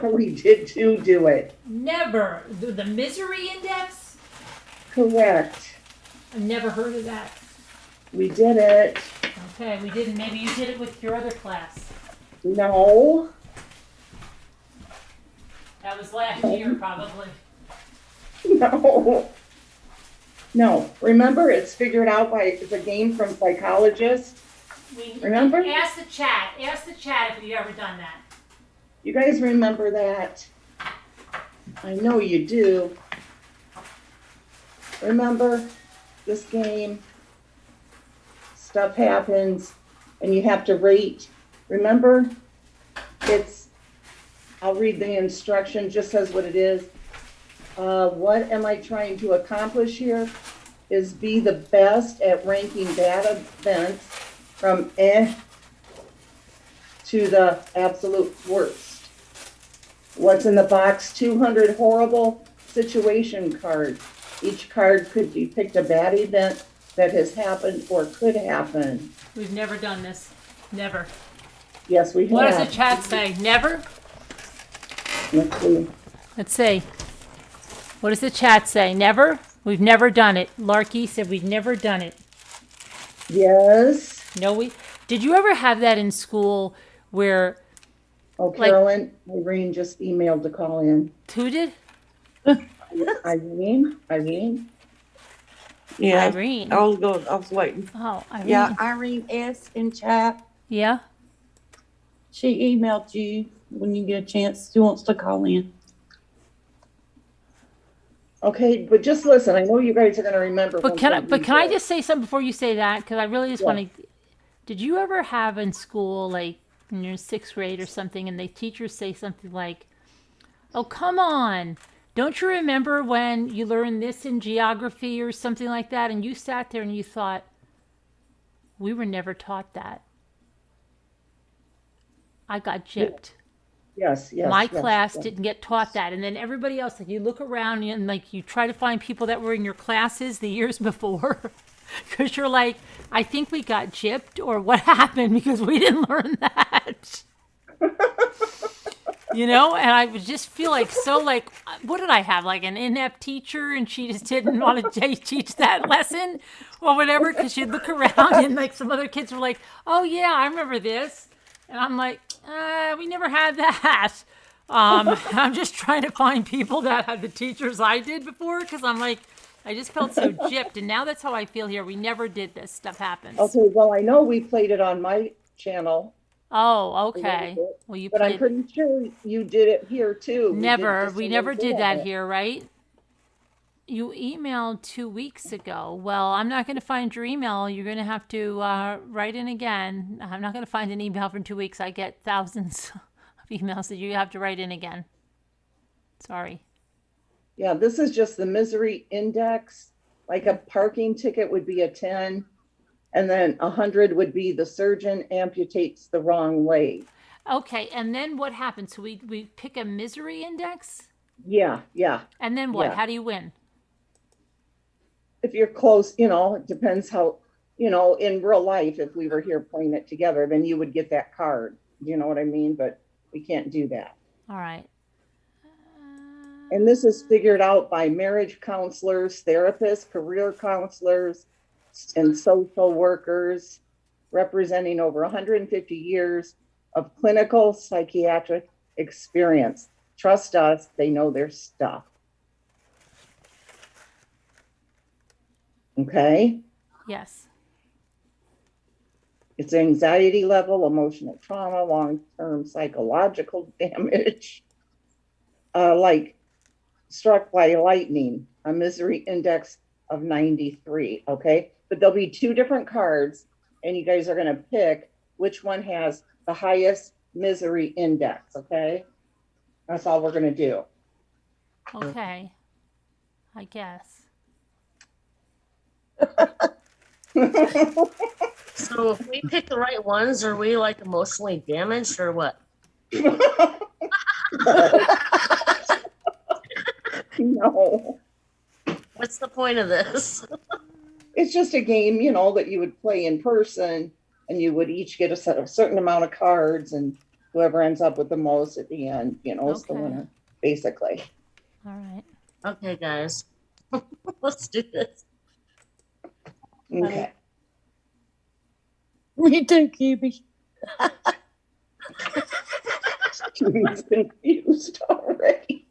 We did do it. Never. The misery index? Correct. I've never heard of that. We did it. Okay, we didn't. Maybe you did it with your other class. No. That was last year, probably. No. Remember, it's figured out by the game from psychologists. Remember? Ask the chat if you've ever done that. You guys remember that? I know you do. Remember this game? Stuff happens and you have to rate. Remember? I'll read the instruction, just says what it is. What am I trying to accomplish here? Is be the best at ranking bad events from to the absolute worst. What's in the box? 200 horrible situation cards. Each card could depict a bad event that has happened or could happen. We've never done this. Never. Yes, we have. What does the chat say? Never? Let's see. Let's see. What does the chat say? Never? We've never done it. Larky said we've never done it. Yes. No, did you ever have that in school where... Oh, Carolyn, Irene just emailed to call in. Who did? Irene? Yeah. Irene. I was waiting. Oh, Irene. Yeah, Irene S. in chat. Yeah? She emailed you when you get a chance. She wants to call in. Okay, but just listen. I know you guys are going to remember. But can I just say something before you say that? Because I really just want to... Did you ever have in school, in your 6th grade or something, and the teachers say something like, oh, come on. Don't you remember when you learned this in geography or something like that? And you sat there and you thought, we were never taught that. I got gypped. Yes. My class didn't get taught that. And then everybody else, you look around and you try to find people that were in your classes the years before. Because you're like, I think we got gypped or what happened because we didn't learn that. And I would just feel what did I have? An inept teacher and she just didn't want to teach that lesson or whatever because you'd look around and some other kids were like, oh yeah, I remember this. And I'm like, we never had that. I'm just trying to find people that had the teachers I did before because I'm like, I just felt so gypped. And now that's how I feel here. We never did this. Stuff happens. Okay, well, I know we played it on my channel. Oh, okay. Well, but I'm pretty sure you did it here too. Never. We never did that here, right? You emailed 2 weeks ago. Well, I'm not going to find your email. You're going to have to write in again. I'm not going to find an email for 2 weeks. I get thousands of emails that you have to write in again. Sorry. Yeah, this is just the misery index. Like a parking ticket would be a 10. And then 100 would be the surgeon amputates the wrong leg. Okay, and then what happens? So we pick a misery index, Yeah, yeah. and then what? Yeah. How do you win? If you're close, it depends how, in real life, if we were here playing it together, then you would get that card. You know what I mean? But we can't do that. All right. And this is figured out by marriage counselors, therapists, career counselors, and social workers representing over 150 years of clinical psychiatric experience. Trust us, they know their stuff. Okay? Yes. It's anxiety level, emotional trauma, long-term psychological damage, like struck by lightning, a misery index of 93, okay? But there'll be two different cards, and you guys are going to pick which one has the highest misery index, okay? That's all we're going to do. Okay. I guess. So if we pick the right ones, are we like emotionally damaged or what? No. What's the point of this? It's just a game, that you would play in person, and you would each get a certain amount of cards, and whoever ends up with the most at the end, is the Okay. winner, basically. All right. Okay, guys. Let's do this. Okay. Me too, QB. He's confused already.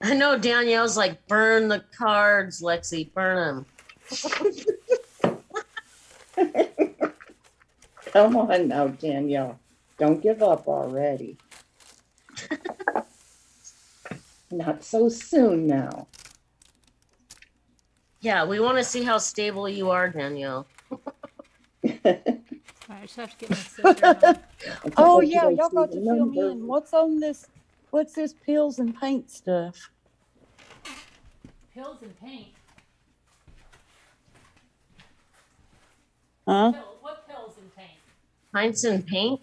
I know Danielle's like, burn the cards, Lexi, burn them. Come on now, Danielle. Don't give up already. Not so soon now. Yeah, we want to see how stable you are, Danielle. All right. I just have to get my scissors on. Oh But you yeah, don't y'all see got the to fill me number. in. What's on this? What's this pills and paint stuff? Pills and paint. Huh? What pills and paint? Pints and paint?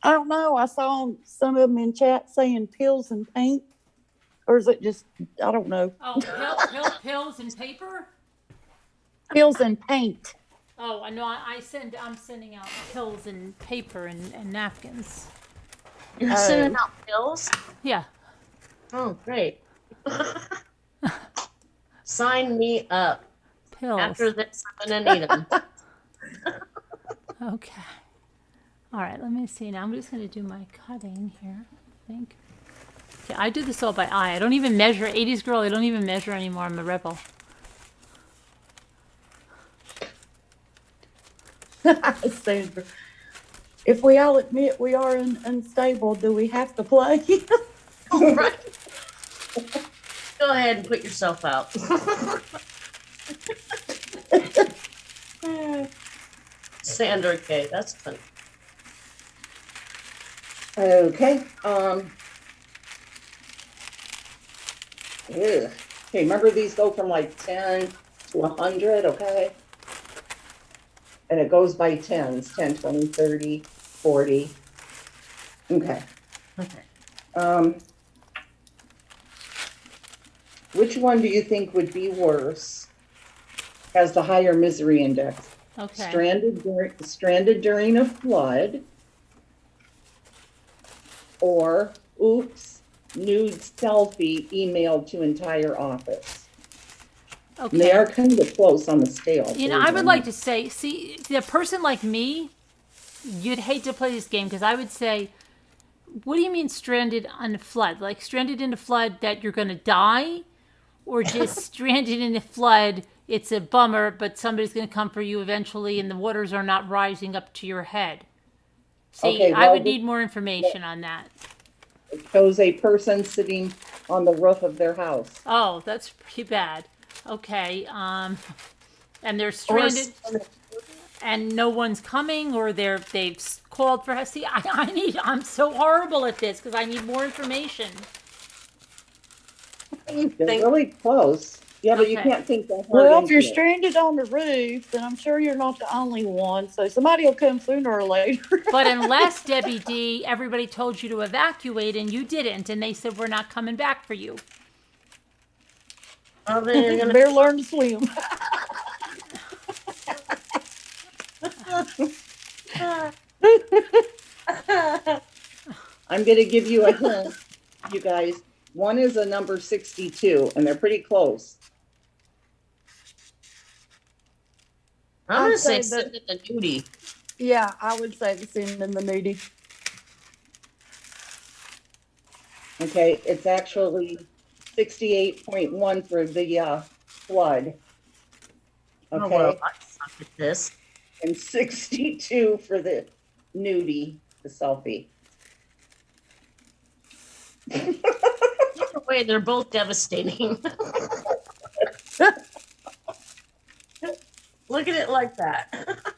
I don't know. I saw some of them in chat saying pills and paint, or is it just I don't know. Oh, pills and paper. Pills and paint. Oh, I know. I'm sending out pills and paper and napkins. You're sending out pills? Yeah. Oh, great. Sign me up. Pills. After this, I'm going to need them. Okay. All right. Let me see. Now I'm just going to do my cutting here. I think. Okay. I do this all by eye. I don't even measure. 80s girl. I don't even measure anymore. I'm a rebel. Sandra, if we all admit we are unstable, do we have to play? All right. Go ahead and put yourself out. Sandra K. That's funny. Okay. Okay, remember these go from like 10 to 100, okay? And it goes by tens, 10, 20, 30, 40. Okay. Okay. Which one do you think would be worse? Has the higher misery index? Okay. Stranded during a flood, or oops, nude selfie emailed to entire office. Okay. They are kind of close on the scale. You know, I would like to say, see, a person like me, you'd hate to play this game because I would say, what do you mean stranded on a flood? Like stranded in a flood that you're going to die? Or just stranded in a flood, it's a bummer, but somebody's going to come for you eventually and the waters are not rising up to your head? See, Okay, I well, would need more information on that. It shows a person sitting on the roof of their house. Oh, that's pretty bad. Okay, and they're stranded, and no one's coming, or they've called for help. See, I'm so horrible at this because I need more information. They're Thank- really close. Yeah, but you Okay. can't think that hard Well, if you're into it. stranded on the roof, then I'm sure you're not the only one. So somebody will come sooner or later. But unless, Debbie D, everybody told you to evacuate and you didn't, and they said, we're not coming back for you. Well, then you're gonna. Better learn to swim. I'm gonna give you a hint, you guys. One is a number 62, and they're pretty close. I'm gonna I'd say say send it to Nudie. Yeah, I would say the send in the nudie. Okay, it's actually 68.1 for the flood. Oh, Okay, well, I suck at this. and 62 for the nudie, the selfie. Either way, they're both devastating. Look at it like that.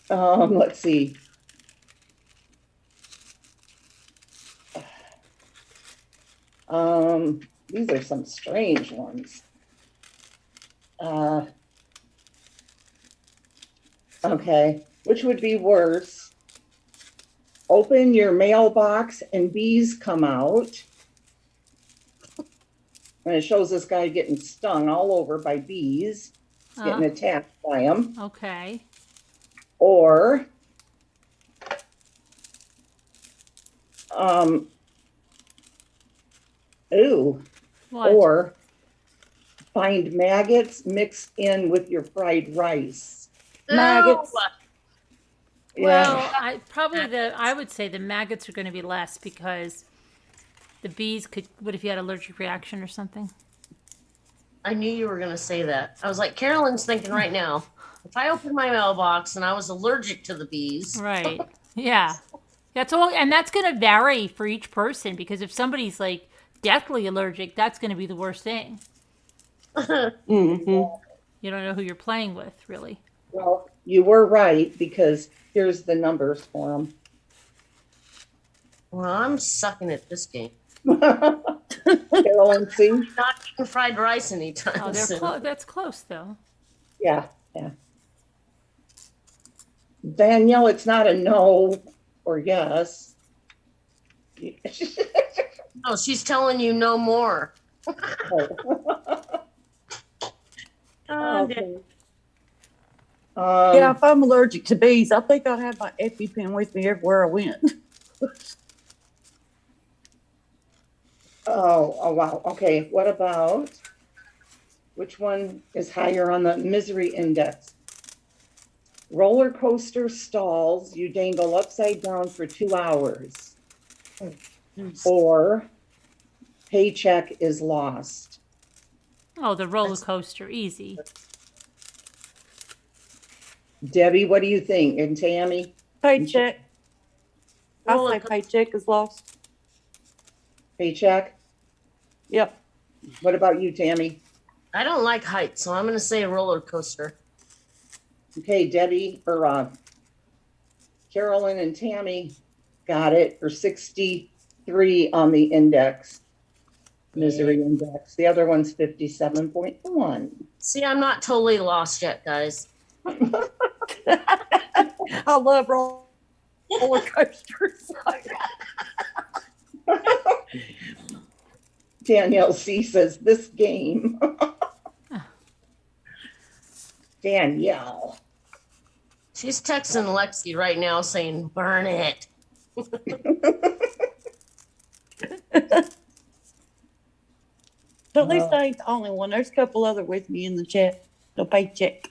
Let's see. These are some strange ones. Okay, which would be worse? Open your mailbox and bees come out. And it shows this guy getting stung all over by bees, getting attacked by them. Okay. Or What? or find maggots mixed in with your fried rice. Maggots. Well, Yeah. I would say the maggots are going to be less because the bees could. What if you had allergic reaction or something? I knew you were gonna say that. I was like, Carolyn's thinking right now. If I opened my mailbox and I was allergic to the bees, Right. Yeah. That's all, and that's going to vary for each person because if somebody's like deathly allergic, that's going to be the worst thing. Mhm. You don't know who you're playing with, really. Well, you were right because here's the numbers for them. well, I'm sucking at this game. Carolyn, see? Not eating fried rice anytime Oh, soon. that's close though. Yeah, yeah. Danielle, it's not a no or yes. No, she's telling you no more. Okay. Yeah, if I'm allergic to bees, I think I'd have my EpiPen with me everywhere I went. Oh, wow. Okay, what about, which one is higher on the misery index? Roller coaster stalls, you dangle upside down for 2 hours. Or paycheck is lost. Oh, the roller coaster, easy. Debbie, what do you think? And Tammy, Paycheck. I Roller say co- paycheck is lost. paycheck? Yep. What about you, Tammy? I don't like heights, so I'm gonna say a roller coaster. Okay, Debbie, or Carolyn and Tammy got it for 63 on the index, misery index. The other one's 57.1. See, I'm not totally lost yet, guys. I love roller coasters. Danielle C says, this game. Danielle. She's texting Lexi right now saying, burn it. But at least I ain't the only one. There's a couple other with me in the chat. No paycheck.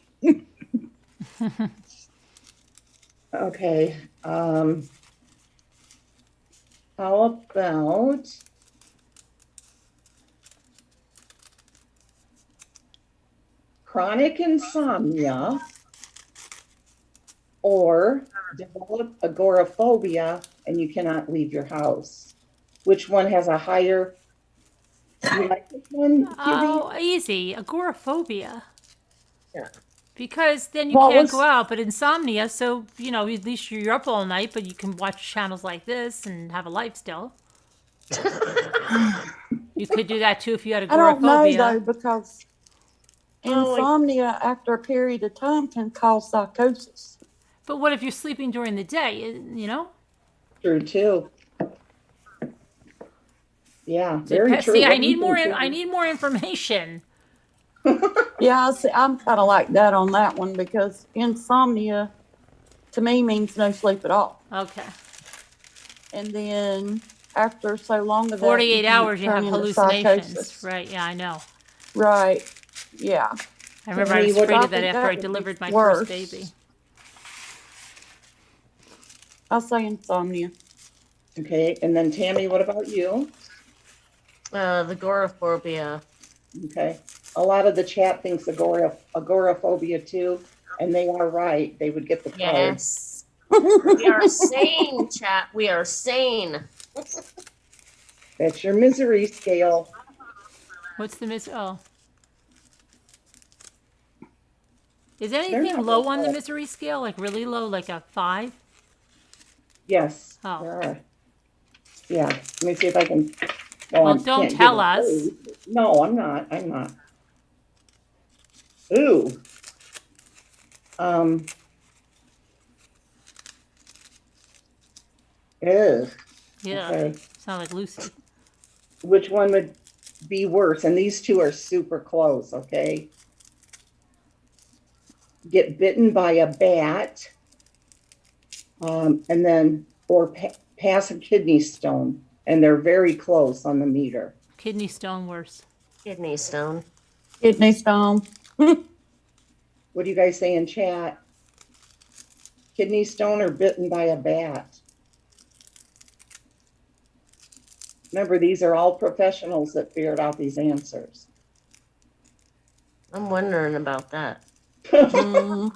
Okay. How about chronic insomnia or develop agoraphobia and you cannot leave your house? Which one has a higher? You like this one, Judy? Oh, easy. Agoraphobia. Yeah. Because then you Well, can't what's- go out, but insomnia, so, at least you're up all night, but you can watch channels like this and have a life still. You could do that too if you had I don't know though, agoraphobia. because Oh, like- insomnia after a period of time can cause psychosis. But what if you're sleeping during the day? You know. True too. Yeah, very true. See, What I do you need more. think, I Judy? need more information. Yeah, I'm kind of like that on that one because insomnia to me means no sleep at all. Okay. And then after so long of that, 48 can hours, you turn have into hallucinations. psychosis. Right. Yeah, I know. Right. Yeah. I remember I Tammy, was what- afraid I of that think after that I would be delivered my worse. first baby. I'll say insomnia. Okay, and then Tammy, what about you? the agoraphobia. Okay, a lot of the chat thinks agoraphobia too, and they are right. They would get the card. Yes. We are sane, chat. We are sane. That's your misery scale. What's the Oh. Is They're anything not low on the bad. misery scale? Like really low, like a 5? Yes, Oh. there are. Yeah, let me see if I can. Well, I don't can't tell give a us. grade. No, I'm not. I'm not. Ooh. Ew. Yeah. Okay. Sound like Lucy. Which one would be worse? And these two are super close, okay? Get bitten by a bat, and then, or pass a kidney stone. And they're very close on the meter. Kidney stone worse. Kidney stone. Kidney stone. What do you guys say in chat? Kidney stone or bitten by a bat? Remember, these are all professionals that figured out these answers. I'm wondering about that. Mm.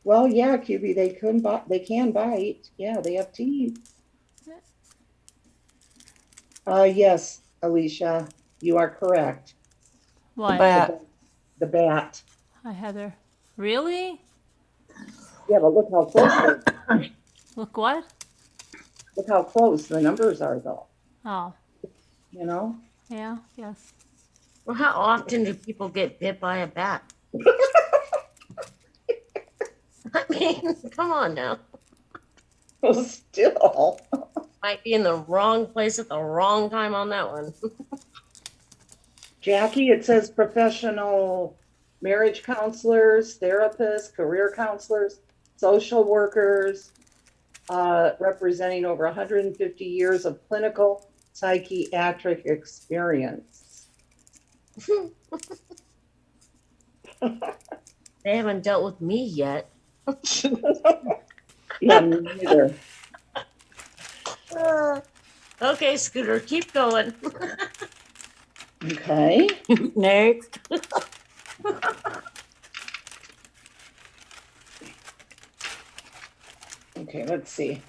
Well, yeah, QB, they can bite. Yeah, they have teeth. Yes, Alicia, you are correct. What? Bat. The bat. Hi, Heather. Really? Yeah, but look how close. Look what? Look how close the numbers are, though. Oh, You know. yeah, yes. Well, how often do people get bit by a bat? I mean, come on now. Well, still. Might be in the wrong place at the wrong time on that one. Jackie, it says professional marriage counselors, therapists, career counselors, social workers, representing over 150 years of clinical psychiatric experience. They haven't dealt with me yet. Yeah, me neither. Okay, Scooter, keep going. Okay. Next. Okay, let's see.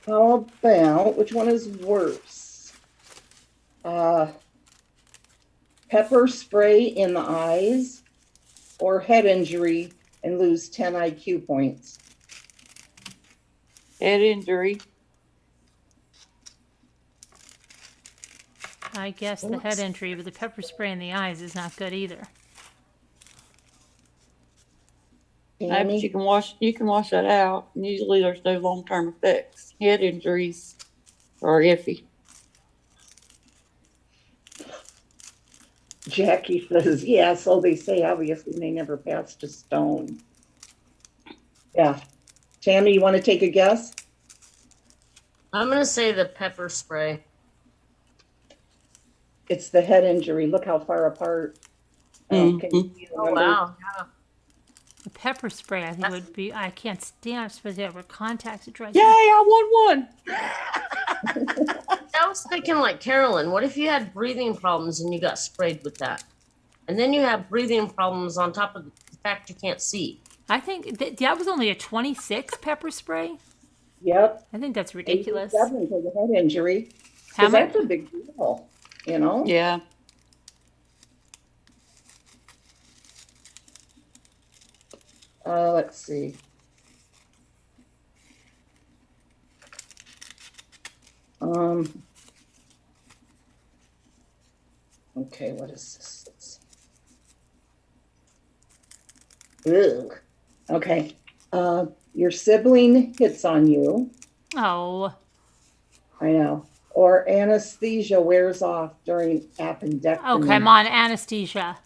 How about, which one is worse? Pepper spray in the eyes or head injury and lose 10 IQ points? Head injury. I guess the head injury, but the pepper spray in the eyes is not good either. But Tammy? you can wash that out. And usually there's no long-term effects. Head injuries are iffy. Jackie says, yeah, so they say, obviously they never passed a stone. Yeah. Tammy, you want to take a guess? I'm going to say the pepper spray. It's the head injury. Look how far apart. Mhm. Can you see the Oh, numbers? wow. Yeah. The pepper spray, I think, would be. I can't stand. Supposed to have contacts. It drives Yay, me. I won one. I was thinking like Carolyn, what if you had breathing problems and you got sprayed with that? And then you have breathing problems on top of the fact you can't see. I think that was only a 26 pepper spray. Yep. I think that's ridiculous. 87 for the head injury. How Because much? that's a big deal, you know? Yeah. Let's see. Okay, what is this? Ugh. Okay. Your sibling hits on you. Oh, I know. Or anesthesia wears off during appendectomy. okay, I'm on anesthesia.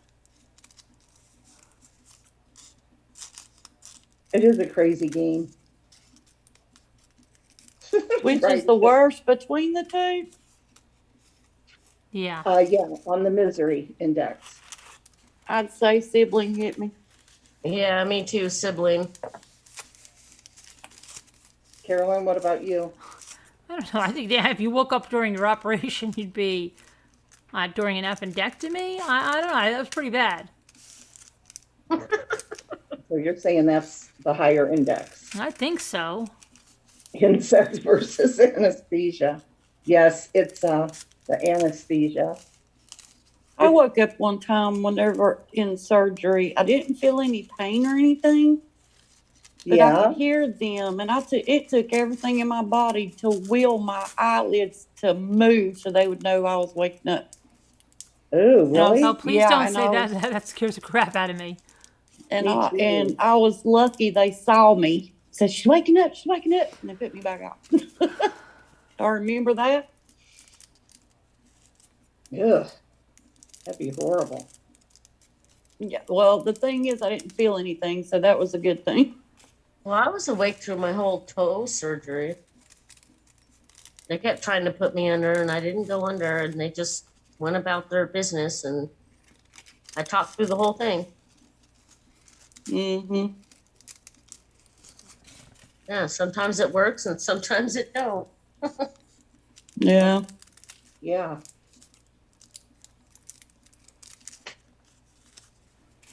It is a crazy game. Which Right. is the worst between the two? Yeah. Yeah, on the misery index. I'd say sibling hit me. Yeah, me too, sibling. Carolyn, what about you? I don't know. I think if you woke up during your operation, you'd be during an appendectomy. I don't know. That was pretty bad. So you're saying that's the higher index. I think so. Incest versus anesthesia. Yes, it's the anesthesia. I woke up one time whenever in surgery. I didn't feel any pain or anything, but I Yeah. could hear them, and it took everything in my body to will my eyelids to move so they would know I was waking up. Oh, really? Oh, please Yeah, don't and say I that. was- That scares the crap out of me. And Me too. I was lucky they saw me. Said, she's waking up, and they put me back out. I remember that. Ugh. That'd be horrible. Yeah. Well, the thing is, I didn't feel anything, so that was a good thing. Well, I was awake through my whole toe surgery. They kept trying to put me under, and I didn't go under, and they just went about their business, and I talked through the whole thing. Mm-hmm. Yeah, sometimes it works, and sometimes it don't. Yeah. Yeah.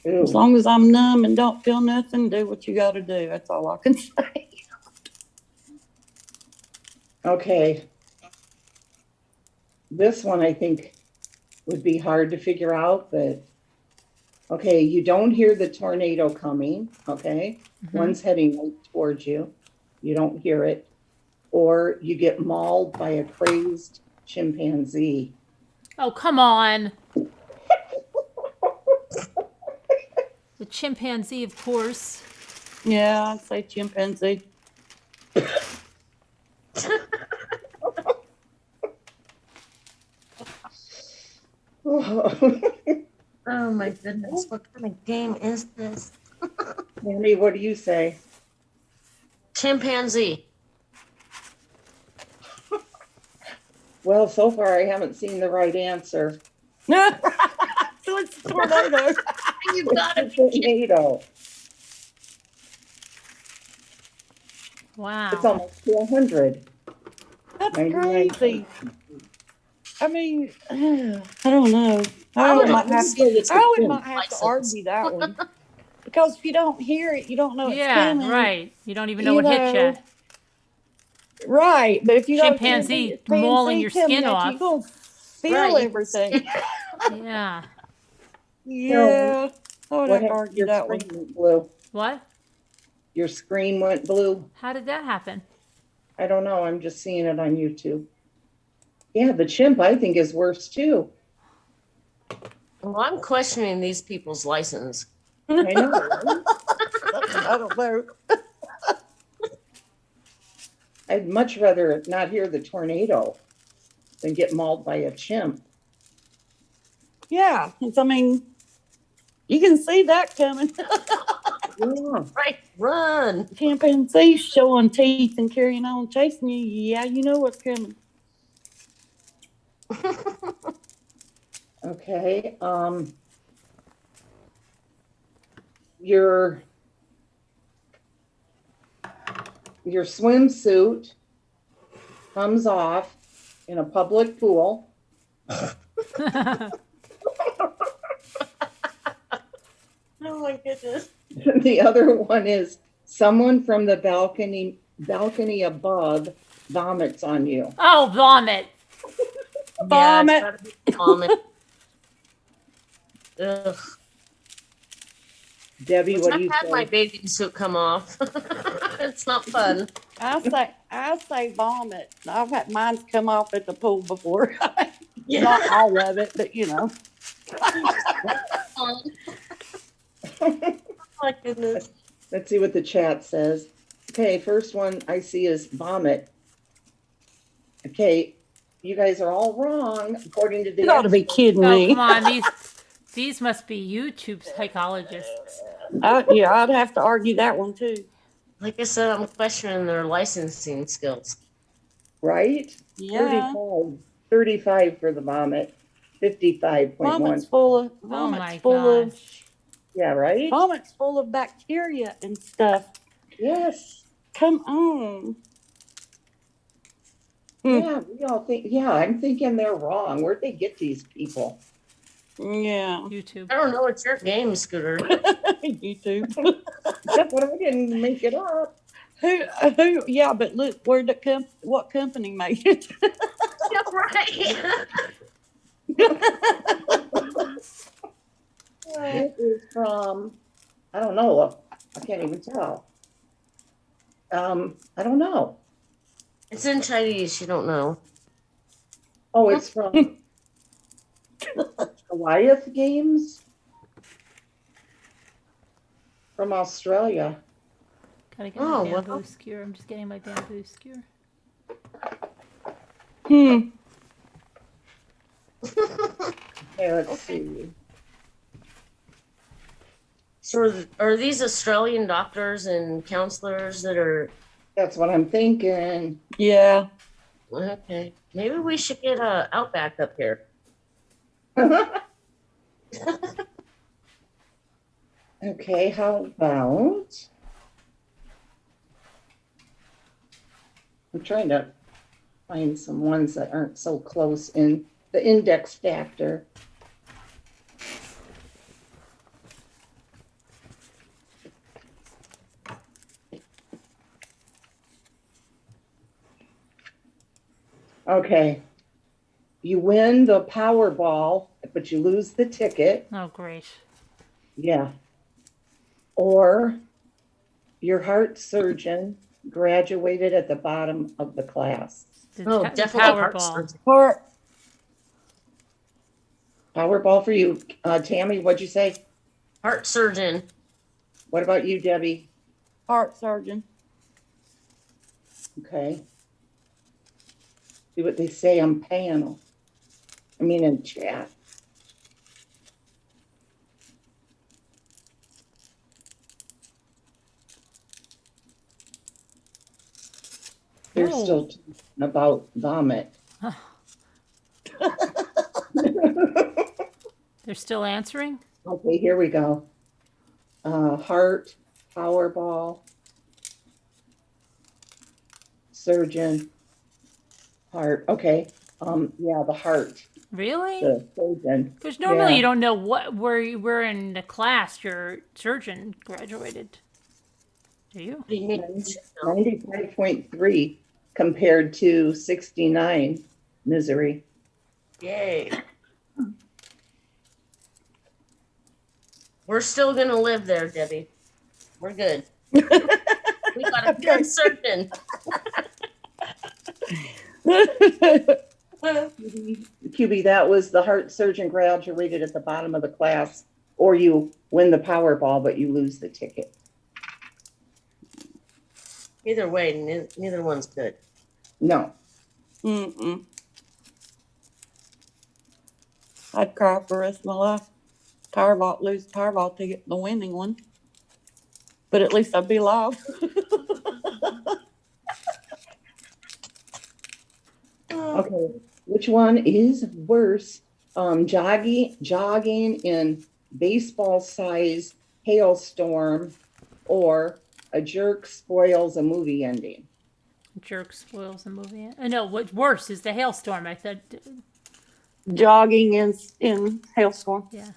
Ooh. As long as I'm numb and don't feel nothing, do what you got to do. That's all I can say. Okay. This one I think would be hard to figure out, but okay, you don't hear the tornado coming, okay? One's heading right towards you. You don't hear it. Or you get mauled by a crazed chimpanzee. Oh, come on. The chimpanzee, of course. Yeah, I'd say chimpanzee. Oh my goodness, what kind of game is this? Andy, what do you say? Chimpanzee. Well, so far I haven't seen the right answer. So it's a tornado. You got It's it. a tornado. Wow. It's almost 400. That's 99. crazy. I mean, I don't know. I would might have say it's a chimp. to argue that one. Because if you don't hear it, you don't know it's Yeah, coming. right. You don't even know You what hit know, you. Right, but if you Chimpanzee mauling your skin off. you're going to feel Right. everything. Yeah. Yeah, I would have to argue Your that one. screen went blue. What? Your screen went blue. How did that happen? I don't know. I'm just seeing it on YouTube. Yeah, the chimp I think is worse too. Well, I'm questioning these people's license. I know. Right? I don't know. I'd much rather not hear the tornado than get mauled by a chimp. Yeah, I mean, you can see that coming. Yeah. Right, run. Chimpanzee showing teeth and carrying on, chasing you. Yeah, you know what's coming. Okay. Your swimsuit comes off in a public pool. Oh my goodness. The other one is someone from the balcony above vomits on you. Oh, vomit. Vomit. Yeah, it's gotta be vomit. Ugh. Debbie, what do I've you had my say? bathing suit come off. It's not fun. I say vomit. I've had mine's come off at the pool before. Yeah. Not all of it, but you know. Oh my goodness. Let's see what the chat says. Okay, first one I see is vomit. Okay, you guys are all wrong according to the. You ought to be kidding Oh, me. come on. These must be YouTube psychologists. Yeah, I'd have to argue that one too. Like I said, I'm questioning their licensing skills. Right? Yeah. 35 for the vomit, 55.1. Vomit's full of Oh my gosh. Yeah, right? vomit's full of bacteria and stuff. Yes. Come on. Yeah, we all think, yeah, I'm thinking they're wrong. Where'd they get these people? Yeah. YouTube. I don't know. It's your game, Scooter. YouTube. That's what I didn't make it up. Who? Yeah, but look, what company made it? Yeah, right. It is from, I don't know. I can't even tell. I don't know. It's in Chinese. You don't know. Oh, it's from Goliath Games from Australia. Gotta get Oh, my well. bamboo skewer. I'm just getting my bamboo skewer. Okay, let's see. So are these Australian doctors and counselors that are That's what I'm thinking. Yeah. okay? Maybe we should get Outback up here. Okay, how about? I'm trying to find some ones that aren't so close in the index factor. Okay. You win the Powerball, but you lose the ticket. Oh, great. Yeah. Or your heart surgeon graduated at the bottom of the class. The Definitely Powerball. Heart Powerball for you. Tammy, what'd you say? Heart surgeon. What about you, Debbie? surgeon. Okay. See what they say on panel. I mean, in chat. They're Oh. still talking about vomit. They're still answering? Okay, here we go. Heart, Powerball, surgeon, heart. Okay. Yeah, the heart, Really? the surgeon. Because normally Yeah. you don't know where you were in the class your surgeon graduated. Do you? What do you mean? 95.3 compared to 69. Misery. Yay. We're still gonna live there, Debbie. We're good. We got a good surgeon. QB, that was the heart surgeon graduated at the bottom of the class, or you win the Powerball, but you lose the ticket. Either way, neither one's good. No. Mm-mm. I'd cry for the rest of my life. Lose the Powerball ticket, the winning one. But at least I'd be alive. Okay, which one is worse? Jogging in baseball-sized hailstorm, or a jerk spoils a movie ending? Jerk spoils the movie. No, what's worse is the hailstorm. I said, Jogging in hailstorm. yeah.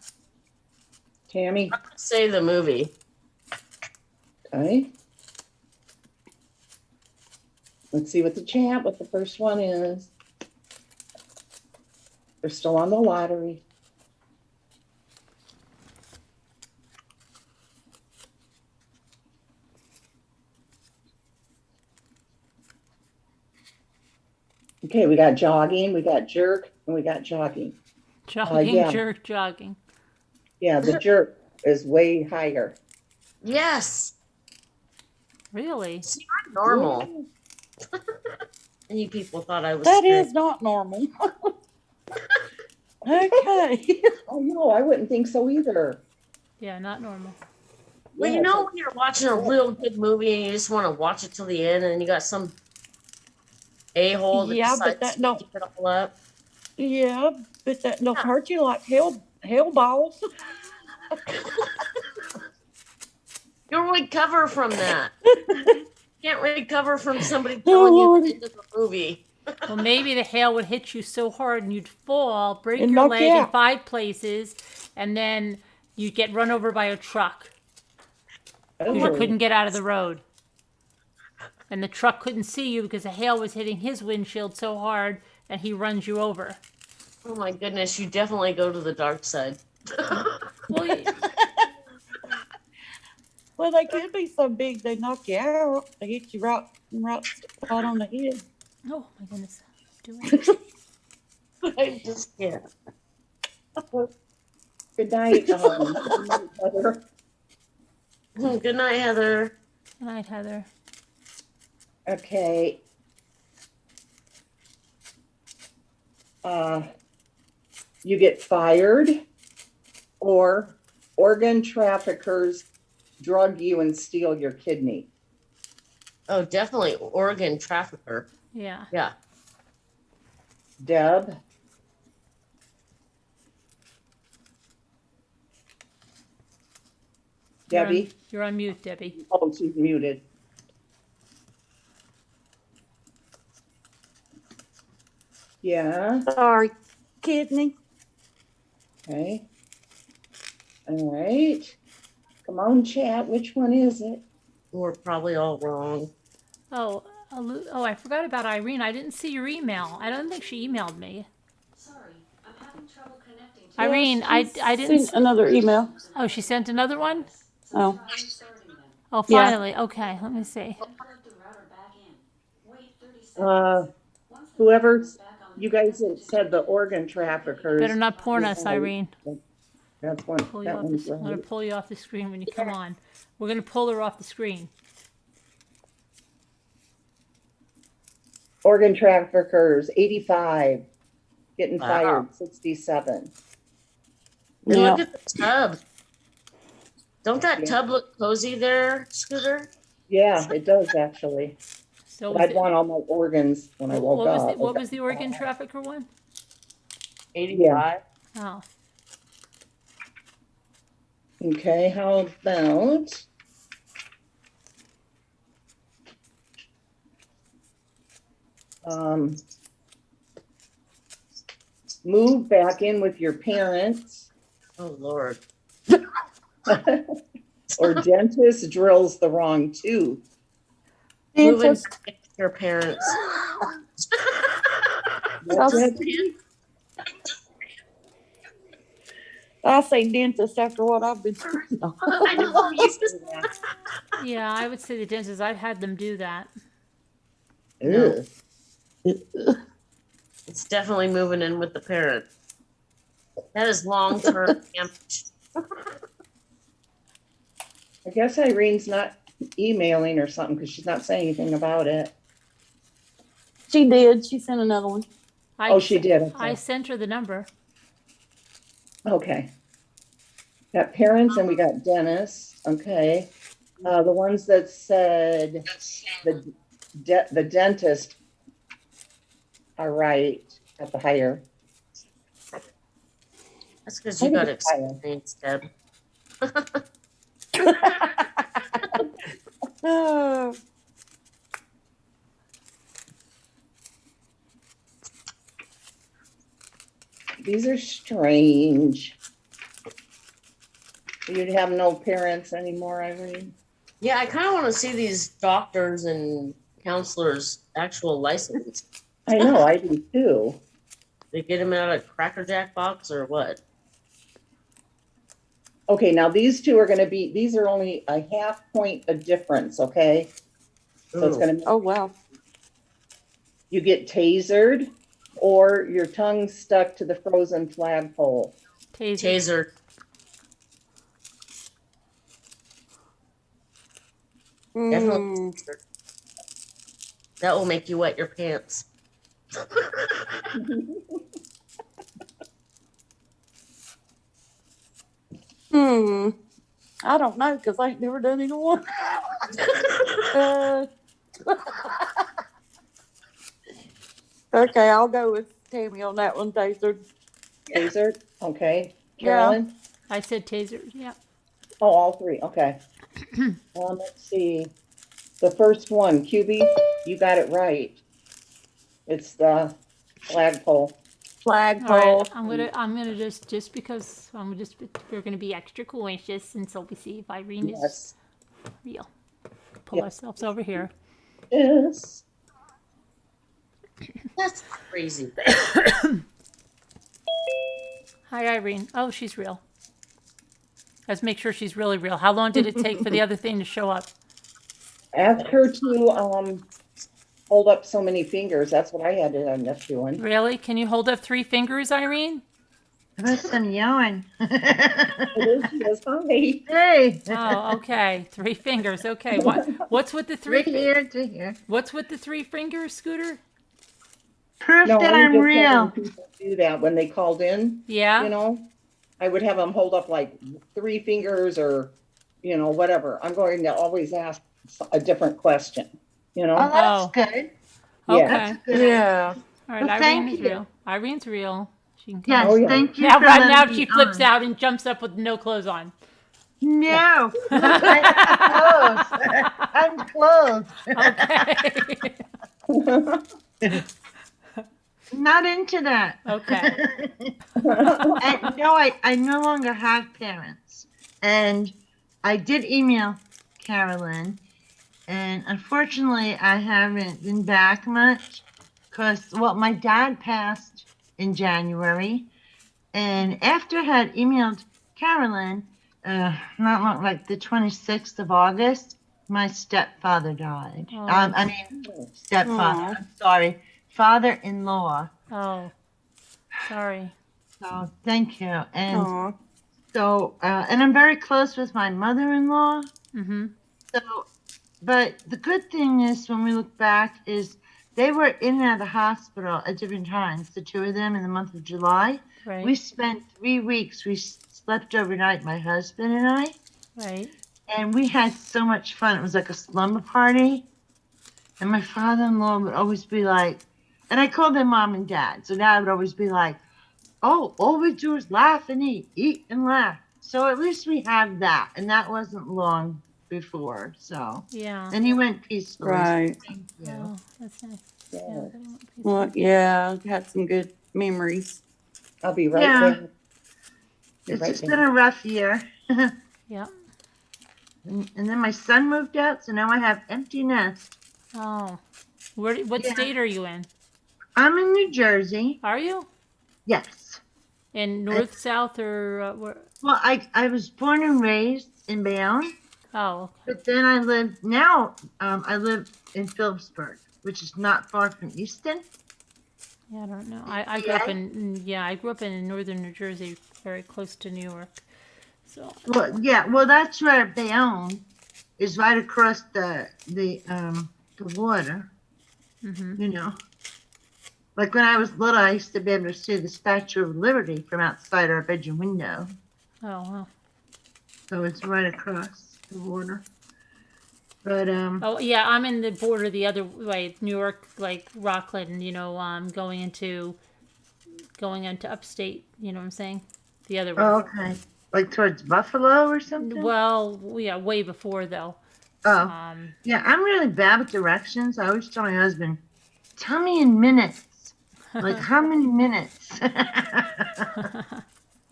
Tammy, I'm gonna say the movie. okay. Let's see what the first one is. They're still on the lottery. Okay, we got jogging, we got jerk, and we got jogging. Jogging, yeah. jerk, jogging. Yeah, the jerk is way higher. Yes. Really? See, I'm normal. And you people thought I was That strange. is not normal. Okay. Oh, no, I wouldn't think so either. Yeah, not normal. Well, Yeah, you know it's when you're watching a real good movie and you just want to watch it till the end, and you got some a-hole that Yeah, but decides that to keep it all up. Yeah, but that don't hurt you like hell balls. You'll recover from that. Can't recover from somebody Oh, telling you Lord. the end of the movie. Well, maybe the hail would hit you so hard and you'd fall, break And your knock leg you in out. 5 places, and then you'd get run over by a truck because you Oh. couldn't get out of the road. And the truck couldn't see you because the hail was hitting his windshield so hard, and he runs you over. Oh my goodness, you definitely go to the dark side. Well, Well, they could be so big they knock you out. They hit you right spot on the head. oh my goodness. Doing I just can't. Good night, Heather. Good night, Heather. Good night, Heather. Okay. You get fired, or organ traffickers drug you and steal your kidney. Oh, definitely organ trafficker. Yeah. Yeah. Deb? Debbie? You're on mute, Debbie. Oh, she's muted. Yeah, Sorry, kidney. okay. All right. Come on, chat. Which one is it? We're probably all wrong. Oh, I forgot about Irene. I didn't see your email. I don't think she emailed me. Sorry, I'm having trouble connecting to Irene, I didn't. Sent another email. Oh, she sent another one? Oh, restarting them. Oh, Yeah. finally. Okay, let me see. Plug the router back in. Wait 30 seconds. Once the Whoever router's back on, you guys had said the organ traffickers. Better not porn us, Irene. That's one. Pull you That off one's I'm gonna right. pull you off the screen when you come on. We're gonna pull her off the screen. Organ traffickers, 85. Getting Wow. fired, 67. And yeah. look at the tub. Don't that Yeah. tub look cozy there, Scooter? Yeah, it does actually. So But I'd want all my organs when I woke up. what was the organ trafficker one? 85. Oh, Okay, how about move back in with your parents, Oh, Lord. or dentist drills the wrong tooth. Moving Dentist. back to your parents. What's I'll- that? I say dentist after what I've been through. No. I know. You just, yeah, I would say the dentist. I've had them do that. No. Ugh. it's definitely moving in with the parents. That is long-term damage. I guess Irene's not emailing or something because she's not saying anything about it. She did. She sent another one. Oh, she did. I Okay. sent her the number. Okay. Got parents and we got dentists. Okay. The ones that said the dentist are right at the higher. That's because you got Maybe it's higher. experience, Deb. Oh, These are strange. You'd have no parents anymore, Irene? Yeah, I kind of want to see these doctors and counselors' actual license. I know, I do too. They get them out of a Cracker Jack box or what? Okay, now these two are gonna be, these are only a half point of difference, okay? So it's Ooh. gonna, oh wow. you get tasered, or your tongue stuck to the frozen flagpole. Taser. Definitely. That will make you wet your pants. I don't know because I ain't never done either one. uh, okay, I'll go with Tammy on that one, Taser. Tasered, okay. Yeah. Carolyn? I said taser. Yeah. Oh, all three, okay. Let's see. The first one, QB, you got it right. It's the flagpole. Flagpole. All right. I'm gonna just because we're gonna be extra cautious until we see if Irene is Yes. real. Pull ourselves over here. Yes. That's crazy. Hi, Irene. Oh, she's real. Let's make sure she's really real. How long did it take for the other thing to show up? Ask her to hold up so many fingers. That's what I had to end up doing. Really? Can you hold up 3 fingers, Irene? There's some yelling. Yes, hi. Hey. Oh, okay. 3 fingers. Okay. What's with the 3? Three here, 2 here. What's with the 3 fingers, Scooter? Proof No, that I'm I'm just real. having people do that when they called in, Yeah. you know. I would have them hold up like 3 fingers or, you know, whatever. I'm going to always ask a different question, you know. Oh, that's Oh. good. Okay. Yeah. Good. Yeah. All right. Well, Irene thank is you. real. Irene's real. She can come. Yes, Oh, yeah. thank you Now, for right letting now, me she flips on. out and jumps up with no clothes on. No, I'm clothed. Okay. Not into that. Okay. No, I no longer have parents. And I did email Carolyn. And unfortunately, I haven't been back much because, well, my dad passed in January. And after I had emailed Carolyn, not long, like the 26th of August, my stepfather died. Oh. I mean, stepfather, I'm sorry, father-in-law. Oh, sorry. So thank you. And Aw. so, and I'm very close with my mother-in-law. Mm-hmm. So, but the good thing is when we look back is they were in and out of the hospital at different times, the 2 of them in the month of July. Right. We spent 3 weeks. We slept overnight, my husband and I, Right. and we had so much fun. It was like a slumber party. And my father-in-law would always be like, and I called them mom and dad. So dad would always be like, oh, all we do is laugh and eat and laugh. So at least we have that. And that wasn't long before. So, Yeah. and he went peacefully. Right. Thank you. Oh, that's nice. Yeah. Yeah. that won't be- Well, yeah, I've had some good memories. I'll be right Yeah. there. Be It's right just there. been a rough year. Yeah. And then my son moved out, so now I have empty nest. Oh. What Yeah. state are you in? I'm in New Jersey. Are you? Yes. In north, south, or where? Well, I was born and raised in Bayonne, Oh, okay. but then I live in Phillipsburg, which is not far from Easton. Yeah, I don't know. I grew up I grew up in northern New Jersey, very close to New York. So Well, yeah. Well, that's where Bayonne is, right across the water. Mhm. You know, like when I was little, I used to be able to see the Statue of Liberty from outside our bedroom window. oh wow. So it's right across the water. But Oh yeah, I'm in the border the other way, New York, like Rockland, going into upstate, you know what I'm saying? The other way. oh, okay, like towards Buffalo or something. Well, yeah, way before though. Oh, yeah. I'm really bad with directions. I always tell my husband, "Tell me in minutes." Like how many minutes?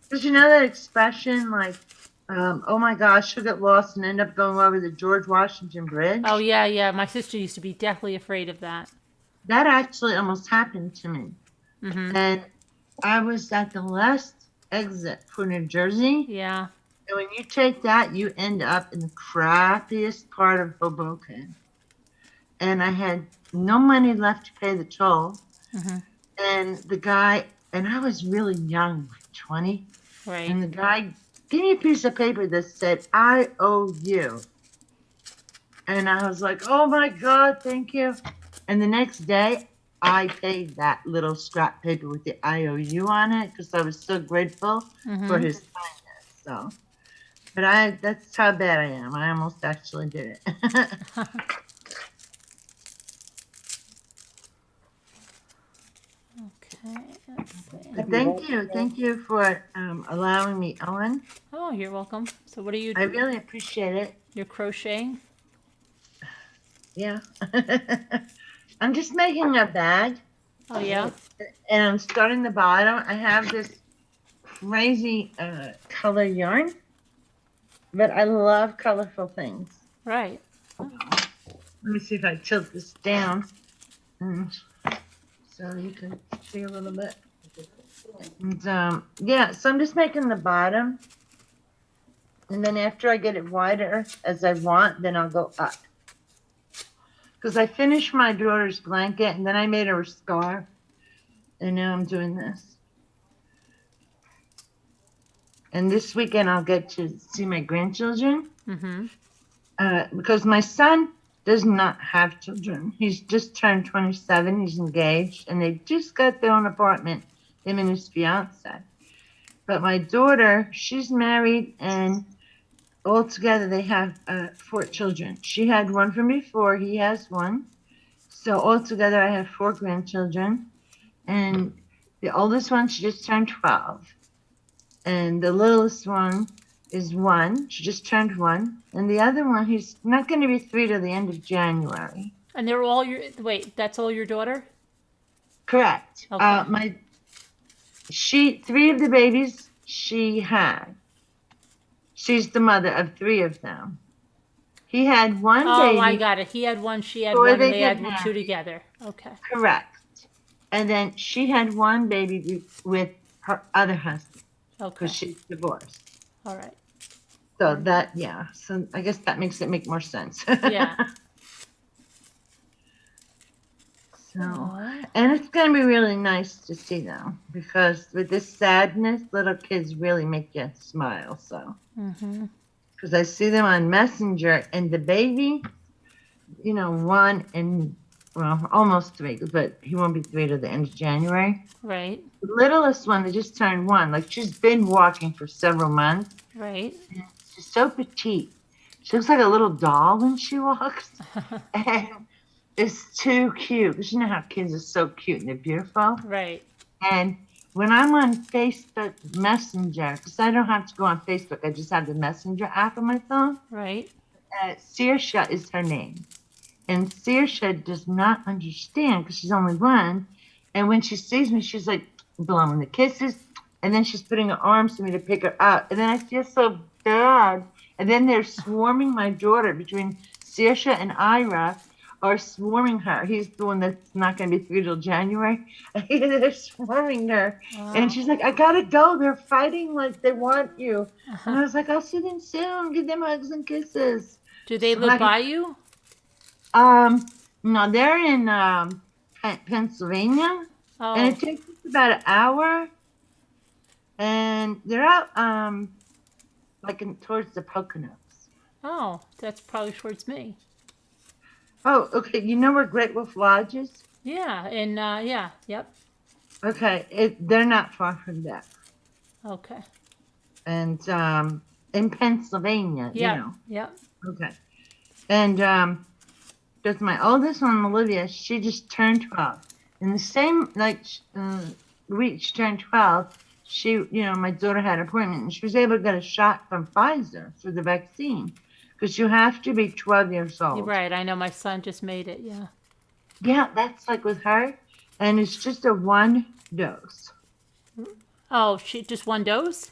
Because you know that expression, like, "Oh my gosh, she'll get lost and end up going over the George Washington Bridge." Oh yeah, yeah. My sister used to be deathly afraid of that. That actually almost happened to me. Mhm. And I was at the last exit for New Jersey. Yeah. And when you take that, you end up in the crappiest part of Hoboken. and I had no money left to pay the toll. Mhm. And the guy, and I was really young, like 20, Right. and the guy gave me a piece of paper that said, I owe you. And I was like, oh my God, thank you. And the next day, I paid that little scrap paper with the IOU on it because I was so grateful for his kindness. So, but that's how bad I am. I almost actually did it. Okay. Let's see. But thank you. Thank you for allowing me on. Oh, you're welcome. So what are you? I really appreciate it. You're crocheting? Yeah. I'm just making a bag Oh yeah. and I'm starting the bottom. I have this crazy color yarn, but I love colorful things. Right. Let me see if I tilt this down. So you can see a little bit. And, yeah, so I'm just making the bottom. And then after I get it wider as I want, then I'll go up. Because I finished my daughter's blanket and then I made her a scarf. And now I'm doing this. And this weekend I'll get to see my grandchildren. Mm-hmm. Because my son does not have children. He's just turned 27. He's engaged. And they just got their own apartment, him and his fiance. But my daughter, she's married and altogether they have 4 children. She had one from before. He has one. So altogether I have 4 grandchildren. And the oldest one, she just turned 12. And the littlest one is 1. She just turned 1. And the other one, he's not going to be 3 till the end of January. And they're all your. Wait, that's all your daughter? Correct. Okay. 3 of the babies she had. She's the mother of 3 of them. He had 1 baby. Oh, I got it. He had one, she had Or one, they and they had didn't have 2 it. together. Okay. Correct. And then she had 1 baby with her other husband Okay. because she's divorced. All right. So that, yeah. So I guess that makes it make more sense. Yeah. So, Aw. and it's going to be really nice to see them because with this sadness, little kids really make you smile. So, Mm-hmm. because I see them on Messenger and the baby, 1 and, well, almost 3, but he won't be 3 till the end of January. Right. The littlest one, they just turned 1. Like she's been walking for several months. Right. She's so petite. She looks like a little doll when she walks. And it's too cute. Because you know how kids are so cute and they're beautiful. Right. And when I'm on Facebook Messenger, because I don't have to go on Facebook, I just have the Messenger app on my phone. Right. Saoirse is her name. And Saoirse does not understand because she's only 1. And when she sees me, she's like blowing the kisses. And then she's putting her arms to me to pick her up. And then I feel so bad. And then they're swarming my daughter between Saoirse and Ira are swarming her. He's the one that's not going to be 3 till January. They're swarming her. Wow. And she's like, I got to go. They're fighting like they want you. And I was like, I'll see them soon. Give them hugs and kisses. Do they So live by you? No, they're in Pennsylvania. Oh. And it takes us about an hour. And they're out towards the Poconos. Oh, that's probably towards me. Oh, okay. You know where Great Wolf Lodge is? Yeah. And yeah. Yep. Okay. They're not far from that. Okay. And in Pennsylvania, Yeah. Yep. Okay. And because my oldest one, Olivia, she just turned 12. In the same week she turned 12, my daughter had an appointment and she was able to get a shot from Pfizer for the vaccine because you have to be 12 years old. You're right. I know my son just made it. Yeah. Yeah, that's like with her. And it's just a 1 dose. Oh, she just 1 dose?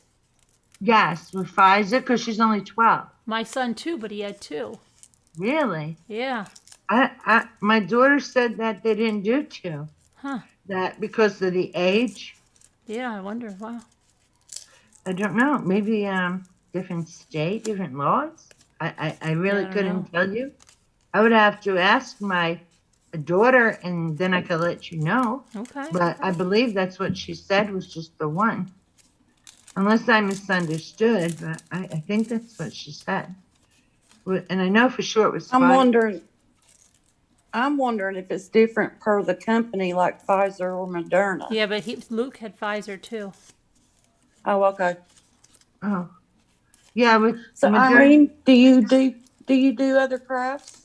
Yes, with Pfizer because she's only 12. My son too, but he had 2. Really? Yeah. My daughter said that they didn't do 2. Huh. That because of the age. Yeah, I wonder. Wow. I don't know. Maybe different state, different laws. I really I don't couldn't tell you. I would have to ask my daughter, and then I could let you know. Okay. But I believe that's what she said was just the one. Unless I misunderstood, but I think that's what she said. And I know for sure it was I'm Pfizer. wondering if it's different per the company, like Pfizer or Moderna. Yeah, but Luke had Pfizer too. Oh, okay. Oh, yeah, with So Moderna. Irene, do you do other crafts?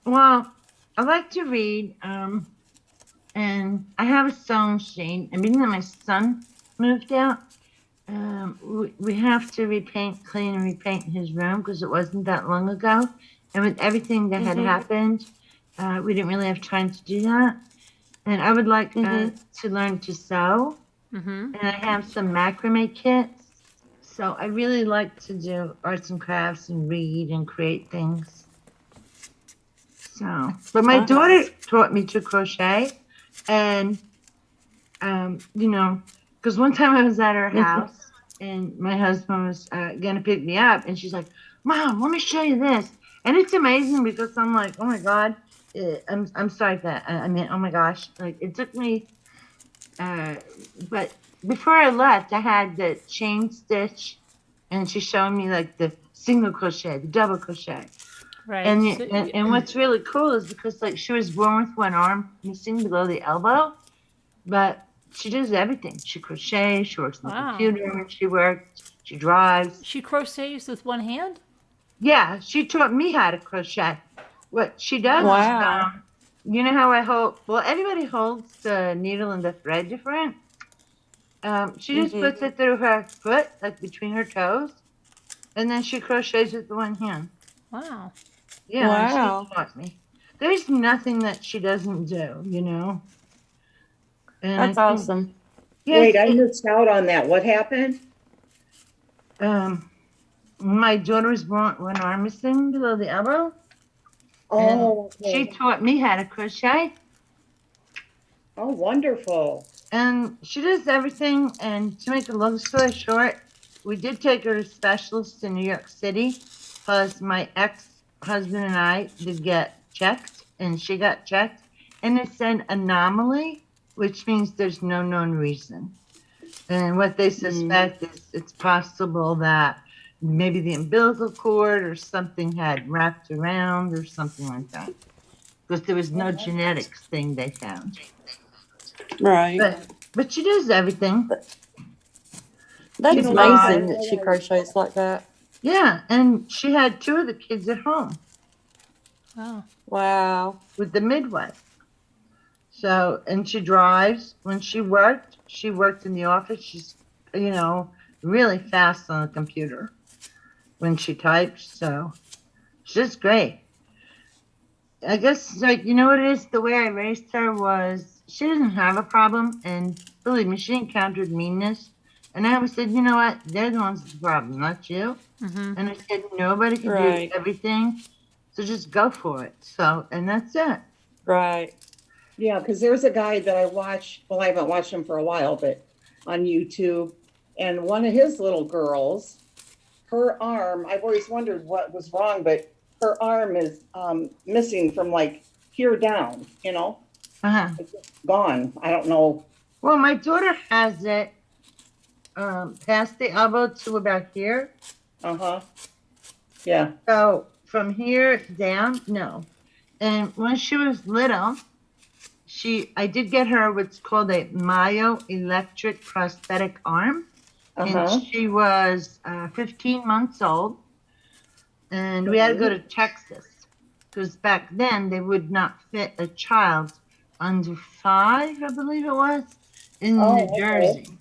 Well, I like to read, and I have a sewing machine. And being that my son moved out, we have to clean and repaint his room because it wasn't that long ago. And with everything that had happened, we didn't really have time to do that. And I would like to learn to sew. Mm-hmm. And I have some macrame kits. So I really like to do arts and crafts and read and create things. So, but my daughter taught me to crochet, and because one time I was at her house and my husband was gonna pick me up, and she's like, "Mom, let me show you this," and it's amazing because I'm like, "Oh my God." I'm sorry that I mean, oh my gosh, like it took me, but before I left, I had the chain stitch, and she showed me like the single crochet, the double crochet. Right. And what's really cool is because like she was born with one arm missing below the elbow, but she does everything. She crochets, she works on the computer when she works, she drives. She crochets with one hand? Yeah, she taught me how to crochet. What she does Wow. is, you know how I hold, well, everybody holds the needle and the thread different. She just puts it through her foot, like between her toes, and then she crochets with the one hand. Wow. Yeah, Wow. she taught me. There's nothing that she doesn't do, you know. And That's awesome. Yes, Wait, I missed out on that. What happened? My daughter was born one arm missing below the elbow. Oh, She okay. taught me how to crochet. Oh, wonderful. And she does everything. And to make a long story short, we did take her to specialists in New York City because my ex-husband and I did get checked, and she got checked, and it said anomaly, which means there's no known reason. And what they suspect is it's possible that maybe the umbilical cord or something had wrapped around or something like that. Because there was no genetics thing they found. Right. But she does everything. That's She's amazing alive. that she crochets like that. Yeah, and she had 2 of the kids at home Wow. Wow. with the midwife. So, and she drives. When she worked in the office. She's, really fast on the computer when she types. So she's great. I guess, like, you know what it is? The way I raised her was she doesn't have a problem. And believe me, she encountered meanness. And I always said, you know what? They're the ones with the problem, not you. Mm-hmm. And I said, nobody can Right. do everything. So just go for it. So, and that's it. Right. Yeah, because there's a guy that I watch, well, I haven't watched him for a while, but on YouTube, and one of his little girls, her arm, I've always wondered what was wrong, but her arm is missing from like here down, Uh-huh. it's just gone. I don't know. Well, my daughter has it past the elbow to about here. Uh-huh. Yeah. So from here down, no. And when she was little, I did get her what's called a myoelectric prosthetic arm. Uh-huh. And she was 15 months old. And we had to go to Texas because back then they would not fit a child under 5, I believe it was, in New Jersey.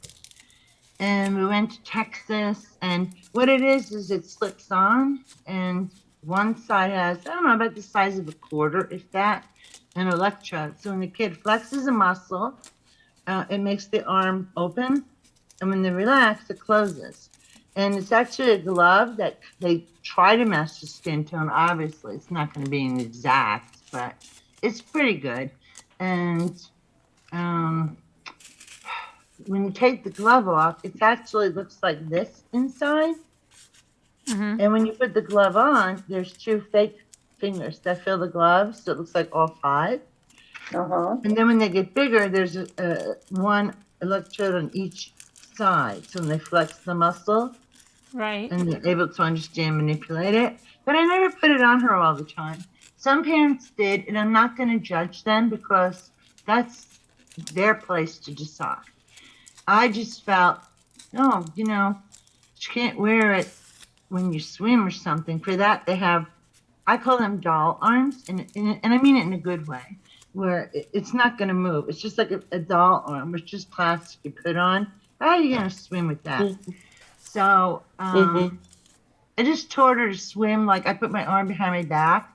And we went to Texas, and what it is it slips on, and one side has, I don't know, about the size of a quarter, if that, an electrode. So when the kid flexes a muscle, it makes the arm open, and when they relax, it closes. And it's actually a glove that they try to match the skin tone. Obviously, it's not going to be an exact, but it's pretty good. And when you take the glove off, it actually looks like this inside. Mm-hmm. And when you put the glove on, there's 2 fake fingers that fill the glove, so it looks like all 5. Uh-huh. And then when they get bigger, there's one electrode on each side. So when they flex the muscle, Right. and they're able to understand, manipulate it. But I never put it on her all the time. Some parents did, and I'm not going to judge them because that's their place to decide. I just felt, oh, she can't wear it when you swim or something. For that, they have, I call them doll arms, and I mean it in a good way, where it's not going to move. It's just like a doll arm. It's just plastic you put on. How are you going to swim with that? So I just taught her to swim. Like I put my arm behind my back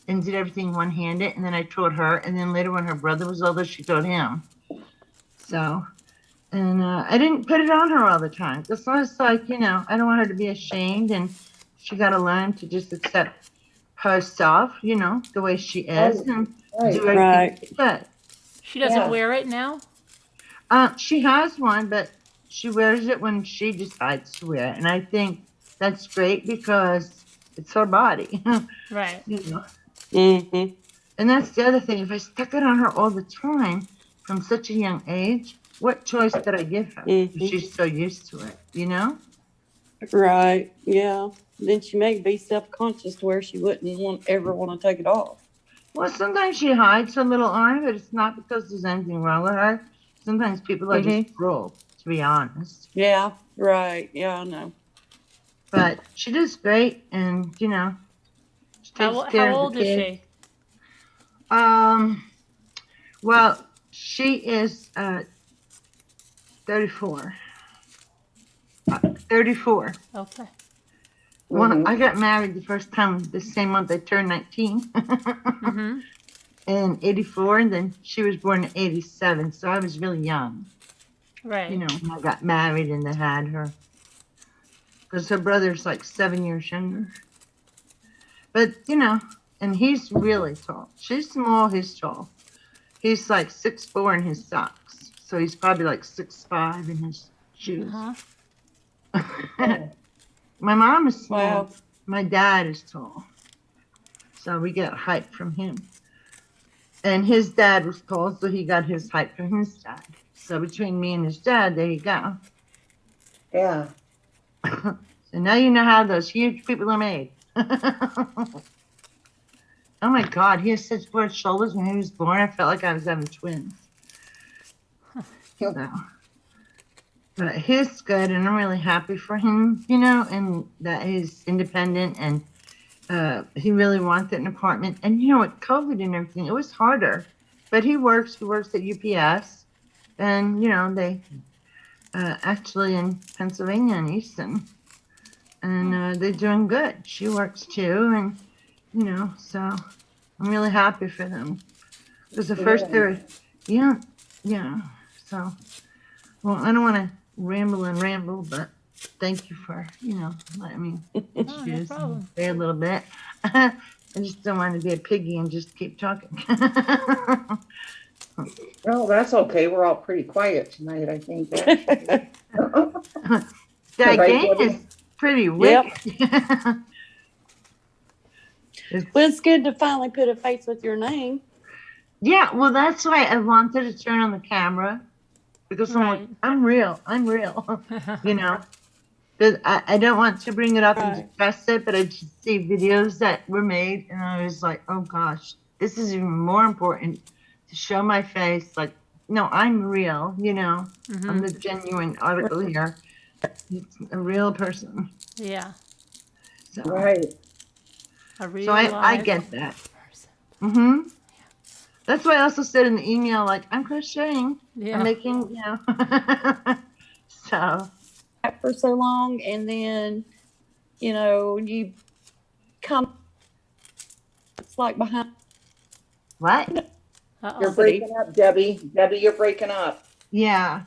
and did everything one-handed, and then I taught her. And then later, when her brother was older, she taught him. So, and I didn't put it on her all the time. Because I was like, I don't want her to be ashamed, and she got to learn to just accept herself, the way she is, and do everything she does. She doesn't Yeah. wear it now? She has one, but she wears it when she decides to wear it. And I think that's great because it's her body. Right. Mm-hmm. And that's the other thing. If I stuck it on her all the time from such a young age, what choice did I give her? Mhm. She's so used to it, Right. Yeah. Then she may be self-conscious to where she wouldn't ever want to take it off. Well, sometimes she hides her little arm, but it's not because there's anything wrong with her. Sometimes people are just cruel, to be honest. Yeah. Right. Yeah, I know. But she does great, and she takes care How of old the is kids. she? Well, she is 34. 34. Okay. I got married the first time the same month I turned 19. Mm-hmm. In 84, and then she was born in 87, so I was really young. Right. When I got married and they had her. Because her brother's like 7 years younger. But, and he's really tall. She's small, he's tall. He's like 6'4" in his socks. So he's probably like 6'5" in his shoes. Uh-huh. My mom is small. Wow. My dad is tall. So we get height from him. And his dad was tall, so he got his height from his dad. So between me and his dad, there you go. Yeah. So now you know how those huge people are made. Oh my God, he has such broad shoulders. When he was born, I felt like I was having twins. So, but he's good, and I'm really happy for him, and that he's independent, and he really wanted an apartment. And with COVID and everything, it was harder. But he works at UPS, and they actually in Pennsylvania and Easton, and they're doing good. She works too, and so I'm really happy for them. It was the first they were, yeah. So, well, I don't want to ramble, but thank you for letting me introduce and say a little bit. I just don't want to be a piggy and just keep talking. Well, that's okay. We're all pretty quiet tonight, I think. That Right, game Debbie? is pretty wicked. Well, it's good to finally put a face with your name. Yeah, well, that's why I wanted to turn on the camera, because I'm like, I'm real. Because I don't want to bring it up and discuss it, but I just see videos that were made, and I was like, oh gosh, this is even more important to show my face. Like, no, I'm real, I'm the genuine article here. It's a real person. Yeah. So, Right. A real so I live get that. person. That's why I also said in the email, like, I'm crocheting. Yeah. I'm making, So. For so long, and then, you come, it's like behind. What? Uh-oh. You're breaking up, Debbie. Debbie, you're breaking up. Yeah.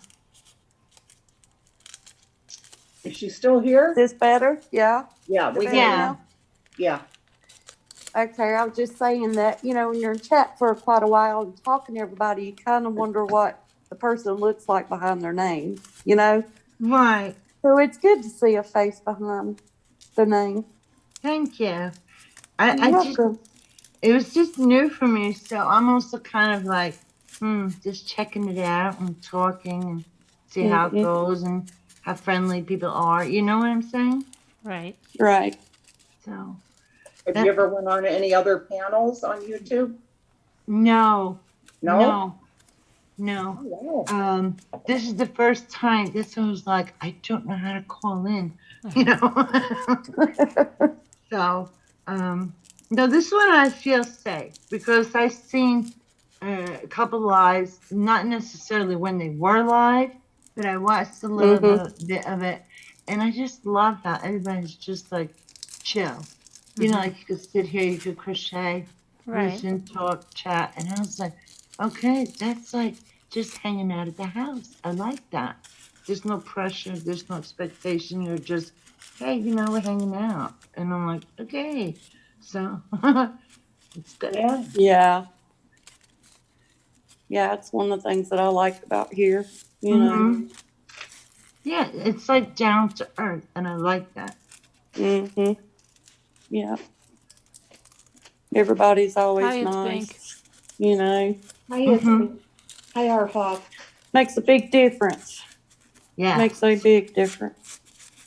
Is she still here? Is this better? Yeah. Yeah, we can. Yeah. Yeah. Okay, I was just saying that, when you're in chat for quite a while and talking to everybody, you kind of wonder what the person looks like behind their name, Right. So it's good to see a face behind. the name. Thank you. You're I just, welcome. it was just new for me, so I'm also kind of like, just checking it out and talking and see how it Mhm. goes and how friendly people are. You know what I'm saying? Right. Right. So Have you that, ever went on any other panels on YouTube? no, No? no. Oh, wow. This is the first time. This was like, I don't know how to call in, you know. So, no, this one I feel safe because I've seen a couple lives, not necessarily when they were live, but I watched a little bit of it, and I just love how everybody's just like chill. You know, like you could sit here, you could crochet, Right. listen, talk, chat, and I was like, okay, that's like just hanging out at the house. I like that. There's no pressure, there's no expectation. You're just, hey, we're hanging out, and I'm like, okay, so it's good. Yeah. Yeah. Yeah, it's one of the things that I like about here. Mhm. Yeah, it's like down to earth, and I like that. Mm-hmm. Yeah. Everybody's always Hi, it's nice. Pink. Hi, it's Mhm. Pink. Hi, our hawk. Makes a big difference. Yeah, Makes a big difference.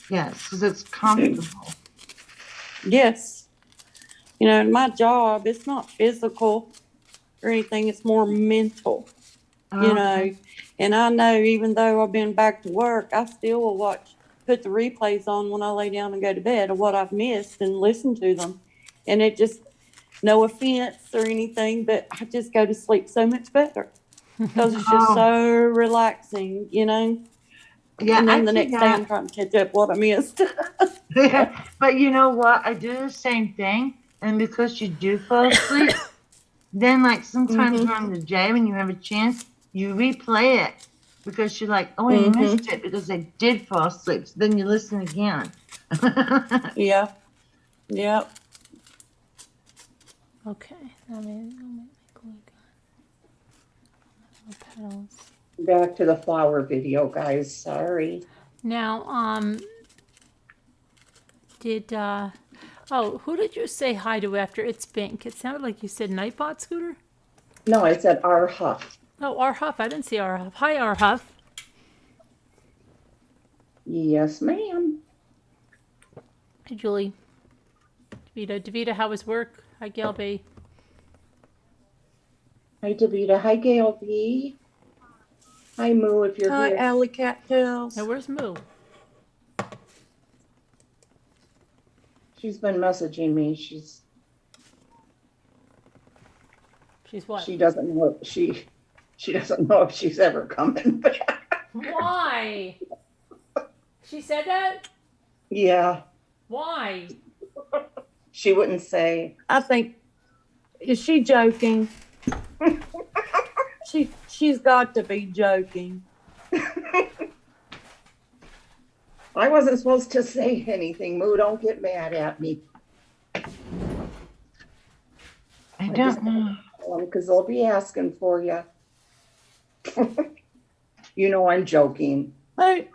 yes, because it's comfortable. Yes. In my job, it's not physical or anything, it's more mental, Okay. And I know even though I've been back to work, I still will put the replays on when I lay down and go to bed of what I've missed and listen to them. And it just, no offense or anything, but I just go to sleep so much better because it's just Oh, so relaxing, yeah, And I then the do next day I'm that. trying to catch up what I missed. But you know what? I do the same thing, and because you do fall asleep, then like sometimes Mm-hmm. during the day when you have a chance, you replay it because you're like, oh, I Mm-hmm. missed it because I did fall asleep. So then you listen again. Yeah. Yep. Okay. Let me click on petals. Back to the flower video, guys. Sorry. Now, who did you say hi to after It's Pink? It sounded like you said Nightbot Scooter? No, I said our Huff. Oh, Arhuff. I didn't see Arhuff. Hi, Arhuff. Yes, ma'am. Hi, Julie. Davita, how was work? Hi, Gail B. Hi, Davita. Hi, Gail B. Hi, Moo, if you're Hi, here. Alley Cattails. Now, where's Moo? She's been messaging me. She's what? She doesn't know she doesn't know if she's ever coming back. Why? She said that? Yeah, Why? she wouldn't say. I think, is she joking? She's got to be joking. I wasn't supposed to say anything. Moo, don't get mad at me. I don't know. Because they'll be asking for you. I'm joking. Hey,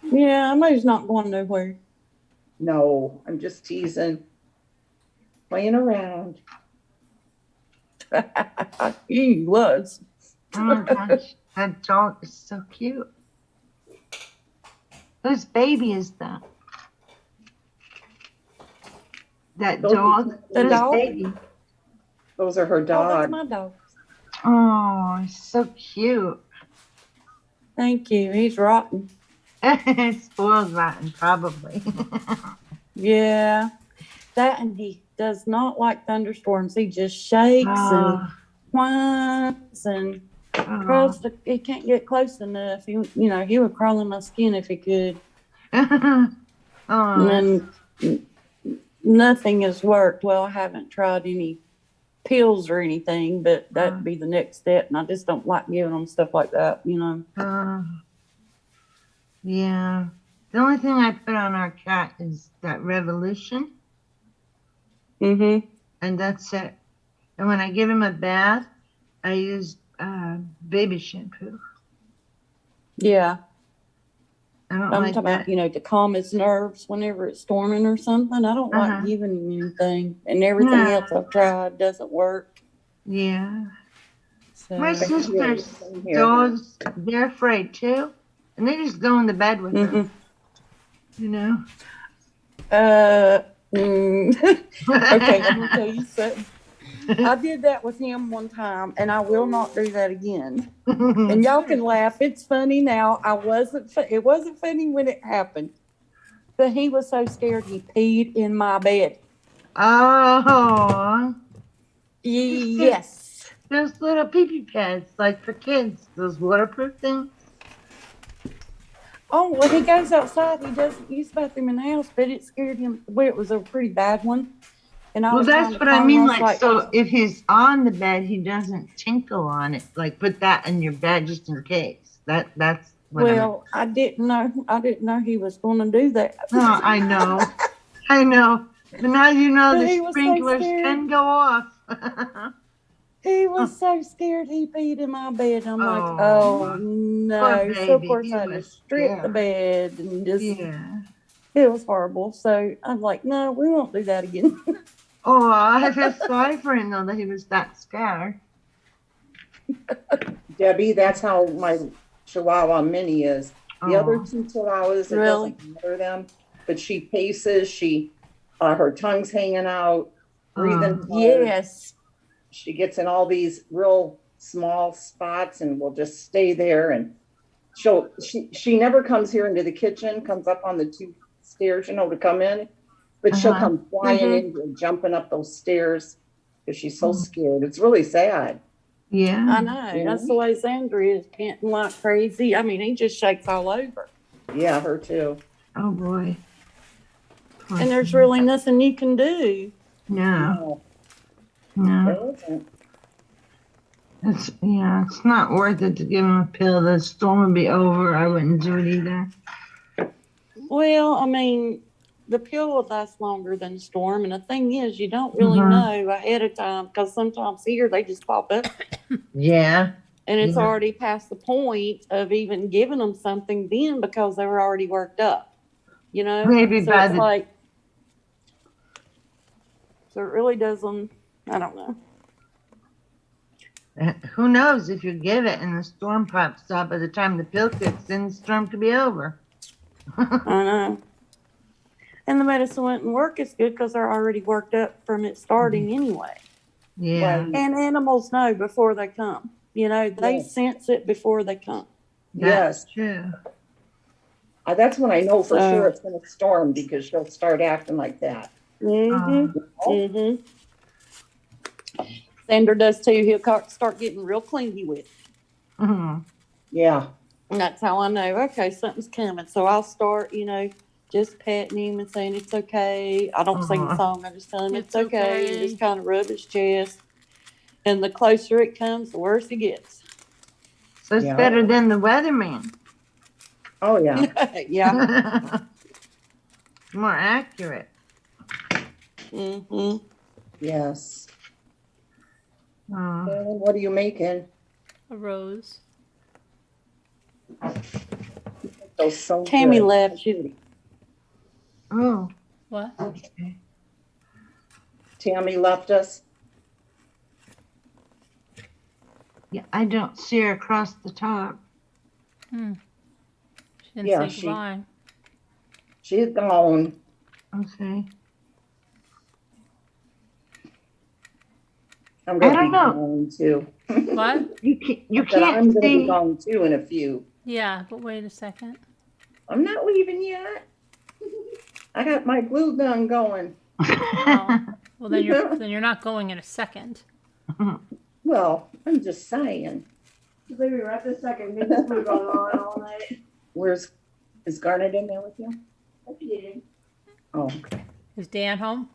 yeah, Moo's not going nowhere. No, I'm just teasing. Playing around. He was. Oh my gosh, that dog is so cute. Whose baby is that? That Those- dog? The Whose dog? baby? Those are her Oh, that's dogs. my dog. Oh, he's so cute. Thank you. He's rotten. Spoiled rotten, probably. Yeah. That, and he does not like thunderstorms. He just shakes and Oh, whines and oh. he can't get close enough. He would crawl in my skin if he could. Oh, And then nothing has worked. Well, I haven't tried any pills or anything, but that'd be the next step. And I just don't like giving them stuff like that, yeah. The only thing I put on our cat is that Revolution, Mm-hmm. and that's it. And when I give him a bath, I use baby shampoo. Yeah. I don't I'm like talking that. about, you know, to calm his nerves whenever it's storming or something. I don't Uh-huh. like giving him anything. And everything No. else I've tried doesn't work. Yeah. So My Same here, sister's same here. dogs, they're afraid too. And they just go into bed with mhm. them, you know? Okay, I'm gonna tell you something. I did that with him one time, and I will not do that again. And y'all can laugh. It's funny now. It wasn't funny when it happened, but he was so scared he peed in my bed. Oh, Yes. those little pee-pee pads, like for kids, those waterproof things. Oh, when he goes outside, he doesn't use the bathroom in the house, but it scared him. Well, it was a pretty bad one. And I Well, was that's trying to what I calm him. mean. I was Like, so if he's on the bed, he doesn't tinkle on it. Like, put that in your bed just in case. That's what I meant. well, I didn't know he was going to do that. No, I know. But now you know But the he was so sprinklers scared. can go off. He was so scared he peed in my bed. I'm like, Oh, oh no. poor So of baby, course he I was just stripped the scared. bed and just Yeah. it was horrible. So I'm like, no, we won't do that again. Oh, I feel sorry for him though that he was that scared. Debbie, that's how my Chihuahua Mini is. The other Oh. two Chihuahuas, it Really? doesn't matter them, but she paces, her tongue's hanging out, breathing hard. Yes. She gets in all these real small spots and will just stay there. And she never comes here into the kitchen, comes up on the 2 stairs, to come in, but she'll Uh-huh. come flying in here, jumping up those stairs because she's so scared. It's really sad. Yeah. I know. That's the way Sandra is, panting like crazy. I mean, he just shakes all over. Yeah, her too. Oh boy. Poor And there's thing. really nothing you can do. No. No, No. there isn't. It's not worth it to give him a pill. The storm will be over. I wouldn't do it either. Well, I mean, the pill will last longer than the storm. And the thing is, you don't really Mhm. know ahead of time because sometimes here they just pop up Yeah. and it's Yeah. already past the point of even giving them something then because they were already worked up, Maybe So by it's the like, so it really doesn't, I don't know. who knows if you give it and the storm pops up by the time the pill kicks in, the storm could be over. I know. And the medicine wouldn't work as good because they're already worked up from it starting anyway. Yeah. Right. And animals know before they come. They Yes. sense it before they come. Yes. That's true. That's when I know for So- sure it's going to storm because she'll start acting like that. Mm-hmm. Mm-hmm. Sander does too. He'll start getting real clingy with it. Mhm. Yeah. And that's how I know, okay, something's coming. So I'll start, just petting him and saying it's okay. I don't sing the song. I just tell him it's okay. And just kind of rub his chest. And the closer it comes, the worse he gets. So it's Yeah. better than the weatherman. Oh, yeah. Yeah. More accurate. Mm-hmm. Yes. Oh. What are you making? A rose. Those so Tammy good. left. She, Oh. What? Okay. Tammy left us. Yeah, I don't see her across the top. She didn't Yeah, say goodbye. She's gone. Okay. I'm going I to don't be know. gone too. What? You But I'm can't going to be see. gone too in a few. Yeah, but wait a second. I'm not leaving yet. I got my glue gun going. Oh, well then you're not going in a second. Well, I'm just saying. Baby, right this second, me this food going on all night. Is Garnet in there with you? I did. Oh, okay. Is Dan home?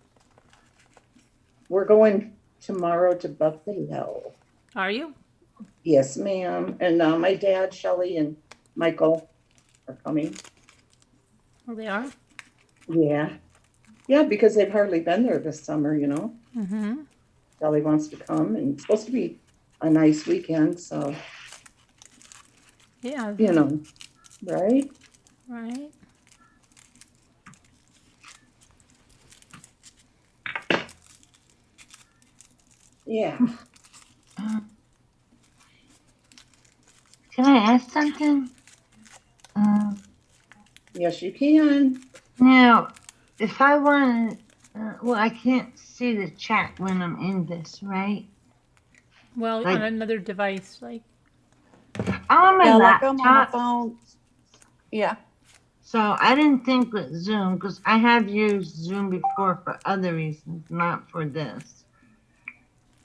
We're going tomorrow to Buffalo. Are you? Yes, ma'am. And my dad, Shelley, and Michael are coming. Oh, they are? Yeah. Yeah, because they've hardly been there this summer, Mm-hmm. Shelley wants to come, and it's supposed to be a nice weekend, so, Yeah. right? Right? Yeah. Can I ask something? Yes, you can. Now, if I want, well, I can't see the chat when I'm in this, right? Well, Like- on another device, like, I'm on my Yeah, like I'm on my laptop, phone. Yeah. so I didn't think with Zoom because I have used Zoom before for other reasons, not for this.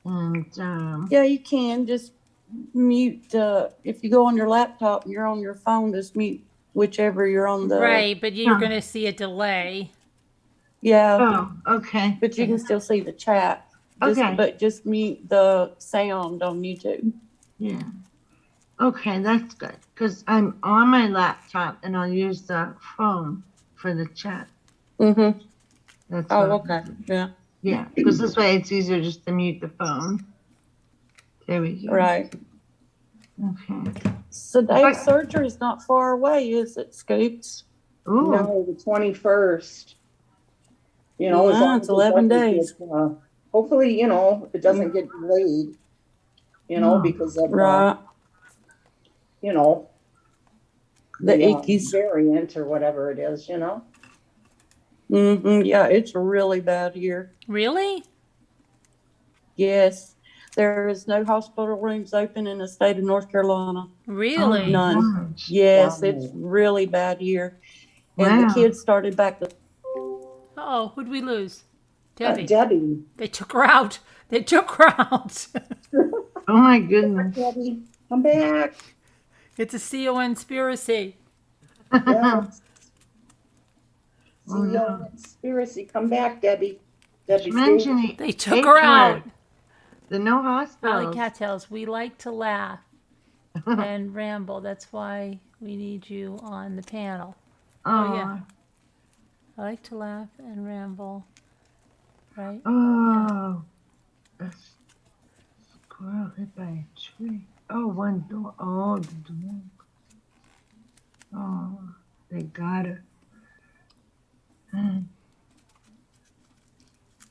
And Yeah, you can just mute, if you go on your laptop, you're on your phone, just mute whichever you're on the. right, but you're Huh. going to see a delay. Yeah, oh, okay, but you can still see the chat. Okay. But just mute the sound on YouTube. yeah, okay, that's good because I'm on my laptop and I'll use the phone for the chat. Mm-hmm. That's Oh, what- okay. Yeah, Yeah, because this way it's easier just to mute the phone. There we go. right. Okay. So Dave's surgery is not far away, is it, Scoops? Ooh. No, the 21st. You know, as Yeah, long it's as it 11 doesn't days. get, hopefully, you know, it doesn't get delayed, you know, No. because of, Right. you know, The ickies. variant or whatever it is, you know. Mm-hmm. Yeah, it's really bad here. Really? Yes. There is no hospital rooms open in the state of North Carolina. Really? None. Yes, Wow. it's really bad here. And Wow. the kids started back to Oh, who'd we lose? Debbie. Debbie. They took her out. They took her out. Oh my goodness. Debbie, come back. It's a conspiracy. Yes. Oh, CEO no. conspiracy. Come back, Debbie. Debbie, Mention stay. the They took H her word, out. The no Valley hospitals. Cattails, we like to laugh and ramble. That's why we need you on the panel. Oh, yeah. I like to laugh and ramble. Right? Oh. A squirrel hit by a tree. Oh, one door. Oh, the door. Oh, they got her.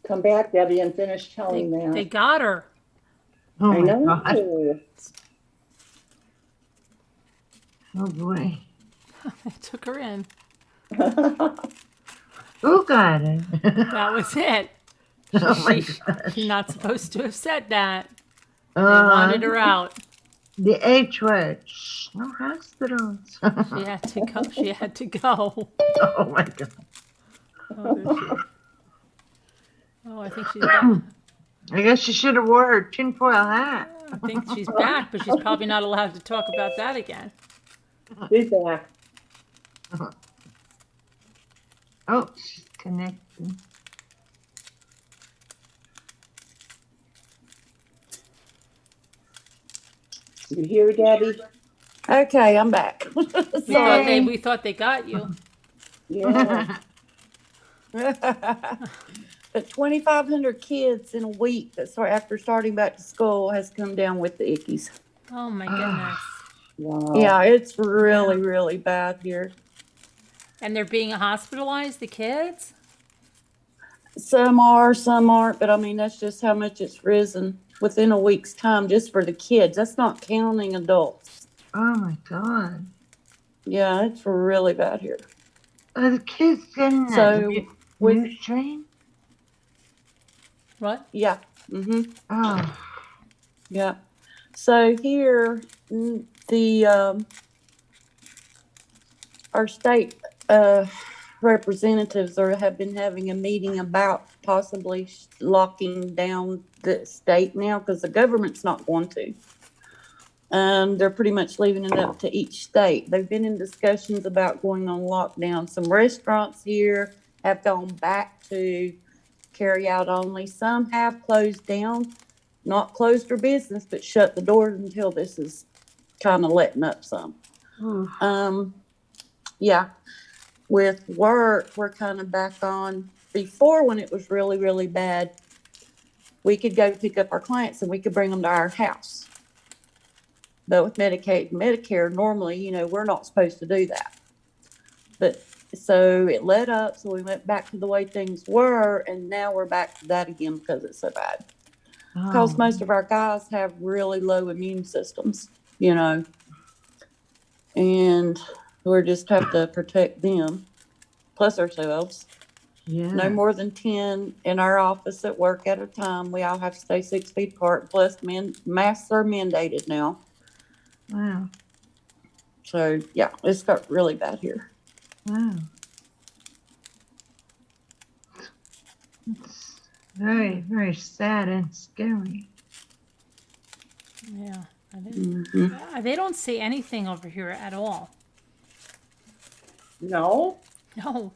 Come back, Debbie, and finish telling They that. got her. Oh I my know. God. Oh boy. They took her in. Who got her? That was it. Oh my She- gosh. You're not supposed to have said that. They wanted her out. The H word. Shh, no hospitals. She had to go. She had to go. Oh my God. Oh, there she is. Oh, I think she's back. I guess she should have wore her tinfoil hat. I think she's back, but she's probably not allowed to talk about that again. She's back. Oh, she's connecting. You hear, Debbie? Okay, I'm back. Sorry. We thought they got you. Yeah. But 2,500 kids in a week after starting back to school has come down with the ickies. Oh my goodness. Wow. Yeah, it's really, really bad here. And they're being hospitalized, the kids? Some are, some aren't, but I mean, that's just how much it's risen within a week's time just for the kids. That's not counting adults. Oh my God. Yeah, it's really bad here. Are the kids getting that So, new strain? What? Yeah. Mm-hmm. Oh. Yeah. So here, our state representatives have been having a meeting about possibly locking down the state now because the government's not going to. They're pretty much leaving it up to each state. They've been in discussions about going on lockdown. Some restaurants here have gone back to carry out only. Some have closed down, not closed their business, but shut the doors until this is kind of letting up some. Oof. Yeah. With work, we're kind of back on. Before, when it was really, really bad, we could go pick up our clients and we could bring them to our house. But with Medicaid and Medicare, normally, we're not supposed to do that. But so it let up, so we went back to the way things were, and now we're back to that again because it's so bad. Because Oh, most of our guys have really low immune systems, you know, and we just have to protect them, plus ourselves. yeah. No more than 10 in our office at work at a time. We all have to stay 6 feet apart. Plus, masks are mandated now. Wow. So, yeah, it's got really bad here. Wow. It's very, very sad and scary. Yeah. They don't say anything over here at all. No? No.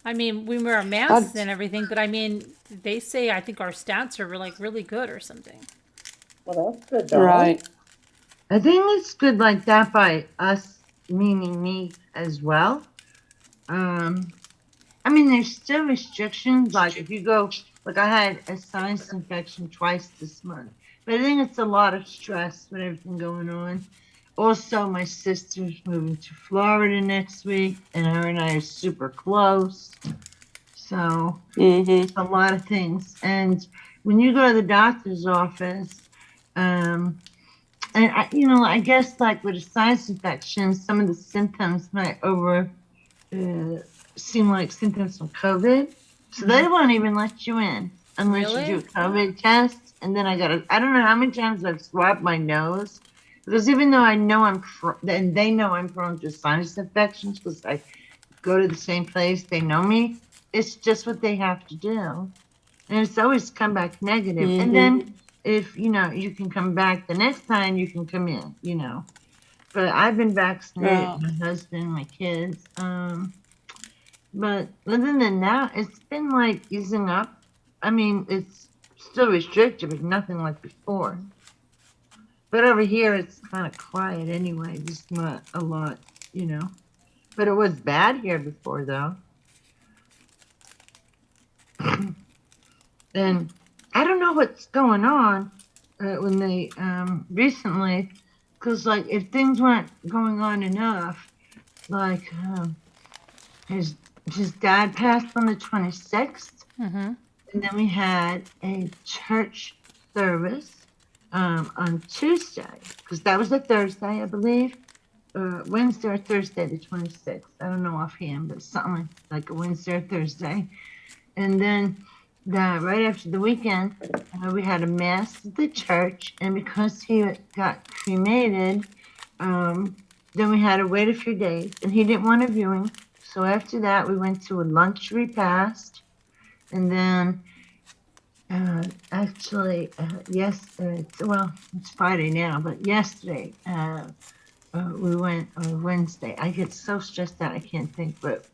I mean, we wear I, masks and everything, but I mean, they say I think our stats are like really good or something. Well, that's good though. right. I think it's good like that by us, meaning me as well. I mean, there's still restrictions. Like if you go, like I had a sinus infection twice this month, but I think it's a lot of stress with everything going on. Also, my sister's moving to Florida next week, and her and I are super close. So Mm-hmm. a lot of things. And when you go to the doctor's office, and I guess like with a sinus infection, some of the symptoms might seem like symptoms from COVID. So they won't even let you in unless Really? you do a COVID test. And then I don't know how many times I've swabbed my nose. Because even though I know and they know I'm prone to sinus infections because I go to the same place, they know me. It's just what they have to do. And it's always come back negative. Mm-hmm. And then if, you can come back the next time, you can come in. But I've been vaccinated, Yeah. my husband, my kids. But other than that, it's been like easing up. I mean, it's still restricted, but nothing like before. But over here, it's kind of quiet anyway, just not a lot. But it was bad here before, though. And I don't know what's going on when they recently, because like if things weren't going on enough, like his dad passed on the 26th, Mm-hmm. and then we had a church service on Tuesday, because that was a Thursday, I believe. Wednesday or Thursday, the 26th. I don't know offhand, but something like a Wednesday or Thursday. And then right after the weekend, we had a mass at the church. And because he got cremated, then we had to wait a few days. And he didn't want a viewing. So after that, we went to a lunch repast. And then yesterday, it's Friday now, but yesterday, we went on Wednesday. I get so stressed out I can't think, but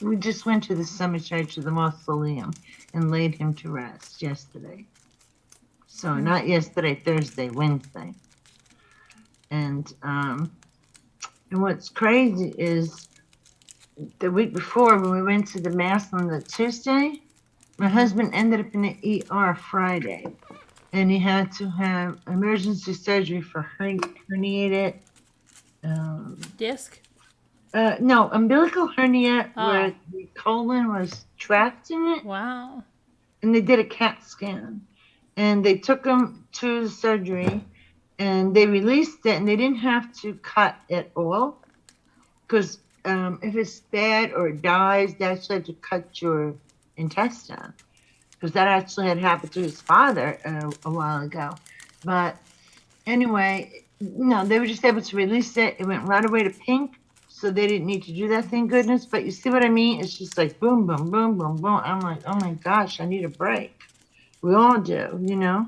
we just went to the cemetery to the mausoleum and laid him to rest yesterday. So not yesterday, Thursday, Wednesday. And what's crazy is the week before when we went to the mass on the Tuesday, my husband ended up in the ER Friday, and he had to have emergency surgery for herniated. Disc? No, umbilical hernia Oh. where the colon was trapped in it, Wow. and they did a CAT scan, and they took him to the surgery, and they released it, and they didn't have to cut at all, because if it's bad or it dies, they actually had to cut your intestine, because that actually had happened to his father a while ago. But anyway, no, they were just able to release it. It went right away to pink, so they didn't need to do that, thank goodness. But you see what I mean? It's just like boom, boom, boom, boom, boom. I'm like, oh my gosh, I need a break. We all do.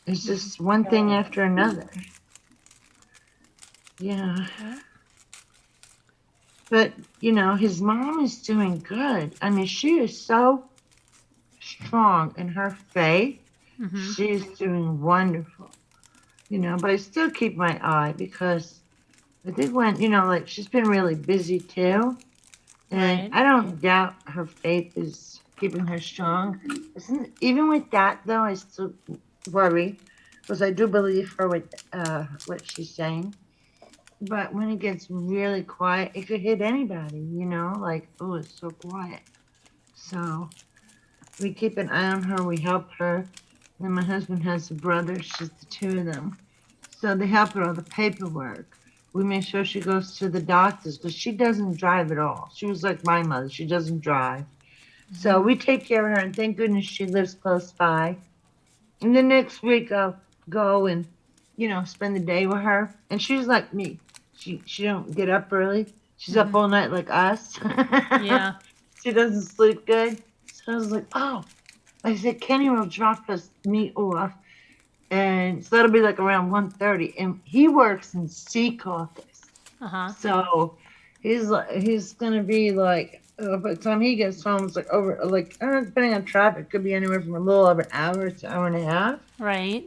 It's just one thing after another. Yeah. But, his mom is doing good. I mean, she is so strong in her faith. Mm-hmm. She's doing wonderful. But I still keep my eye because I think when, she's been really busy too. And Right. I don't doubt her faith is keeping her strong. Even with that, though, I still worry because I do believe her with what she's saying. but when it gets really quiet, it could hit anybody, you know, like, oh, it's so quiet. So we keep an eye on her, we help her. And my husband has a brother, it's just the two of them. So they help her with all the paperwork. We make sure she goes to the doctors because she doesn't drive at all. She was like my mother, she doesn't drive. So we take care of her, and thank goodness she lives close by. And the next week I'll go and, you know, spend the day with her. And she's like me. She don't get up early. She's up all night like us. Yeah. She doesn't sleep good. So I was like, oh. I said, Kenny will drop me off. And so that'll be like around 1:30. And he works in sea caucus. So he's gonna be like, by the time he gets home, it's like depending on traffic, could be anywhere from a little over an hour to an hour and a half. Right.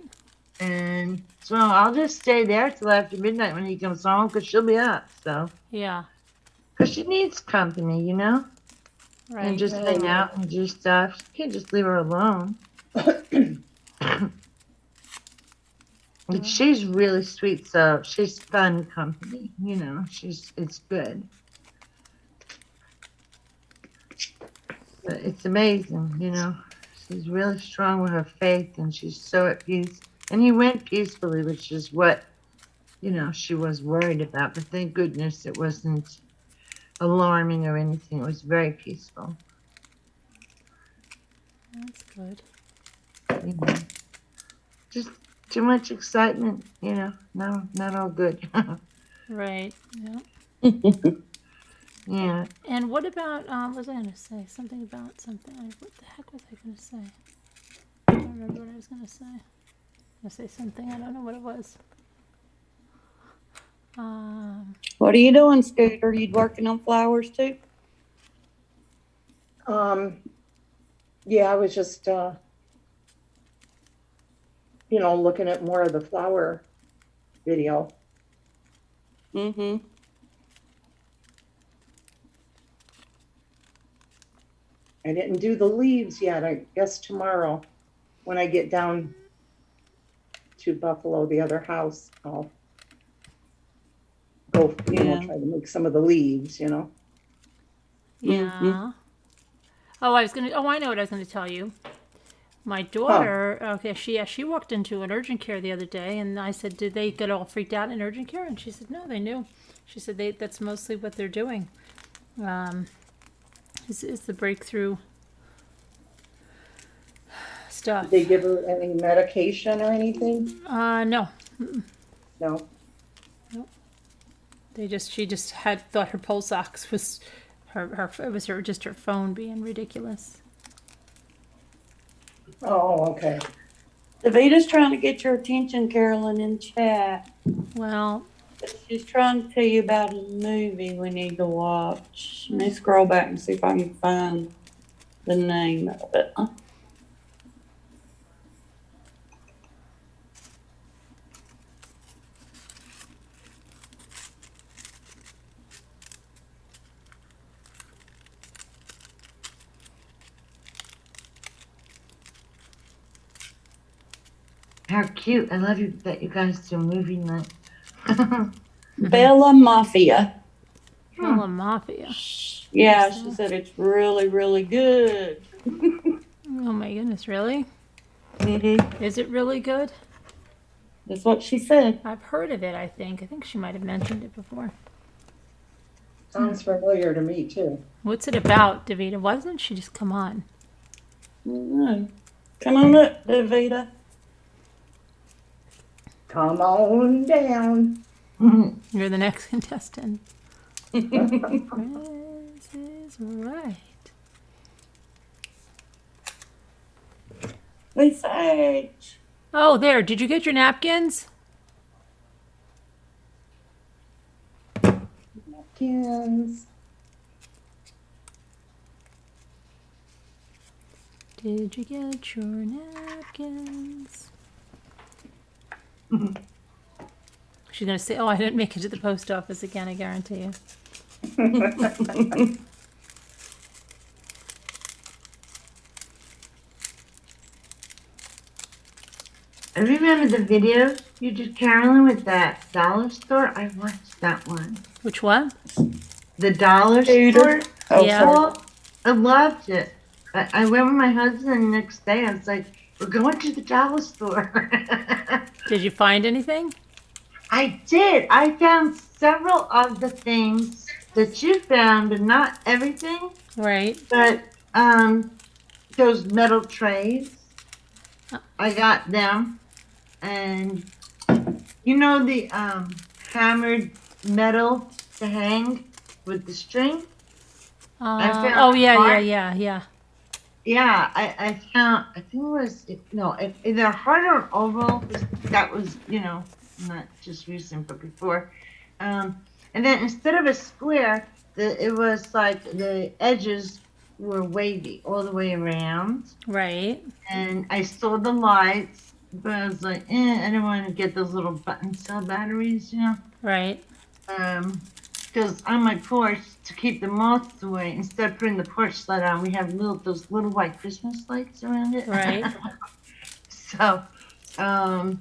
And so I'll just stay there till after midnight when he comes home because she'll be up. So Yeah. because she needs company, you know, Right. and just hang out and do stuff. You can't just leave her alone. But she's really sweet, so she's fun company, you know. It's good. But it's amazing, you know. She's really strong with her faith, and she's so at peace. And he went peacefully, which is what, you know, she was worried about. But thank goodness it wasn't alarming or anything. It was very peaceful. That's good. You know. Just too much excitement, you know. No, not all good. Right. Yeah. Yeah. And what about, what was I going to say? Something about something. What the heck was I going to say? I don't remember what I was going to say. I was going to say something. I don't know what it was. What are you doing, Scooter? You working on flowers too? Yeah, I was just, you know, looking at more of the flower video. Mm-hmm. I didn't do the leaves yet. I guess tomorrow when I get down to Buffalo, the other house, I'll go, you know, try to make some of the leaves, you know. Yeah. Oh, I know what I was going to tell you. My daughter, okay, she walked into an urgent care the other day, and I said, did they get all freaked out in urgent care? And she said, no, they knew. She said that's mostly what they're doing. Is the breakthrough stuff. Did they give her any medication or anything? No. No. She just thought her pulse ox was just her phone being ridiculous. Oh, okay. Davita's trying to get your attention, Carolyn, in chat. Well, She's trying to tell you about a movie we need to watch. Let me scroll back and see if I can find the name of it. How cute. I love you that you guys do movie night. Bella Mafia. Bella Mafia. Yeah, she said it's really, really good. Oh my goodness, really? Mm-hmm. Is it really good? That's what she said. I've heard of it, I think. I think she might have mentioned it before. Sounds familiar to me too. What's it about, Davita? Why doesn't she just come on? Mm-hmm. Come on up, Davita. Come on down. You're the next contestant. Price is right. Research. Oh, there. Did you get your napkins? Napkins. Did you get your napkins? She's going to say, oh, I didn't make it to the post office again, I guarantee you. I remember the video you did, Carolyn, with that dollar store. I watched that one. Which one? The dollar Shooter. store. Oh, Yeah. sorry. Well, I loved it. I went with my husband the next day. I was like, we're going to the dollar store. Did you find anything? I did. I found several of the things that you found, but not everything. Right. But those metal trays, I got them. And you know the hammered metal to hang with the string? I found Oh yeah, heart. yeah. Yeah, I found, I think it was, either heart or oval. That was, not just recent, but before. And then instead of a square, it was like the edges were wavy all the way around. Right. And I saw the lights, but I was like, I don't want to get those little button cell batteries, Right. Because on my porch, to keep the moths away, instead of putting the porch light on, we have those little white Christmas lights around it. Right. So, and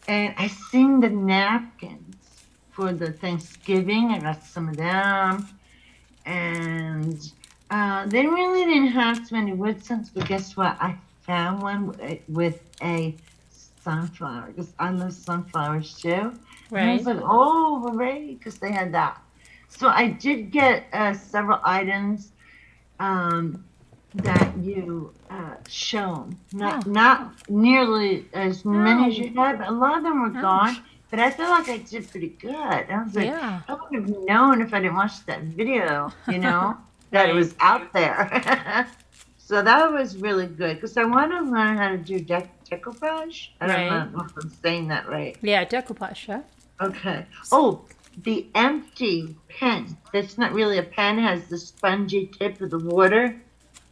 I seen the napkins for the Thanksgiving. I got some of them, and they really didn't have too many wood scents. But guess what? I found one with a sunflower, because I love sunflowers too. And I was Right. like, oh, hooray, because they had that. So I did get several items that you shown. Not nearly as many as you had, but a lot of them were gone. But I feel like I did pretty good. I was like, Yeah. I wouldn't have known if I didn't watch that video, that Right. it was out there. So that was really good, because I want to learn how to do decoupage. I don't Right. know if I'm saying that right. Yeah, decoupage, yeah. Okay. Oh, the empty pen. That's not really a pen. Has the spongy tip of the water.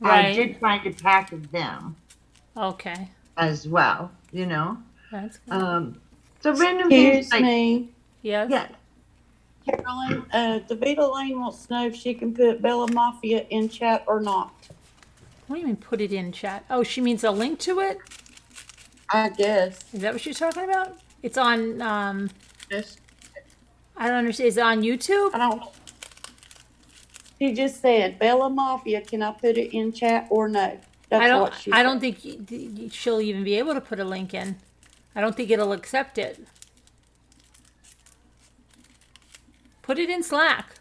I Right. did find a pack of them Okay. as well. That's good. So random things Excuse like me, Yes. yeah. Carolyn, Davita Lane wants to know if she can put Bella Mafia in chat or not. What do you mean put it in chat? Oh, she means a link to it? I guess. Is that what she's talking about? It's on Just, I don't understand. Is it on YouTube? I don't. She just said, Bella Mafia, can I put it in chat or no? That's what she said. I don't think she'll even be able to put a link in. I don't think it'll accept it. Put it in Slack.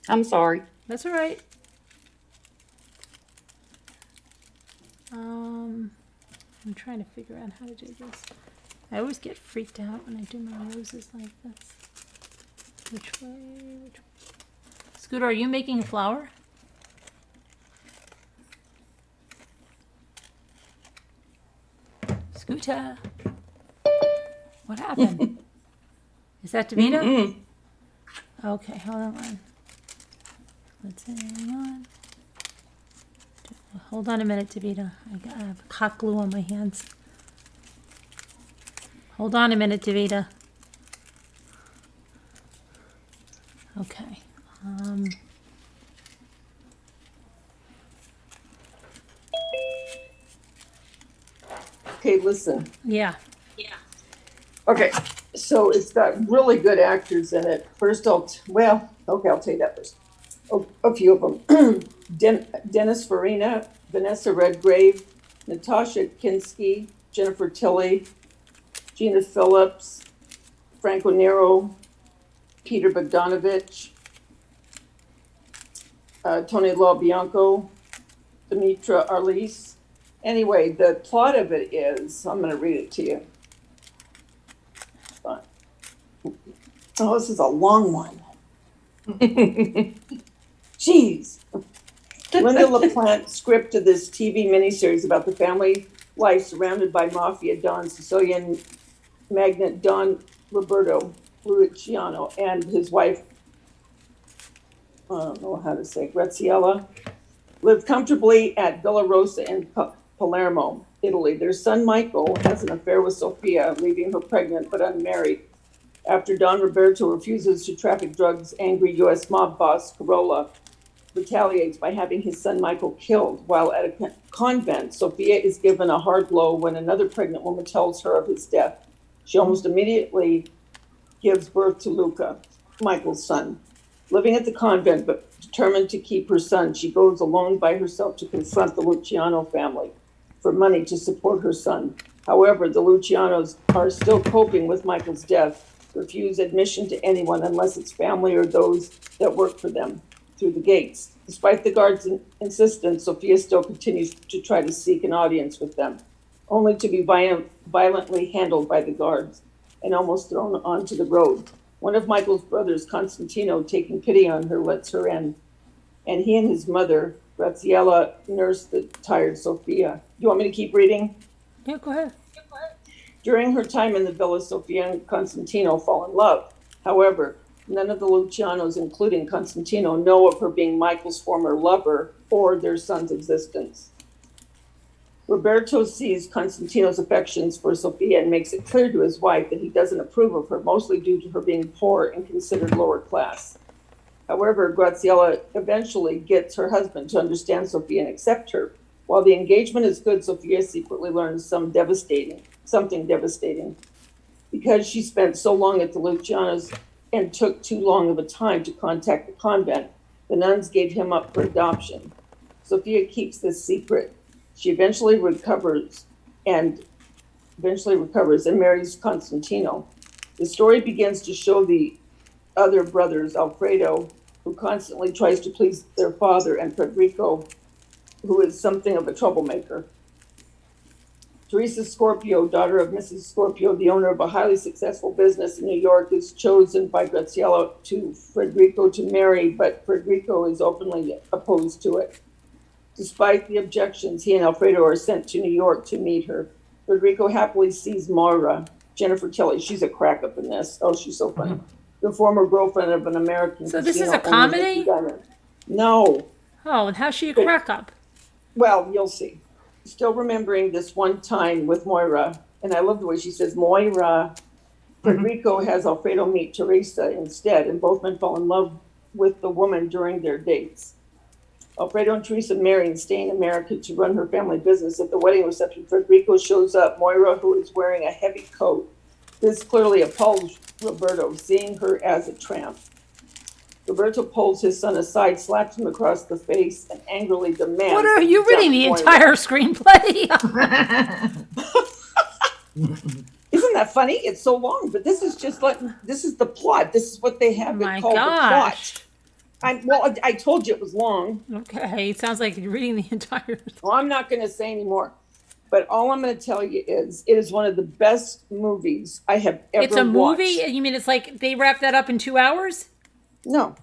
I'm sorry. That's all right. I'm trying to figure out how to do this. I always get freaked out when I do my roses like this. Which way? Which way? Scooter, are you making a flower? Scooter. What happened? Is that Davina? Mm-mm. Okay, hold on. Let's hang on. Hold on a minute, Davina. I have hot glue on my hands. Hold on a minute, Davina. Okay. Okay, listen. Yeah. Okay, so it's got really good actors in it. First, I'll tell you that first. Oh, a few of them. Dennis Farina, Vanessa Redgrave, Natasha Kinski, Jennifer Tilley, Gina Phillips, Franco Nero, Peter Bogdanovich, Tony LaBianco, Dimitra Arlis. Anyway, the plot of it is, I'm going to read it to you. Oh, this is a long one. Jeez. Linda LaPlante script of this TV miniseries about the family life surrounded by mafia don Sicilian magnate Don Roberto Luciano and his wife, I don't know how to say, Graziella, live comfortably at Villa Rosa in Palermo, Italy. Their son Michael has an affair with Sofia, leaving her pregnant but unmarried. After Don Roberto refuses to traffic drugs, angry U.S. mob boss Carola retaliates by having his son Michael killed. While at a convent, Sophia is given a hard blow when another pregnant woman tells her of his death. She almost immediately gives birth to Luca, Michael's son. Living at the convent, but determined to keep her son, she goes alone by herself to confront the Luciano family for money to support her son. However, the Lucianos are still coping with Michael's death, refuse admission to anyone unless it's family or those that work for them through the gates. Despite the guards' insistence, Sophia still continues to try to seek an audience with them, only to be violently handled by the guards and almost thrown onto the road. One of Michael's brothers, Constantino, taking pity on her, lets her in, and he and his mother, Graziella, nurse the tired Sophia. You want me to keep reading? Yeah, go ahead. During her time in the villa, Sophia and Constantino fall in love. However, none of the Lucianos, including Constantino, know of her being Michael's former lover or their son's existence. Roberto sees Constantino's affections for Sophia and makes it clear to his wife that he doesn't approve of her, mostly due to her being poor and considered lower class. However, Graziella eventually gets her husband to understand Sophia and accept her. While the engagement is good, Sophia secretly learns something devastating. Because she spent so long at the Lucianos and took too long of a time to contact the convent, the nuns gave him up for adoption. Sophia keeps this secret. She eventually recovers and marries Constantino. The story begins to show the other brothers, Alfredo, who constantly tries to please their father, and Federico, who is something of a troublemaker. Teresa Scorpio, daughter of Mrs. Scorpio, the owner of a highly successful business in New York, is chosen by Graziella to Federico to marry, but Federico is openly opposed to it. Despite the objections, he and Alfredo are sent to New York to meet her. Federico happily sees Moira, Jennifer Tilly. She's a crack up in this. Oh, she's so funny. The former girlfriend of an American. So this is casino a comedy? owner. No. Oh, and how's she a crack up? Well, you'll see. Still remembering this one time with Moira, and I love the way she says Moira. Federico has Alfredo meet Teresa instead, and both men fall in love with the woman during their dates. Alfredo and Teresa marry and stay in America to run her family business. At the wedding reception, Federico shows up. Moira, who is wearing a heavy coat, this clearly appalls Roberto, seeing her as a tramp. Roberto pulls his son aside, slaps him across the face, and angrily demands. What are you reading the entire screenplay? Isn't that funny? It's so long, but this is just like, this is the plot. This is what they have it called the plot. I told you it was long. Okay, it sounds like you're reading the entire. Well, I'm not going to say anymore. But all I'm going to tell you is, it is one of the best movies I have ever watched. It's a movie? You mean it's like they wrapped that up in 2 hours? No.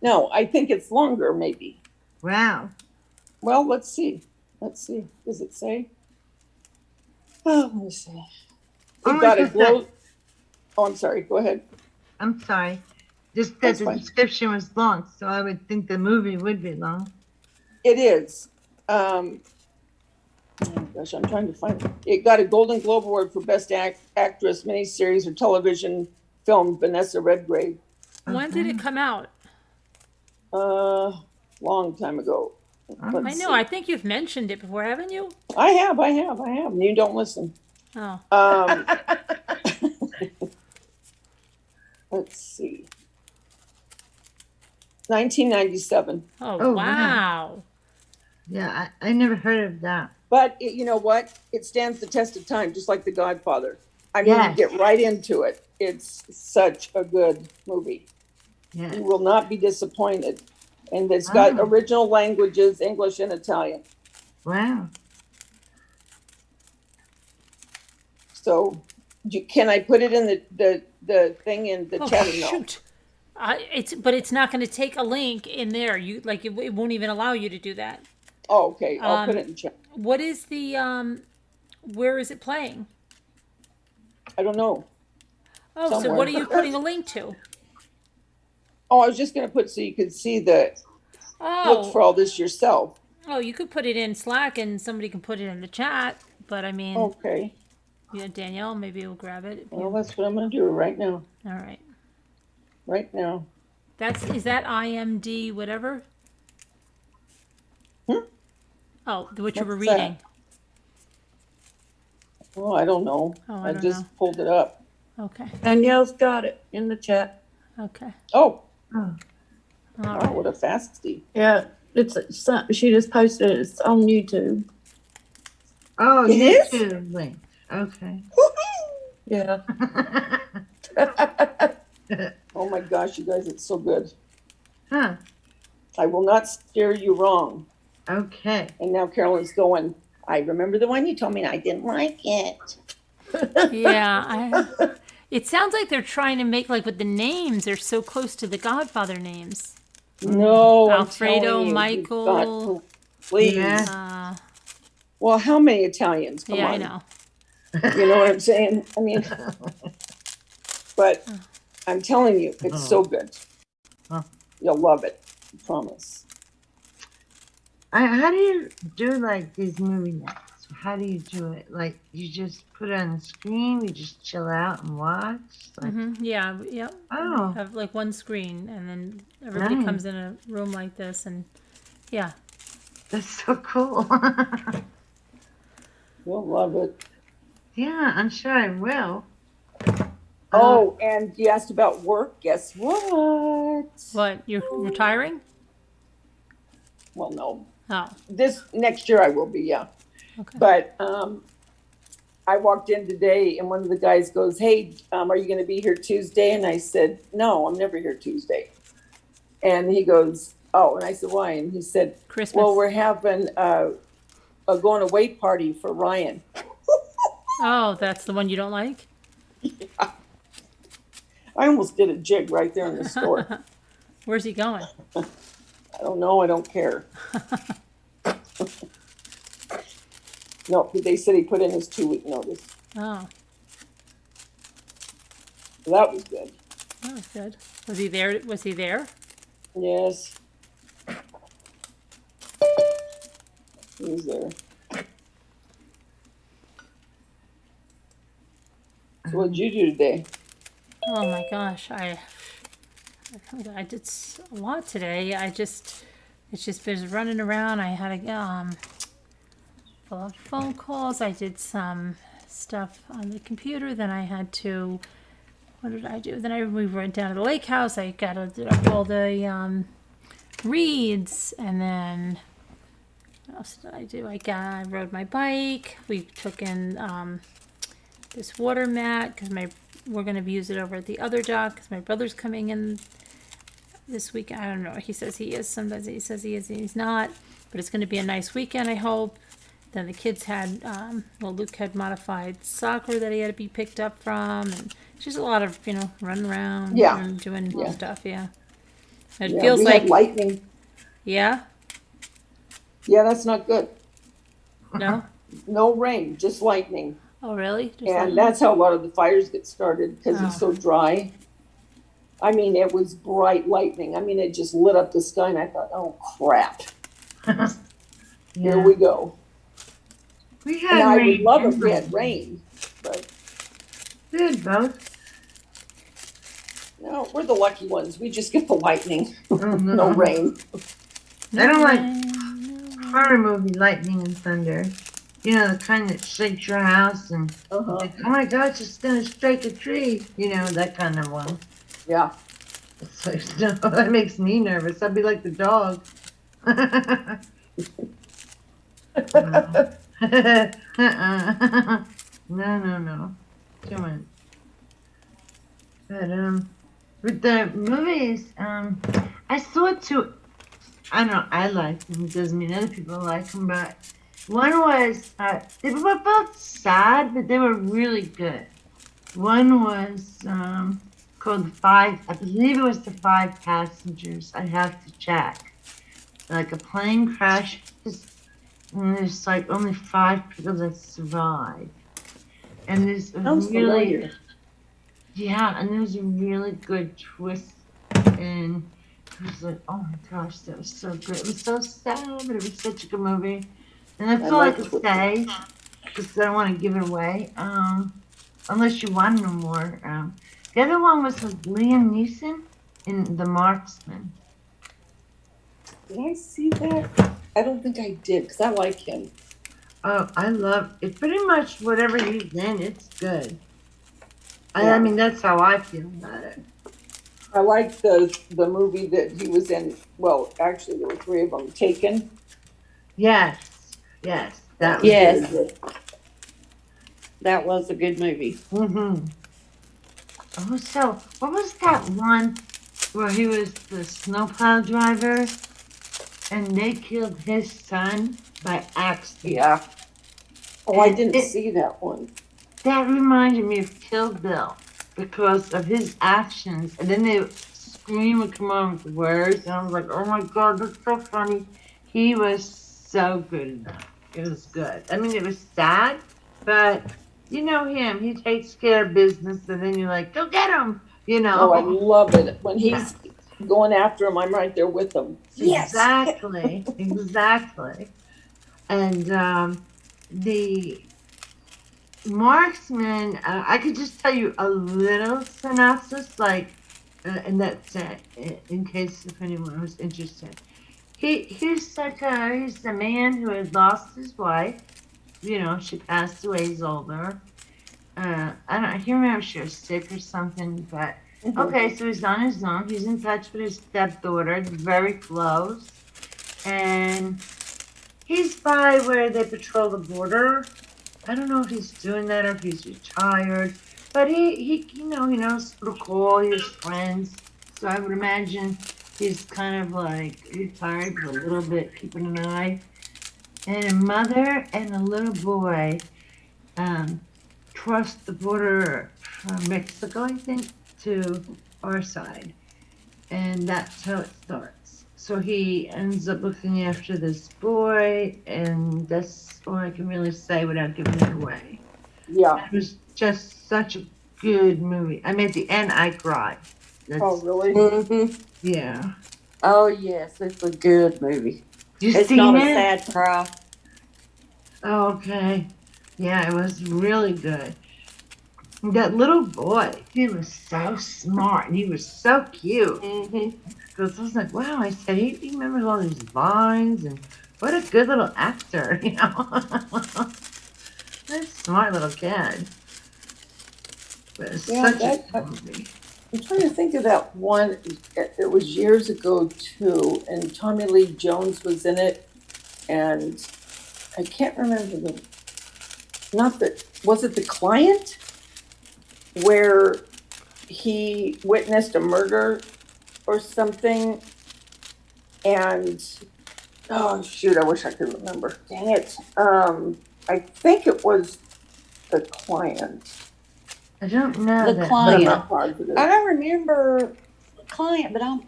No, I think it's longer, maybe. Wow. Well, let's see. Does it say? Oh, let me see. It got a glow. Oh, I'm sorry. Go ahead. I'm sorry. Just that the description was long, so I would think the movie would be long. It is. Oh gosh, I'm trying to find it. It got a Golden Globe Award for Best Actress, miniseries, or television film, Vanessa Redgrave. When did it come out? Long time ago. I know. I think you've mentioned it before, haven't you? I have. And you don't listen. Oh. Let's see. 1997. Oh, wow. Yeah, I never heard of that. But you know what? It stands the test of time, just like The Godfather. I mean, you get right into it. It's such a good movie. Yes. You will not be disappointed. And it's got original languages, English and Italian. Wow. So, can I put it in the thing in the chat? Or no? Shoot. But it's not going to take a link in there. It won't even allow you to do that. Oh, okay. I'll put it in chat. What is the where is it playing? I don't know. Oh, Somewhere. So what are you putting a link to? Oh, I was just going to put so you could see look for all this yourself. Oh, you could put it in Slack and somebody can put it in the chat. But I mean, okay. Yeah, Danielle, maybe you'll grab it. Well, that's what I'm going to do right now. All right. Right now. Is that IMD whatever? Hmm? Oh, what you were What's that? reading. Oh, I don't know. Oh, I I don't just know. pulled it up. Okay. Danielle's got it in the chat. Okay. Oh, All wow, right. what a fasty. Yeah, she just posted it. It's on YouTube. Oh, It is? YouTube link. Okay. Yeah. Oh my gosh, you guys, it's so good. Huh. I will not steer you wrong. Okay. And now Carolyn's going, I remember the one you told me and I didn't like it. Yeah, it sounds like they're trying to make like with the names, they're so close to the Godfather names. No, I'm Alfredo, telling you, Michael. you've got to, please. Yeah. Well, how many Italians? Come Yeah, on. I know. You know what I'm saying? I mean, but I'm telling you, it's so good. Huh. You'll love it. I promise. How do you do like these movie nights? How do you do it? Like you just put it on the screen, you just chill out and watch? Like, Yeah, yep. oh, Have like one screen, and then everybody Nice. comes in a room like this, and yeah. that's so cool. You'll love it. Yeah, I'm sure I will. Oh, and you asked about work. Guess what? What, you're retiring? Well, no. Oh, This next year I will be, yeah. okay. But I walked in today and one of the guys goes, hey, are you going to be here Tuesday? And I said, no, I'm never here Tuesday. And he goes, oh, and I said, why? And he said, Christmas. well, we're having a going away party for Ryan. Oh, that's the one you don't like? I almost did a jig right there in the store. Where's he going? I don't know. I don't care. No, they said he put in his 2-week notice. Oh, So that was good. that was good. Was he there? Was he there? Yes. He was there. So what did you do today? Oh my gosh, I did a lot today. It's just been running around. I had a fill out phone calls. I did some stuff on the computer. Then I had to. What did I do? Then we went down to the lake house. I did up all the reads, and then what else did I do? I rode my bike. We took in this water mat because we're going to use it over at the other dock because my brother's coming in this week. I don't know. He says he is. Sometimes he says he is and he's not. But it's going to be a nice weekend, I hope. Then the kids had, Luke had modified soccer that he had to be picked up from. And it's just a lot of, running around and doing stuff, yeah. It feels we like, had lightning. yeah? Yeah, that's not good. No? No rain, just lightning. Oh, really? Just And lightning? that's how a lot of the fires get started because Oh. it's so dry. I mean, it was bright lightning. I mean, it just lit up the sky and I thought, oh crap. Here we go. We had And I rain. would love if and we had rain, but We had both. no, we're the lucky ones. We just get the lightning, Oh, no rain. I don't like No. horror movie lightning and thunder. You know, the kind that shakes your house and Uh-huh. like, oh my gosh, it's gonna strike a tree. You know, that kind of one. Yeah. It's like, no, that makes me nervous. I'd be like the dog. No. Too much. But with the movies, I saw two. I don't know. I like them. It doesn't mean other people like them, but one was they were both sad, but they were really good. One was called The Five. I believe it was The Five Passengers. I have to check. Like a plane crash, and there's like only 5 people that survive. And there's a Sounds really, familiar. yeah, and there's a really good twist. And it was like, oh my gosh, that was so good. It was so sad, but it was such a good movie. And that's all I like could twists. say, because I don't want to give it away. Unless you want to know more. The other one was with Liam Neeson. in The Marksman. Did I see that? I don't think I did, because I like him. Oh, I love it. Pretty much whatever he's in, it's good. Yeah. I mean, that's how I feel about it. I like the movie that he was in. Well, actually, there were three of them. Taken. Yes, yes, that was Yes. very good. That was a good movie. Mm-hmm. Oh, so what was that one where he was the snowplow driver and they killed his son by accident? Yeah. Oh, I And didn't it- see that one. That reminded me of Kill Bill because of his actions. And then the scream would come on with the words, and I was like, oh my God, that's so funny. He was so good in that. It was good. I mean, it was sad, but you know him. He takes care of business, and then you're like, go get him, you know? Oh, I love it. When Yeah. he's going after him, I'm right there with him. Yes. Exactly, exactly. And the Marksman, I could just tell you a little synopsis, and that's it, in case if anyone was interested. He's a man who had lost his wife. You know, she passed away. He's older. I can't remember if she was sick or something, but okay. So he's on his own. He's in touch with his stepdaughter, very close, and he's by where they patrol the border. I don't know if he's doing that or if he's retired, but he you know, he knows who to call his friends. So I would imagine he's kind of like retired for a little bit, keeping an eye. And a mother and a little boy cross the border from Mexico, I think, to our side. And that's how it starts. So he ends up looking after this boy, and that's all I can really say without giving it away. Yeah. It was just such a good movie. I mean, at the end, I cried. Oh, really? Mm-hmm. Yeah. Oh, yes, it's a good movie. You It's seen not a it? sad cry. Oh, okay. Yeah, it was really good. That little boy, he was so smart, and he was so cute. Mm-hmm. Because I was like, wow, I said, he remembers all these lines, and what a good little actor, you know? That's a smart little kid. But it's Yeah, such a good movie. I'm trying to think of that one. It was years ago too, and Tommy Lee Jones was in it, and I can't remember was it The Client, where he witnessed a murder or something, and oh shoot, I wish I could remember. Dang it. I think it was The Client. I don't know The that. But I'm Client. not positive. I remember the client, but I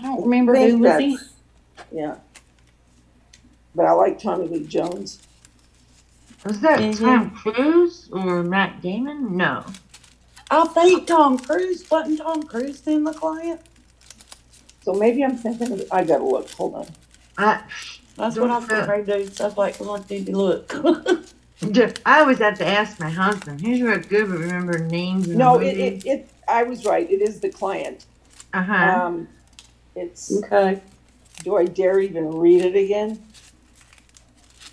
don't remember think who was in. that's- Yeah. But I like Tommy Lee Jones. Was that Mhm. Tom Cruise or Matt Damon? No. I think Tom Cruise. Wasn't Tom Cruise in The Client? So maybe I'm thinking of, I gotta look, hold on. That's what I was afraid to do. Stuff like, what did you look? I always have to ask my husband. He's real good at remembering names. And No, movies. I was right, it is The Client. Uh-huh. It's, Okay. do I dare even read it again?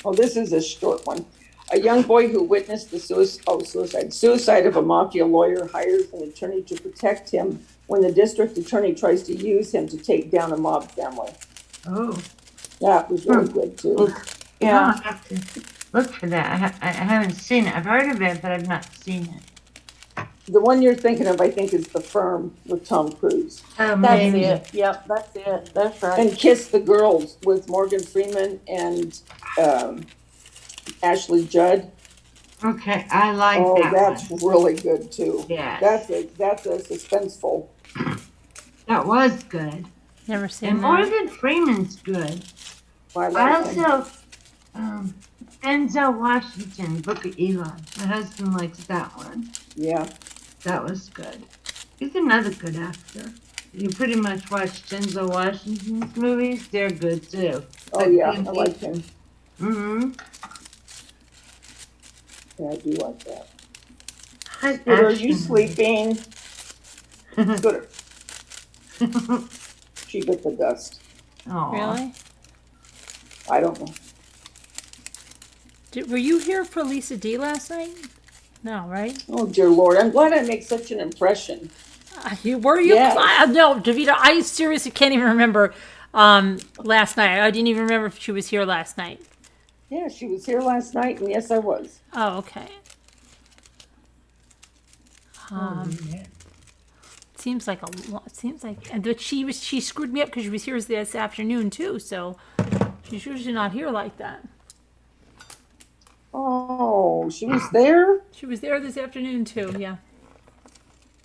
Oh, this is a short one. A young boy who witnessed the suicide of a mafia lawyer hires an attorney to protect him when the district attorney tries to use him to take down a mob family. Oh. That was really good too. Yeah. I'll have to look for that. I haven't seen it. I've heard of it, but I've not seen it. The one you're thinking of, I think, is The Firm with Tom Cruise. Oh, That's maybe. it. Yep, that's it. That's right. And Kiss the Girls with Morgan Freeman and Ashley Judd. Okay, I like Oh, that that's one. really good too. Yeah. That's a suspenseful. That was good. Never seen And that. Morgan Freeman's good. I I like him. also, Denzel Washington, Book of Eli. My husband likes that one. Yeah. That was good. He's another good actor. You pretty much watch Denzel Washington's movies. They're good too. Oh yeah, I like him. Mm-hmm. Yeah, I do like that. His But are you action- sleeping? Scooter. She bit the dust. Aw. Really? I don't know. Were you here for Lisa D last night? No, right? Oh, dear Lord. I'm glad I make such an impression. You were you? Yes. No, Davita. I seriously can't even remember. Last night, I didn't even remember if she was here last night. Yeah, she was here last night, and yes, I was. Oh, okay. Oh, Seems like a lot. Seems like, but she screwed me up because she was here this afternoon too. So she's usually not here like that. Oh, she was there? She was there this afternoon too. Yeah.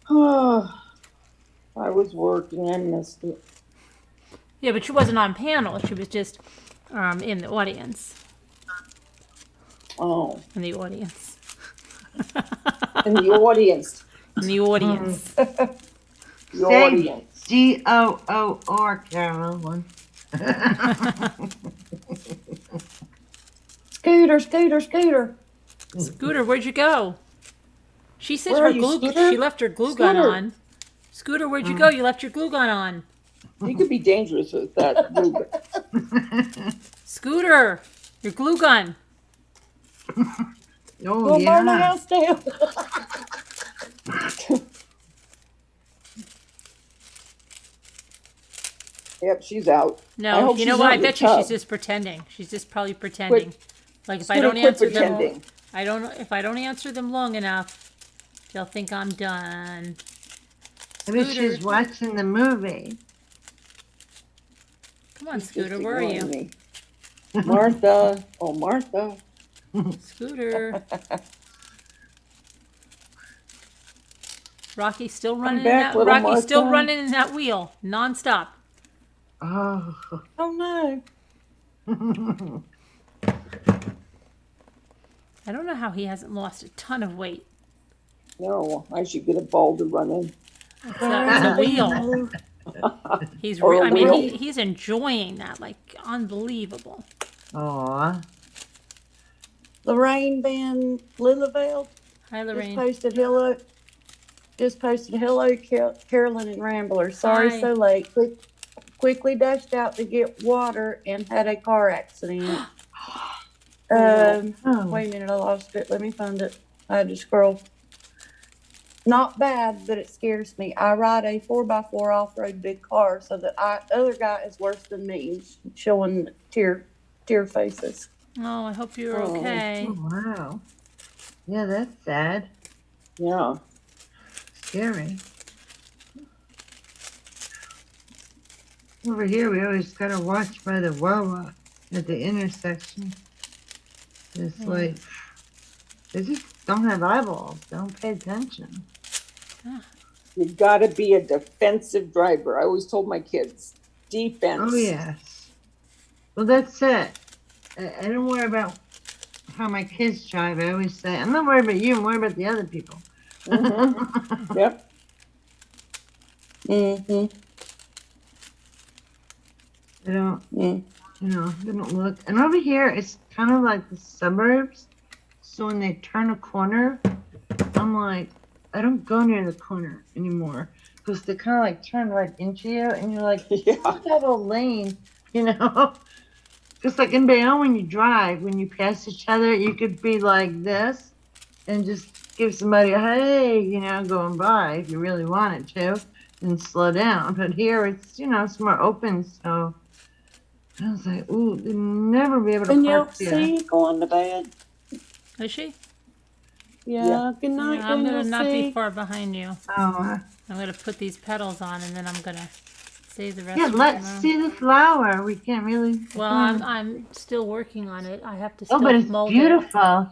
Oh, I was working. I missed it. Yeah, but she wasn't on panel. She was just in the audience. Oh, In the audience. in the audience. In the audience. The Say audience. G-O-O-R, Carolyn. Scooter, Scooter, Scooter. Scooter, where'd you go? She said Where her are you, glue. Scooter? She left her glue gun Scooter. on. Scooter, where'd you go? You left your glue gun on. You could be dangerous with that. Ruben. Scooter, your glue gun. Oh, We'll burn the yeah. house down. Yep, she's out. I No, hope you know she's what? not I in the bet you she's tub. just pretending. She's just probably pretending. Like if I Scooter, don't quit answer them, pretending. if I don't answer them long enough, they'll think I'm done. I bet Scooter. she's watching the movie. Come on, She's Scooter, just where are you? ignoring me. Martha. Oh, Martha. Scooter. Rocky's still running. back, in that, little Rocky's still Martha. running in that wheel, nonstop. Oh. Oh no. I don't know how he hasn't lost a ton of weight. No, I should get a ball to run in. It's a wheel. He's. Or a I mean, wheel. he's enjoying that like unbelievable. Aw. Lorraine Van Lilliveld Hi, just Lorraine. posted hello. Just posted hello, Carolyn and Rambler. Sorry Hi. so late. Quickly dashed out to get water and had a car accident. Oh. Wait a minute, I lost it. Let me find it. I had to scroll. Not bad, but it scares me. I ride a 4x4 off-road big car, so the other guy is worse than me, showing tear faces. Oh, I hope you're Oh. okay. Oh, wow. Yeah, that's sad. Yeah. Scary. Over here, we always gotta watch by the Wawa at the intersection. It's like, they just don't have eyeballs. They don't pay attention. You gotta be a defensive driver. I always told my kids, defense. Oh, yes. Well, that's it. I don't worry about how my kids drive. I always say, I'm not worried about you, I'm worried about the other people. Mm-hmm. Yep. Mm-hmm. They don't, Mm. they don't look. And over here, it's kind of like the suburbs. So when they turn a corner, I'm like, I don't go near the corner anymore. Because they kind of like turn right into you. And you're like, Yeah. that whole lane, Just like in Bayonne, when you drive, when you pass each other, you could be like this and just give somebody a hey, going by if you really wanted to, and slow down. But here it's, it's more open, so I was like, ooh, they'll never be able to And park you'll here. see going to bed. Is she? Yeah, good night. Yeah, I'm gonna not be see. far behind you. Oh, I'm gonna put these petals on, and then I'm gonna save the rest. yeah, for let's tomorrow. see the flower. We can't really. Well, I'm still working on it. I have to Oh, still but it's mold beautiful.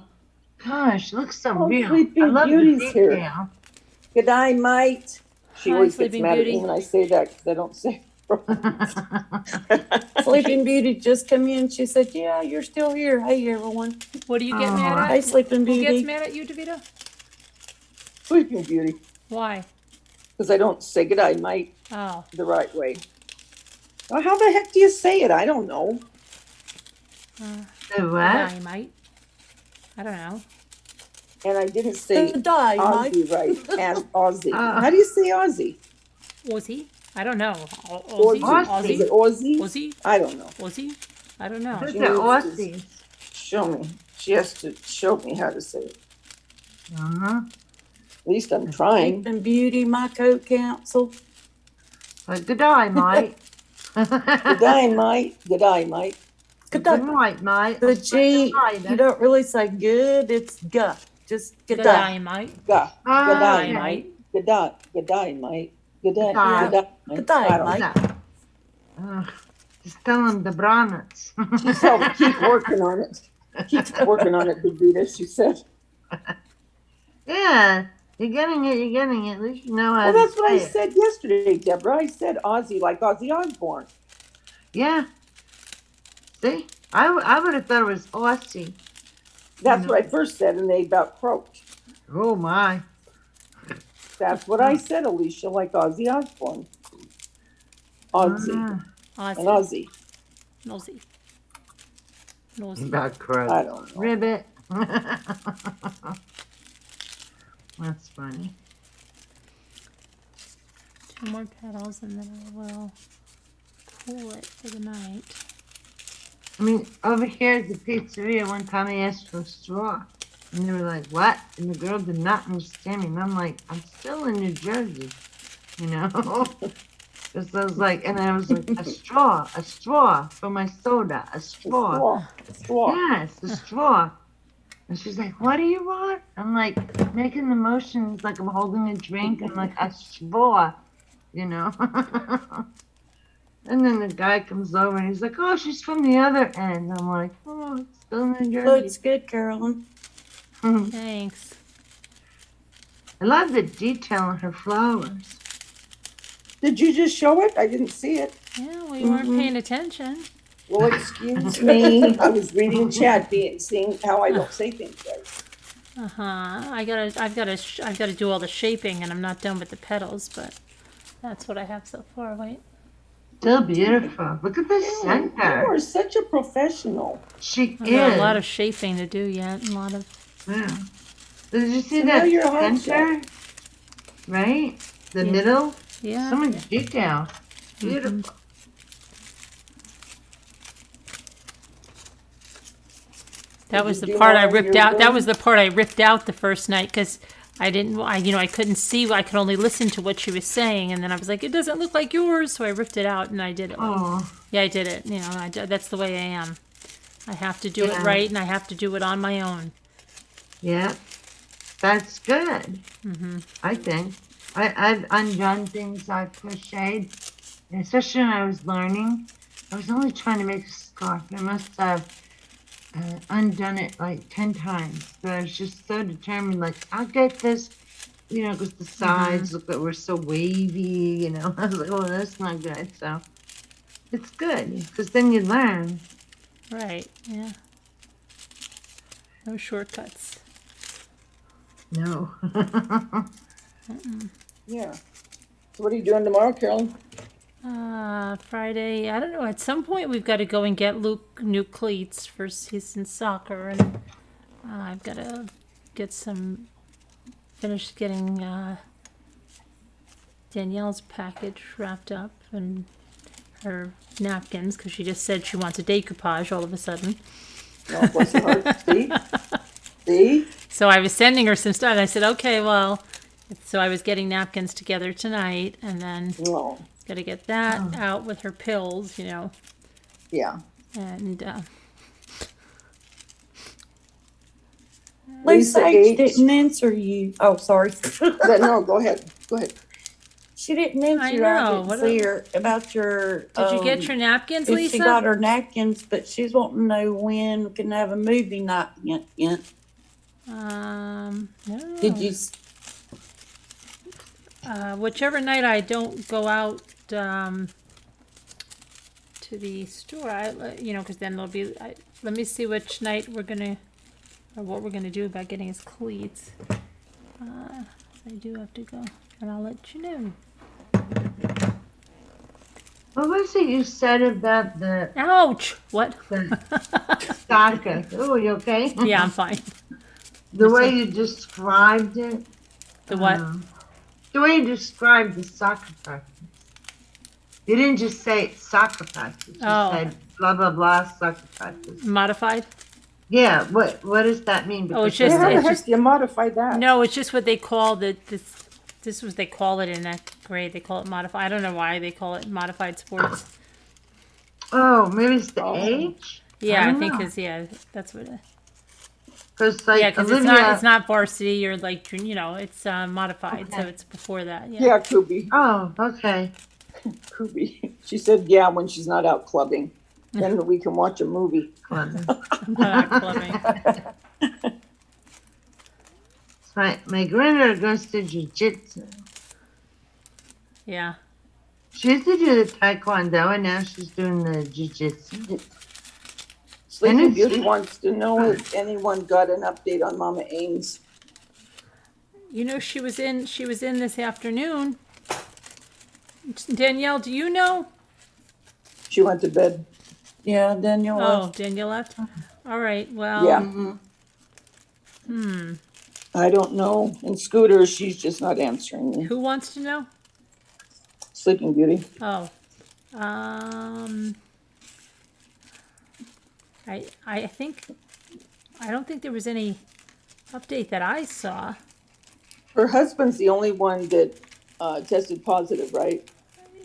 Gosh, it looks so Oh, real. Sleeping I love Beauty's the here. detail. Good night, mate. She Hi, always gets Sleeping mad at Beauty. me when I say that because I don't say Sleeping Beauty just come in. She said, "Yeah, you're still here. Hey, everyone. What do you get Aw. mad Hey, at? Sleeping Who gets Beauty." mad at you, Davida? Sleeping Beauty Why? because I don't say good night, mate, Oh, the right way. Well, how the heck do you say it? I don't know. The what? dynamite. I don't know. And I didn't say Die, Mike. Aussie right. And Aussie. Ah. How do you say Aussie? Aussie? I don't know. Aussie. Aussie? Is it Aussie? Aussie? I don't know. Aussie? I don't know. Those She are needs to Aussies. show me. She has to show me how to say it. Uh-huh. At least I'm trying. And Beauty, my co-counsel. Like, good eye, mate. Good day, mate. Good day, mate. Good Good day. night, mate. The G, you don't really say good, it's guh. Just good Good day. day, mate. Good Oh, day, okay. mate. Good day. Good day, mate. Good day. Yeah. Good day, mate. Good day, I don't mate. know. Ugh, just tell him the Brahmins. She said, keep working on it. Keep working on it, Big Rita, she said. Yeah, you're getting it, you're getting it. At least you know how Well, to that's what I say it. said yesterday, Deborah. I said Ozzy like Ozzy Osbourne. Yeah. See? I would have thought it was Aussie. That's what I first said, and they about croaked. Oh, my. That's what I said, Alicia, like Ozzy Osbourne. Ozzy. Ah, And Aussie. Ozzy. Nosy. Nosy. about croak. I don't know. Ribbit. That's funny. 2 more petals and then I will cool it for the night. I mean, over here at the pizzeria, one time I asked for a straw. And they were like, what? And the girl did not understand me. And I'm like, I'm still in New Jersey, you know? Because I was like, and I was like, a straw for my soda, a straw. Straw. Yes, a straw. And she's like, what do you want? I'm like, making the motions like I'm holding a drink and like a straw, you know? And then the guy comes over and he's like, oh, she's from the other end. I'm like, oh, it's still New Jersey. Looks good, Carolyn. Thanks. I love the detail on her flowers. Did you just show it? I didn't see it. Yeah, well, you weren't paying attention. Well, excuse me. I was reading chat, seeing how I don't say things right. I've gotta do all the shaping, and I'm not done with the petals, but that's what I have so far. Wait. Still beautiful. Look at the You center. are such a professional. She I've got is. a lot of shaping to do yet. A lot of. Yeah. Did you see So now that you're a hot center? Right? The Yeah. middle? Yeah. So much detail. Beautiful. That was Did the you part do I all ripped your out. That room? was the part I ripped out the first night because I didn't. I couldn't see. I could only listen to what she was saying, and then I was like, "It doesn't look like yours," so I ripped it out and I did it. Oh, Yeah, I did it. You know, that's the way I am. I have to do it Yeah. right, and I have to do it on my own. yeah. That's good. I think. I've undone things I crocheted, and especially when I was learning. I was only trying to make a scarf. I must have undone it like 10 times. But I was just so determined, like, I'll get this, you know, because the sides look like we're so wavy, you know. I was like, oh, that's not good. So it's good because then you learn. Right. Yeah. No shortcuts. No. Yeah. So what are you doing tomorrow, Carolyn? Friday. I don't know. At some point, we've got to go and get Luke new cleats for season soccer, and I've got to get finish getting Danielle's package wrapped up and her napkins because she just said she wants a decoupage all of a sudden. Oh, bless your heart. See? See? So I was sending her some stuff. And I said, okay, well, so I was getting napkins together tonight, and then No. got to get that out with her pills, you know, Yeah. and Lisa Lisa H H. didn't answer you. Oh, sorry. No, go ahead. Go ahead. She didn't answer I you. I know. didn't What see her about your. did you get your napkins, If Lisa? she got her napkins, but she's wanting to know when we can have a movie night yet. No. Did you? Whichever night I don't go out to the store, you know, because then there'll be. Let me see which night we're gonna, or what we're gonna do about getting his cleats. I do have to go, and I'll let you know. What was it you said about the Ouch! What? soccer? Oh, you okay? Yeah, I'm fine. The way you described it. The what? the way you described the soccer practice. You didn't just say soccer practice. You Oh. said blah blah blah soccer practice. Modified? Yeah. What does that mean? Oh, it's Because just- Yeah, how the it's heck just- do you modify that? No, it's just what they call it. This was they call it in that grade. They call it modified. I don't know why they call it modified sports. oh, maybe it's the Oh. age. Yeah, I don't think know. that's what it. Because like Yeah, because Olivia. it's not varsity or like it's modified, so Okay. it's before that. Yeah, Kubi. Oh, okay. Kubi. She said, yeah, when she's not out clubbing. Then we can watch a movie. Clever. Not clubbing. My granddaughter goes to jiu-jitsu. Yeah. She used to do the taekwondo, and now she's doing the jiu-jitsu. Sleeping it's- Beauty wants to know if anyone got an update on Mama Ames. She was in this afternoon. Danielle, do you know? She went to bed. Yeah, Daniel. Oh, Danielle left. All right. Well. Yeah. Hmm. I don't know. And Scooter, she's just not answering me. Who wants to know? Sleeping Beauty. Oh. I think I don't think there was any update that I saw. Her husband's the only one that tested positive, right?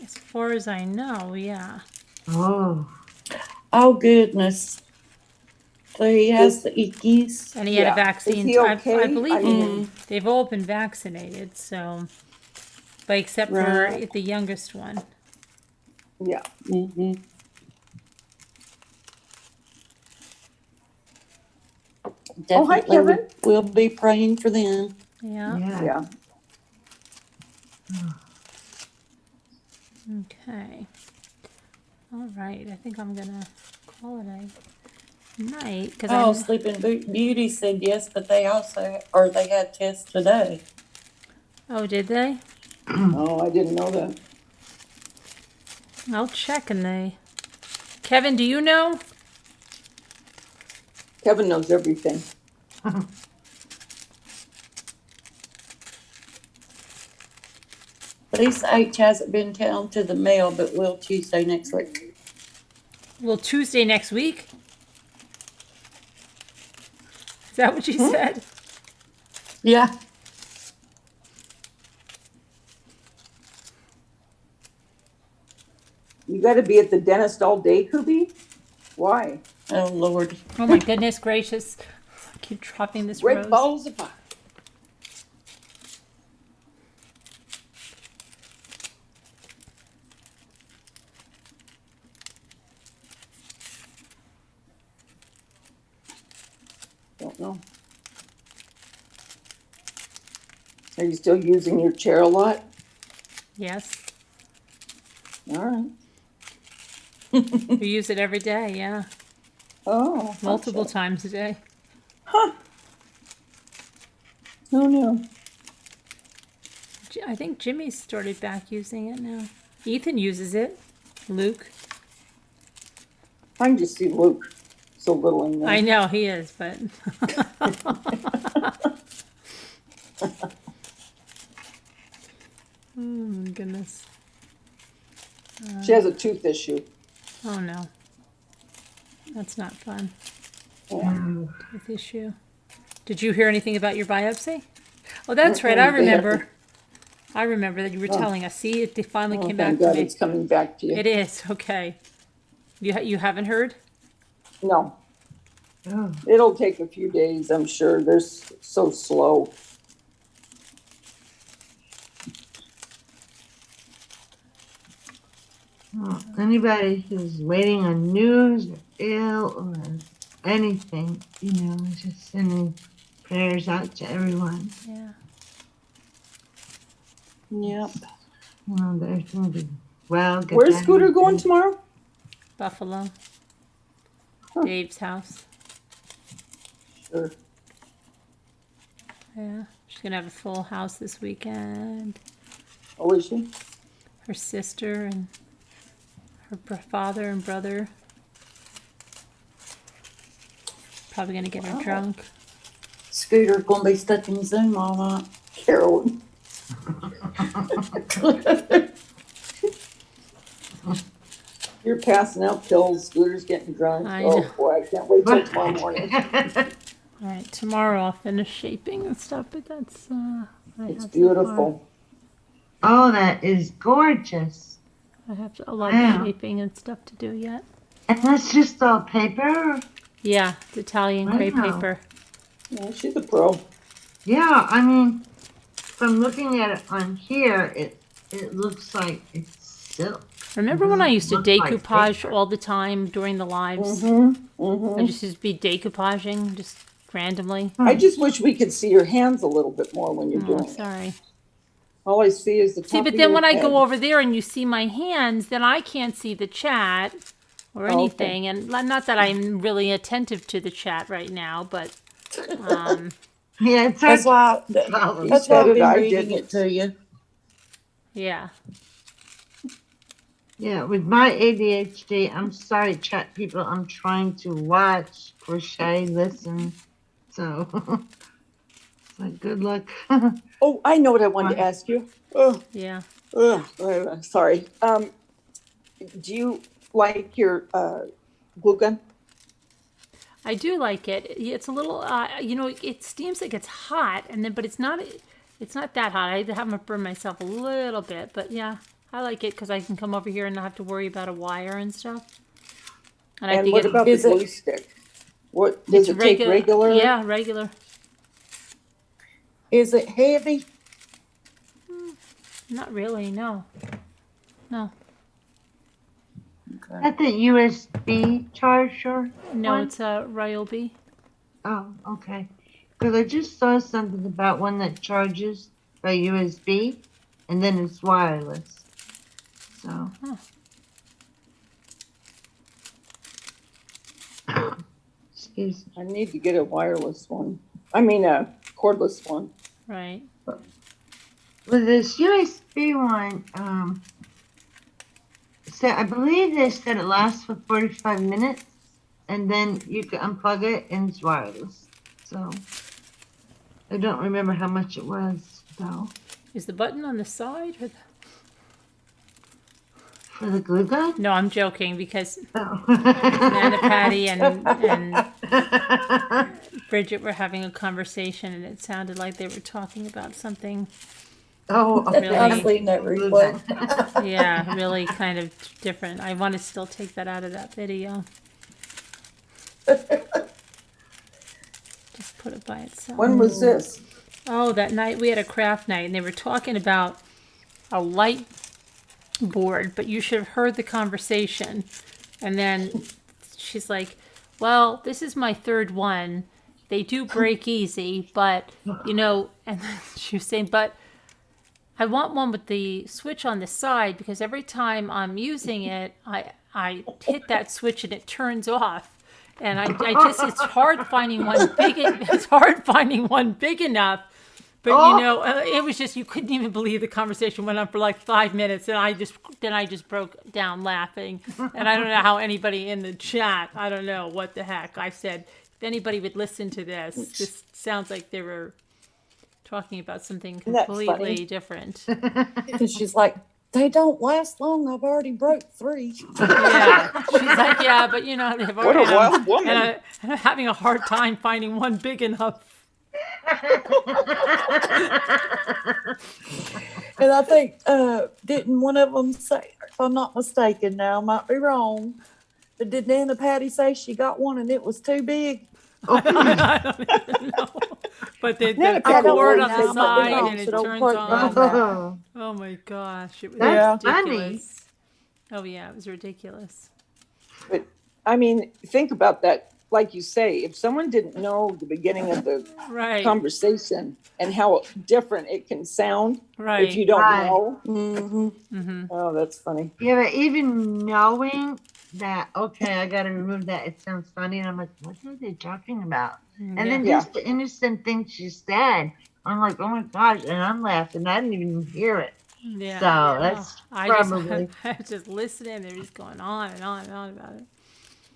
As far as I know, yeah. Oh. Oh, goodness. So he has the ickies. And he had Yeah. a vaccine. Is he I okay? believe I mean- they've all been vaccinated, so but except Right. for the youngest one. Yeah. Mm-hmm. Oh, hi, Kevin. We'll be praying for them. Yeah. Yeah. Yeah. Okay. All right. I think I'm gonna call it a night because Oh, Sleeping Beauty said yes, but they had tests today. Oh, did they? Oh, I didn't know that. I'll check and they. Kevin, do you know? Kevin knows everything. Lisa H hasn't been down to the mail, but will Tuesday next week. Well, Tuesday next week. Is that what you said? Yeah. You got to be at the dentist all day, Kubi? Why? Oh, Lord. Oh my goodness gracious! I keep dropping this Great rose. balls of fire. Don't know. Are you still using your chair a lot? Yes, All right. we use it every day. Yeah, Oh. multiple gotcha. times a day. Huh. Who knew? I think Jimmy started back using it now. Ethan uses it. Luke. I can just see Luke so little in there. I know he is, but oh my goodness. She has a tooth issue. Oh no. That's not fun. Oh. Tooth issue. Did you hear anything about your biopsy? Oh, that's right. I Mm-mm, they have remember. I remember that you were telling us. See, it finally Oh, came back thank to God me. it's coming back to you. It is okay. You haven't heard? No, Oh. it'll take a few days, I'm sure. They're so slow. Well, anybody who's waiting on news or ill or anything, just sending prayers out to everyone. Yeah. Yep. That everything will be well. get Where's better. Scooter going tomorrow? Buffalo. Huh. Dave's house. Sure. Yeah. She's gonna have a full house this weekend. Oh, is she? Her sister and her father and brother. Probably gonna get her Wow. drunk. Scooter's gonna be stuck in Zoom all night. Carolyn. You're passing out pills, Scooter's getting drunk. I Oh know. boy, I can't wait till tomorrow morning. All right, tomorrow I'll finish shaping and stuff, but that's what I It's have beautiful. Oh, that is gorgeous. so far. I have a lot Wow. of shaping and stuff to do yet. And that's just all paper? Yeah, it's Italian crepe Wow. paper. Yeah, she's a pro. Yeah, I mean, from looking at it on here, it looks like it's silk. Remember when I used to Looks like decoupage paper. all the time during the lives? Mm-hmm. I just used to be decoupaging just randomly. I just wish we could see your hands a little bit more when you're Oh, doing it. sorry. All I see is the top See, but of then your when I head. go over there and you see my hands, then I can't see the chat or Okay. anything. And not that I'm really attentive to the chat right now, but Yeah, it's That's hard. why, Follow. that's why I've said it, been I reading didn't. it to you. yeah. Yeah, with my ADHD, I'm sorry, chat people. I'm trying to watch, crochet, listen. So, it's like, good luck. Oh, I know what I wanted to ask you. Oh, Yeah. sorry. Do you like your glue gun? I do like it. It's a little, it seems like it's hot, but it's not that hot. I have to burn myself a little bit, but yeah, I like it because I can come over here and not have to worry about a wire and stuff. And I And think what about the Is it- glue stick? What does it take regular? Yeah, regular. Is it heavy? Not really, no. No. At the USB charger? No, one? it's a Ryobi. Oh, okay. Because I just saw something about one that charges by USB and then it's wireless. So. Excuse me. I need to get a wireless one. I mean, a cordless one. Right. With this USB one, so I believe they said it lasts for 45 minutes and then you can unplug it and it's wireless. So I don't remember how much it was though. Is the button on the side? Or For the glue gun? No, I'm joking because Oh. Nana, Patty, and Bridget were having a conversation and it sounded like they were talking about something, Oh, Really? I've seen that Glue replay. gun. yeah, really kind of different. I want to still take that out of that video. Just put it by itself. When was this? Oh, that night we had a craft night and they were talking about a light board, but you should have heard the conversation. And then she's like, well, this is my third one. They do break easy, but, and then she was saying, but I want one with the switch on the side because every time I'm using it, I hit that switch and it turns off. And I just, it's hard finding one big enough. But it was just, you couldn't even believe the conversation went on for like 5 minutes, and I just broke down laughing. And I don't know how anybody in the chat, I don't know what the heck. I said, if anybody would listen to this sounds like they were talking about something That's completely funny. different. And she's like, they don't last long. I've already broke 3. Yeah, she's like, yeah, but they've What a already, wild woman. and I'm having a hard time finding one big enough. And I think, didn't one of them say, if I'm not mistaken now, I might be wrong, but did Nana Patty say she got one and it was too big? I don't even know. But the Nana I don't cord know on now, the but side no, and it so don't turns quote me on on. that. Oh, Oh my gosh, it was That's ridiculous. Oh yeah, it was ridiculous. But I mean, think about that. Like you say, if someone didn't know the beginning of the Right, conversation and how different it can sound right. if you don't Right. know. Mm-hmm. Oh, that's funny. yeah, but even knowing that, okay, I got to remove that. It sounds funny. And I'm like, what are they talking about? And then Yeah. just the innocent thing she said, I'm like, oh my gosh. And I'm laughing. I didn't even hear it. Yeah. So that's I probably. was just listening. They're just going on and on and on about it.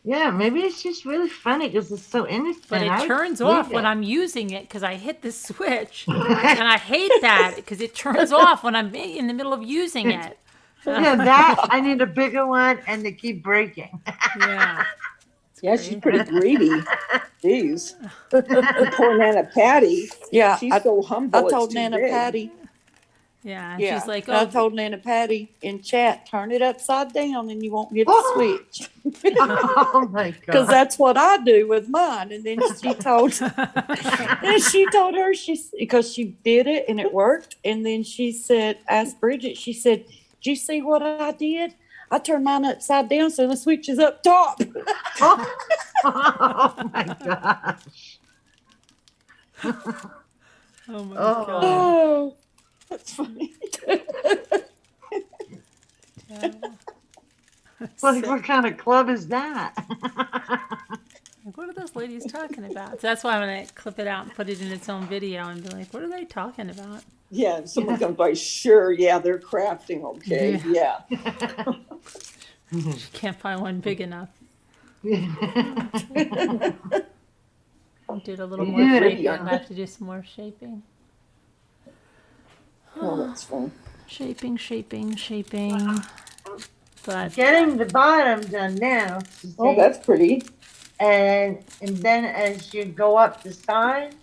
Yeah, maybe it's just really funny because it's so innocent. But it I turns believe off when it. I'm using it because I hit the switch. And I hate that because it turns off when I'm in the middle of using it. Yeah, that I need a bigger one and they keep breaking. Yeah. Yeah, she's pretty greedy. Jeez. Poor Nana Patty. Yeah, She's so I humble. It's told too Nana big. Patty. Yeah. And Yeah, she's like, I oh, told Nana Patty in chat, turn it upside down and you won't get the switch. Oh my Because god. that's what I do with mine. And then she told her, because she did it and it worked. And then she said, asked Bridget, she said, do you see what I did? I turned mine upside down so the switch is up top. Oh my gosh. oh my Oh. God. Oh, that's funny. Like, what kind of club is that? Like, what are those ladies talking about? So that's why I'm going to clip it out and put it in its own video and be like, what are they talking about? Yeah, and someone comes by, sure, yeah, they're crafting, okay, yeah. She can't find one big enough. I did a little more Yeah. shaping. I have to do some more shaping. Oh, that's fun. Shaping. But Getting the bottom done now. Oh, that's pretty. And then as you go up the sides,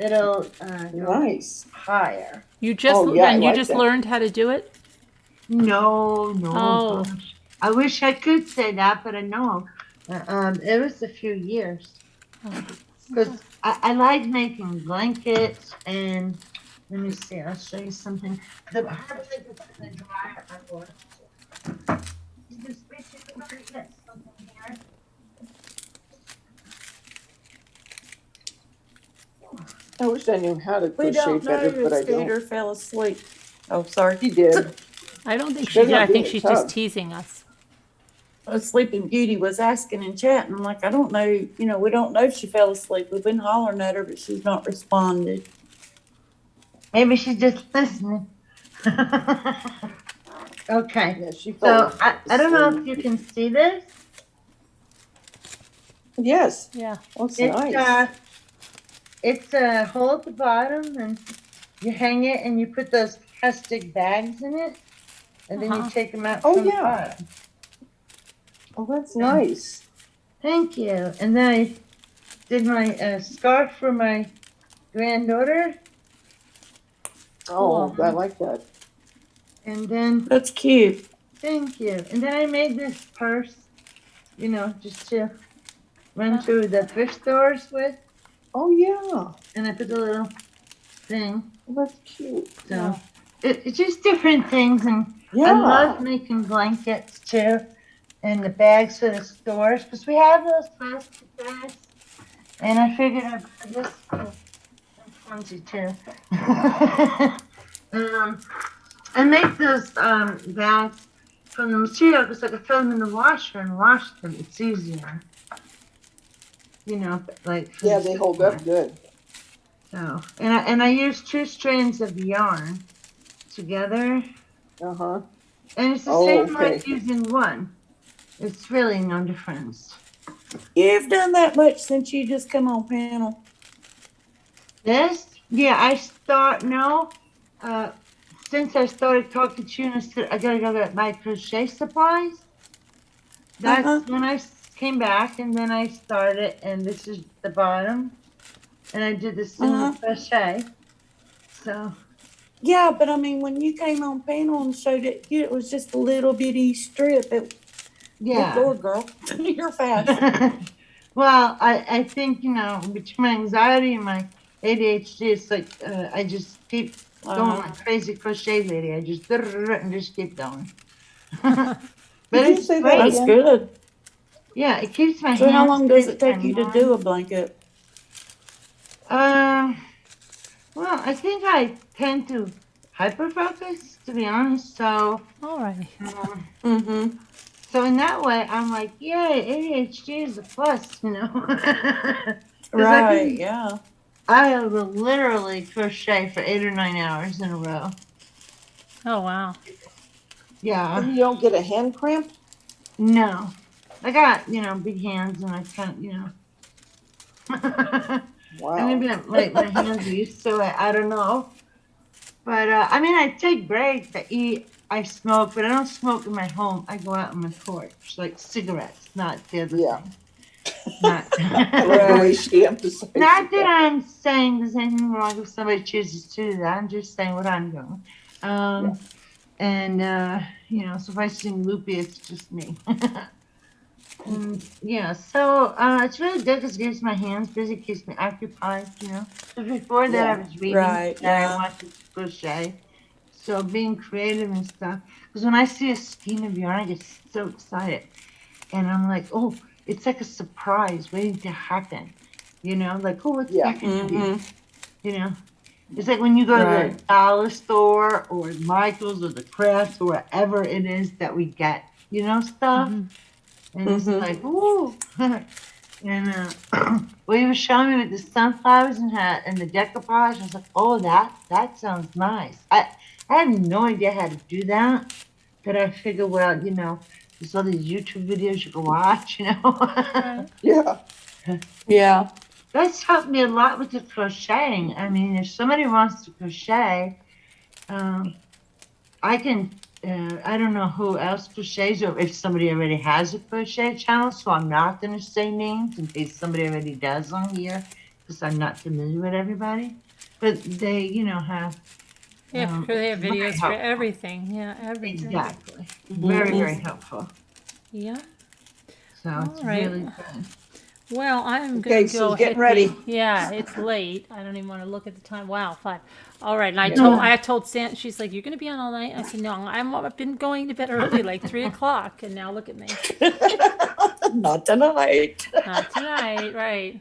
it'll go Nice. higher. you just Oh, yeah, I and you like just that. learned how to do it? No. Oh. Gosh. I wish I could say that, but I know. It was a few years. Because I like making blankets and let me see, I'll show you something. The part of the dryer I want. Just basically get something here. I wish I knew how to We crochet don't know better, but I if Scooter don't. fell asleep. Oh, sorry. He did. I don't think Better she did. not I be think in she's the just tub. teasing us. Sleeping Beauty was asking in chat, and I'm like, I don't know, we don't know if she fell asleep. We've been hollering at her, but she's not responded. Maybe she's just listening. Okay. Yeah, she fell So I don't know if asleep. you can see this. Yes. Yeah. Oh, it's It's nice. it's a hole at the bottom, and you hang it, and you put those plastic bags in it, and then you take them out Oh, from the yeah. bottom. Oh, that's nice. Thank you. And then I did my scarf for my granddaughter, Oh, I like that. and then That's cute. thank you. And then I made this purse, just to run through the thrift stores with, Oh, yeah. and I put a little thing. Oh, that's cute. So it's just different things, and Yeah. I love making blankets too, and the bags for the stores, because we have those plastic bags, and I figured I'd just clumsy too. I make those bags from the material because I can throw them in the washer and wash them. It's easier. Like Yeah, they hold up good. So, and I use 2 strands of yarn together, Uh-huh. and it's the Oh, same like okay. using one. It's really no difference. You've done that much since you just come on panel. This, since I started talking to you, and I said I gotta go buy crochet supplies. That's when I came back, and then I started, and this is the bottom, and I did the single crochet. So. Yeah, but I mean, when you came on panel and showed it, it was just a little bitty strip. Good Lord, girl, you're fast. Well, I think, between my anxiety and my ADHD, it's like I just keep going like crazy crochet lady. I just and just keep going. But Did you it's say that great. That's again? good. Yeah, it keeps my So hands how long does busy it take you to and do a blanket? well, I think I tend to hyper focus, to be honest. So, All right. Mm-hmm. so in that way, I'm like, yay, ADHD is a plus, 'Cause Right, yeah. I will literally crochet for 8 or 9 hours in a row. Oh wow. Yeah. And you don't get a hand cramp? No. I got, big hands and I kind of, Wow. maybe like my hands are used to it. I don't know. But I mean, I take breaks. I eat. I smoke, but I don't smoke in my home. I go out on my porch, like cigarettes, not the other Yeah. thing. Not, The way she emphasized not that that. I'm saying there's anything wrong if somebody chooses to do that. I'm just saying what I'm doing. And so if I sing loopy, it's just me. And so it's really good because it keeps my hands busy, keeps me occupied, 'Cause before that, I was reading, Right, and I yeah. wanted to crochet. So being creative and stuff. Because when I see a skein of yarn, I get so excited. And I'm like, oh, it's like a surprise waiting to happen. Like, oh, what's Yeah. that going to be? Mhm. It's like when you go to Right. the dollar store or Michael's or the crafts or wherever it is that we get, stuff. And it's Mhm. like, ooh. And well, he was showing me with the sunflowers and the decoupage. I was like, oh, that sounds nice. I had no idea how to do that. But I figured, well, there's all these YouTube videos you can watch, Right. Yeah. Yeah. That's helped me a lot with the crocheting. I mean, if somebody wants to crochet, I can. I don't know who else crochets, or if somebody already has a crochet channel. So I'm not going to say names in case somebody already does on here, because I'm not familiar with everybody. But they, have. Yeah, they have very videos for helpful. everything. Yeah, everything. Exactly. Very, very helpful. Yeah. So it's All right. really good. Well, I'm Okay, gonna so go getting hit ready. Yeah, it's late. I don't even want to look at the time. Wow, 5. All right, and Yeah. I told Santa. She's like, "You're gonna be on all night." I said, "No, I've been going to bed early, like 3 o'clock, and now look at me. Not tonight. Not tonight, right?"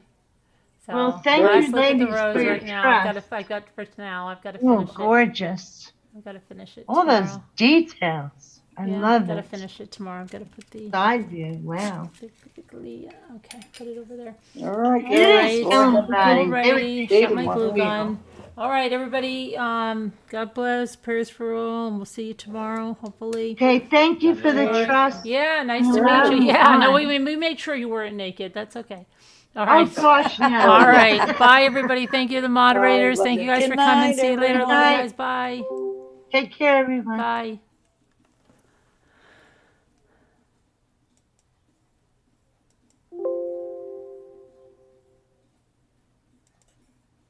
So Well, thank last you, look at the ladies, for rose your right now. trust. I got for now. I've got to Oh, finish it. gorgeous. I've got to finish it All those tomorrow. details. I Yeah, love I've got to it. finish it tomorrow. I've got to put the Side view. Wow. okay, put it over there. All right, You guys. didn't Well, tell have a anybody. good They were Alrighty, day got my tomorrow. glue gun. All right, everybody. God bless. Prayers for all, and we'll see you tomorrow, hopefully. Okay, thank you for the All right. trust. Yeah, nice to Sure. meet you. Yeah, no, Fun. we made sure you weren't naked. That's okay. All Oh, right. gosh, no. All right. Bye, everybody. Thank you, the moderators. love Thank you. you guys Good for coming. night, See you later. Love you everyone. guys. Bye. Take care, everyone. Bye.